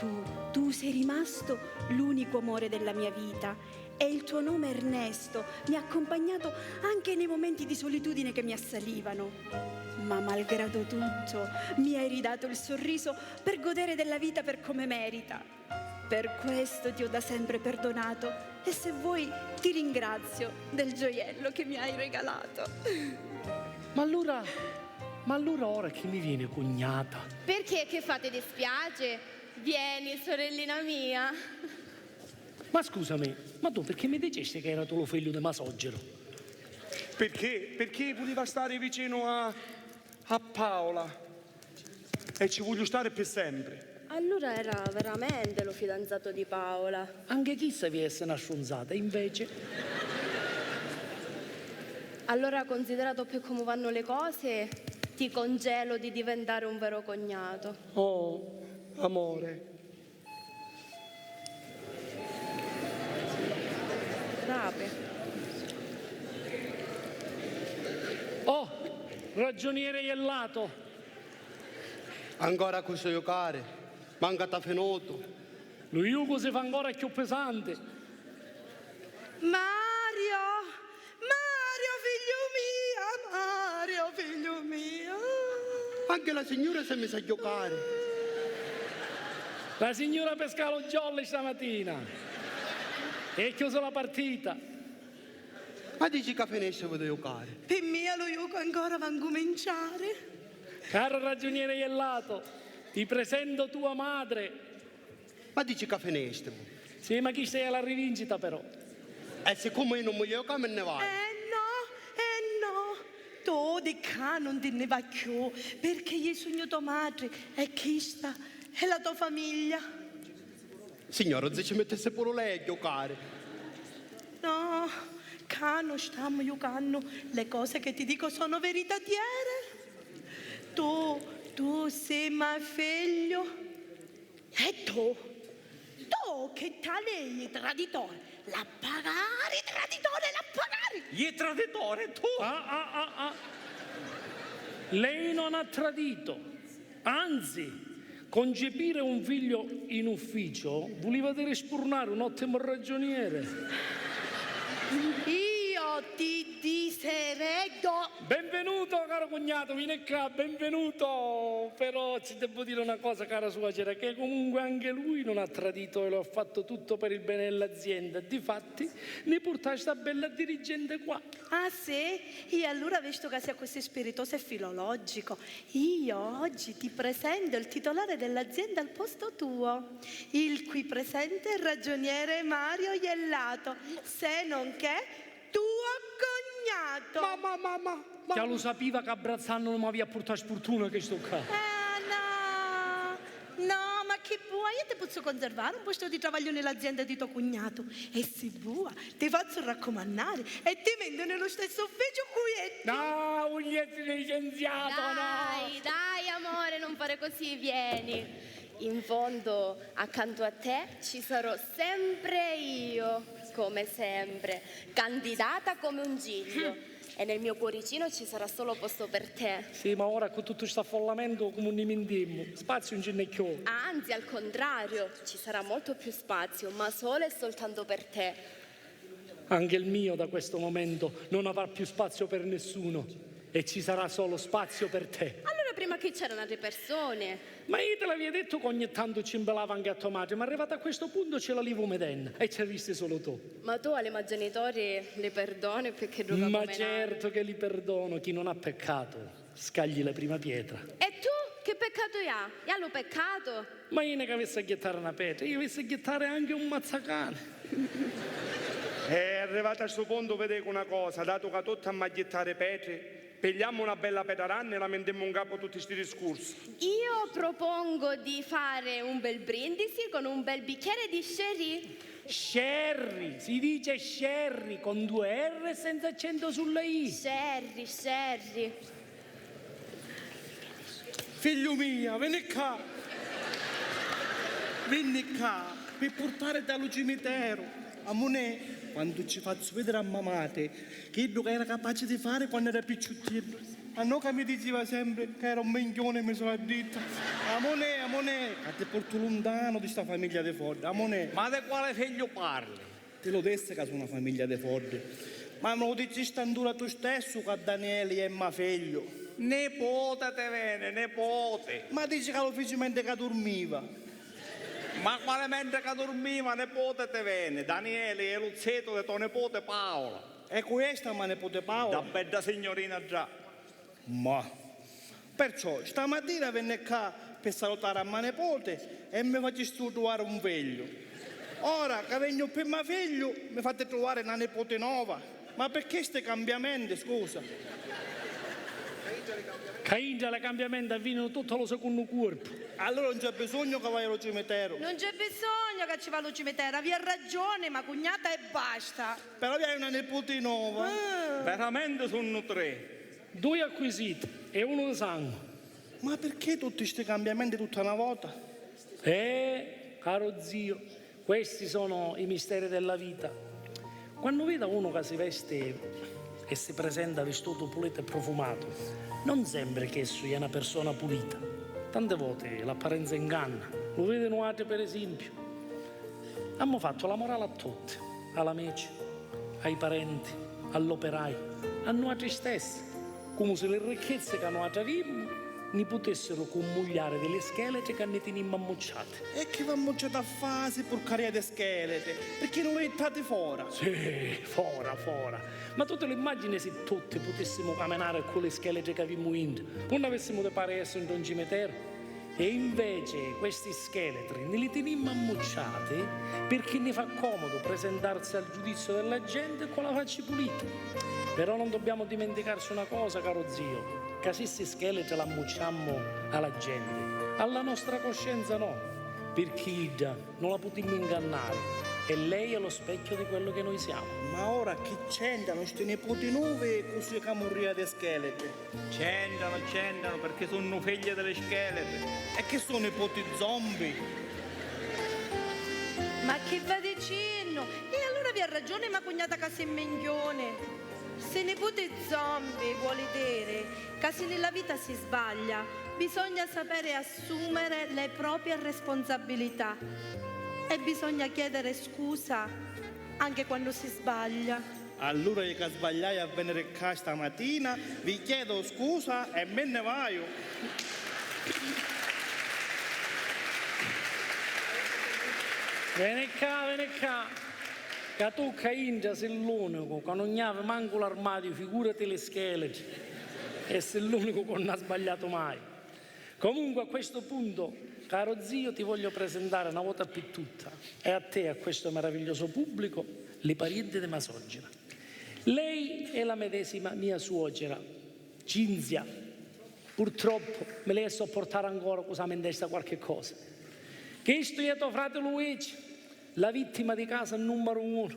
tu sei rimasto l'unico amore della mia vita. E il tuo nome Ernesto mi ha accompagnato anche nei momenti di solitudine che mi assalivano. Ma malgrado tutto mi hai ridato il sorriso per godere della vita per come merita. Per questo ti ho da sempre perdonato e se vuoi ti ringrazio del gioiello che mi hai regalato. Ma allora ora che mi viene cognata? Perché che fate dispiace? Vieni, sorellina mia. Ma scusami, ma tu perché mi dicesti che era tuo figlio di Masogero? Perché? Perché voleva stare vicino a Paola e ci voglio stare per sempre. Allora era veramente lo fidanzato di Paola. Anche chi sa vi essere una stronzata, invece. Allora, considerato per come vanno le cose, ti congelo di diventare un vero cognato. Oh, amore. Rape. Oh, ragioniere Iellato. Ancora questo giocare, manca ta fenuto. Lo Jugo si fa ancora più pesante. Mario, figlio mio. Anche la signora si è messa a giocare. La signora pesca lo jolly stamattina. E è chiusa la partita. Ma dici che finisce per giocare? Per me lo gioco ancora va a cominciare. Caro ragioniere Iellato, ti presento tua madre. Ma dici che finisce? Sì, ma chi sei alla rivincita però? E siccome io non mi gioco, me ne vai. No. Tu di qua non te ne vai più, perché io sogno tua madre e questa è la tua famiglia. Signora, se ci mettesse pure lei a giocare. No, qua non stiamo giocando. Le cose che ti dico sono veritiere. Tu sei mio figlio. E tu che tale è traditore. La pagare, traditore, la pagare. Gli è traditore, tu! Lei non ha tradito. Anzi, concepire un figlio in ufficio voleva dire spurnare un ottimo ragioniere. Io ti diseredo. Benvenuto, caro cognato, vieni qua, benvenuto. Però ci devo dire una cosa, cara suocera, che comunque anche lui non ha tradito e lo ha fatto tutto per il bene dell'azienda. Difatti, ne porta sta bella dirigente qua. Ah sì? E allora, visto che sei così spiritoso e filologico, io oggi ti presento il titolare dell'azienda al posto tuo, il qui presente ragioniere Mario Iellato, se non che tuo cognato. Ma. Già lo sapeva che abbrazzando non mi aveva portato sfortuna che sto qua. No, ma che vuoi? Io ti posso conservare un posto di travaglio nell'azienda di tuo cognato. E se vuoi, ti faccio raccomandare e ti mendo nello stesso ufficio qui. No, un licenziato, no! Dai, amore, non fare così, vieni. In fondo, accanto a te ci sarò sempre io, come sempre, candidata come un giglio. E nel mio cuoricino ci sarà solo posto per te. Sì, ma ora con tutto questo affollamento come ne mentemmo, spazio non ce n'è più. Anzi, al contrario, ci sarà molto più spazio, ma solo e soltanto per te. Anche il mio da questo momento non avrà più spazio per nessuno e ci sarà solo spazio per te. Allora prima che c'erano altre persone. Ma io te l'avevo detto che ogni tanto ci imbellava anche a tua madre, ma arrivato a questo punto ce la livo meden e ci hai visto solo tu. Ma tu alle miei genitori le perdoni perché giocano Ma come certo nani. che li perdono, chi non ha peccato scagli la prima pietra. E tu che peccato hai? Io l'ho peccato? Ma io ne che avessi a ghiattare una pietra, io avessi a ghiattare anche un mazzacane. È arrivato a questo punto, vedete una cosa, dato che tutti a magliettare pietre, pigliamo una bella petaranna e la mettiamo in capo tutti questi discorsi. Io propongo di fare un bel brindisi con un bel bicchiere di sherry. Sherry, si dice sherry con 2 R senza accento sulla I. Sherry. Figlio mio, vieni qua. Vieni qua per portare dallo cimitero. A Monè, quando ci faccio vedere a mamate che io era capace di fare quando era picciuttino. A noi che mi diceva sempre che era un minchione e mi sono detta. A Amone, che ti porto lontano di sta famiglia di Ford. Amone, Ma di quale figlio parli? te lo disse che sono una famiglia di Ford. Ma me lo dici standura tu stesso che Daniele è mio figlio. Nepote te viene, nepote. Ma dici che lo fece mentre che dormiva. Ma quale mentre che dormiva, nepote te viene. Daniele è lo zio di tuo nepote Paola. E questa ma nipote Paola. Da bella signorina già. Ma, perciò stamattina venne qua per salutare a mia nipote e mi faccio trovare un figlio. Ora che vengo per mio figlio mi fate trovare una nipote nuova. Ma perché questi cambiamenti, scusa? Caingia le cambiamenti avvengono tutto lo secondo corpo. Allora non c'è bisogno che vai allo cimitero. Non c'è bisogno che ci va allo cimitero, avevi ragione, ma cognata e basta. Però hai una nipote nuova. Veramente sono 3. 2 acquisiti e 1 di sangue. Ma perché tutti questi cambiamenti tutta una volta? Caro zio, questi sono i misteri della vita. Quando vedo uno che si veste e si presenta vestito pulito e profumato, non sembra che esso sia una persona pulita. Tante volte l'apparenza inganna. Lo vedono altri, per esempio. Abbiamo fatto la morale a tutti, all'amici, ai parenti, all'operaio, a noi stessi, come se le ricchezze che noi avevamo ne potessero conmugliare delle scheletri che ne tenimmo ammucciate. E che va ammucciata a fase porcaria di scheletri? Perché non le mettate fuori? Sì, fora. Ma tu te lo immagini se tutti potessimo camminare con le scheletri che avevamo in, non avessimo da pare essere in un cimitero? E invece questi scheletri ne li tenimmo ammucciate perché ne fa comodo presentarsi al giudizio della gente con la faccia pulita. Però non dobbiamo dimenticarci una cosa, caro zio, che se questi scheletri la ammucciamo alla gente, alla nostra coscienza no, perché Ida non la potremmo ingannare e lei è lo specchio di quello che noi siamo. Ma ora che c'entrano questi nipoti nuovi così che morire di scheletri? C'entrano perché sono figlie delle scheletri. E che sono nipoti zombie? Ma che va dicendo? E allora vi ha ragione, ma cognata che sei menghione. Se nipote zombie vuole dire che se nella vita si sbaglia, bisogna sapere assumere le proprie responsabilità e bisogna chiedere scusa anche quando si sbaglia. Allora che sbagliai a venire qua stamattina, vi chiedo scusa e me ne vaio. Vieni qua. Che tu Caingia sei l'unico che non aveva manco l'armadio, figurati le scheletri. E sei l'unico che non ha sbagliato mai. Comunque a questo punto, caro zio, ti voglio presentare una volta per tutta, e a te e a questo meraviglioso pubblico, le parenti di Masogina. Lei è la medesima mia suocera, Cinzia. Purtroppo me lei so portare ancora cosa mi testa qualche cosa. Questo è tuo fratello Luigi, la vittima di casa numero 1,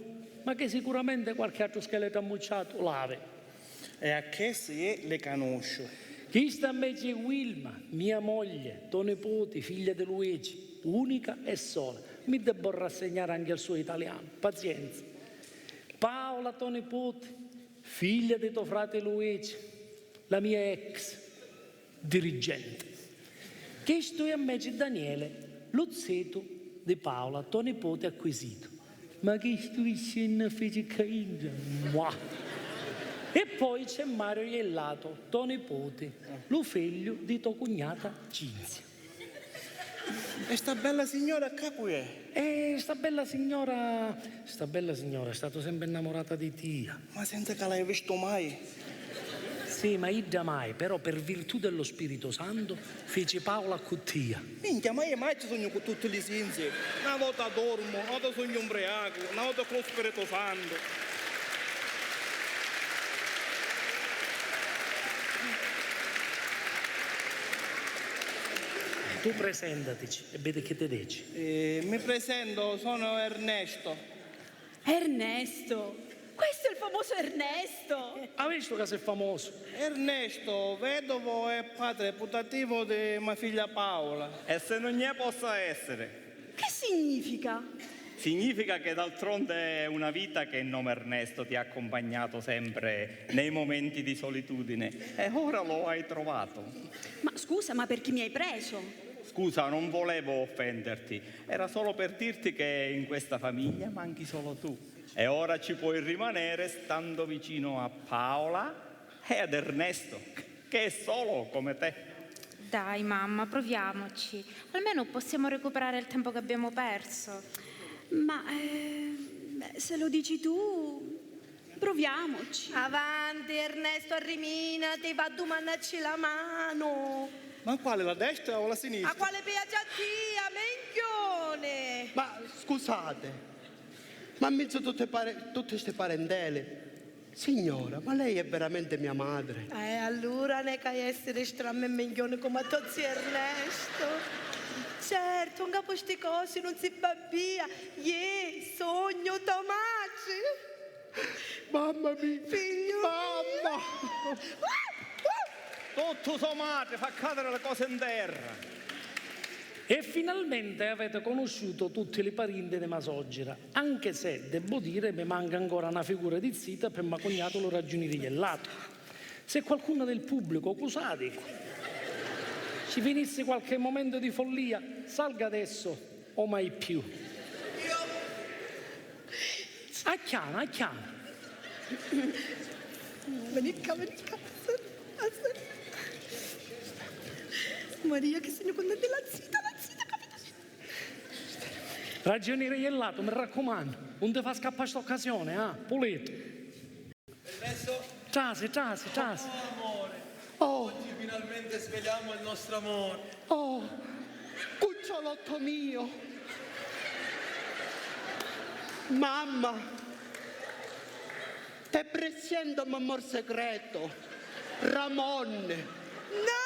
ma che sicuramente qualche altro scheletro ammucciato l'ave. E a che se le conosco? Questa invece è Wilma, mia moglie, tua nipote, figlia di Luigi, unica e sola. Mi devo rassegnare anche al suo italiano, pazienza. Paola, tua nipote, figlia di tuo fratello Luigi, la mia ex dirigente. Questo è invece Daniele, lo zio di Paola, tua nipote acquisito. Ma che stuisce fece Caingia? E poi c'è Mario Iellato, tuo nipote, lo figlio di tua cognata Cinzia. E sta bella signora qua qui è? E sta bella signora è stata sempre innamorata di Tia. Ma senza che l'hai visto mai? Sì, ma idda mai, però per virtù dello Spirito Santo fece Paola con Tia. Minchia, ma io mai ci sogno con tutti gli sensi. Una volta dormo, una volta sogno ubriaco, una volta con lo Spirito Santo. Tu presentatici e vedi che te dici. Mi presento, sono Ernesto. Ernesto! Questo è il famoso Ernesto! Ha visto che sei famoso? Ernesto, vedovo e padre putativo di mia figlia Paola. E se non ne possa essere? Che significa? Significa che d'altronde è una vita che il nome Ernesto ti ha accompagnato sempre nei momenti di solitudine e ora lo hai trovato. Ma scusa, ma perché mi hai preso? Scusa, non volevo offenderti. Era solo per dirti che in questa famiglia manchi solo tu. E ora ci puoi rimanere stando vicino a Paola e ad Ernesto, che è solo come te. Dai mamma, proviamoci. Almeno possiamo recuperare il tempo che abbiamo perso. Ma se lo dici tu, proviamoci. Avanti Ernesto, arriminati, va a domandarci la mano. Ma quale, la destra o la sinistra? A quale piace a te, menchione? Ma scusate, ma in mezzo a tutte queste parentele, signora, ma lei è veramente mia madre? Allora ne che essere strammo e menchione come a tutti Ernesto. Certo, un capo sti cose non si babbia. Sogno Tomaci. Mamma mia! Figlio Mamma! Tutto sommato, fa cadere le cose in terra. E finalmente avete conosciuto tutti i parenti di Masoggira, anche se, devo dire, mi manca ancora una figura di zita per mio cognato lo ragioniere Iellato. Se qualcuno del pubblico, scusate, ci venisse qualche momento di follia, salga adesso o mai più. Acchiana. Venica. Maria, che segno con della zita, capito? Ragioniere Iellato, mi raccomando, non ti fa scappare questa occasione, pulito. Trasi. Amore, oggi finalmente sveliamo il nostro amore. Oh, cucciolotto mio! Mamma, te presento mi amor segreto, Ramon. No!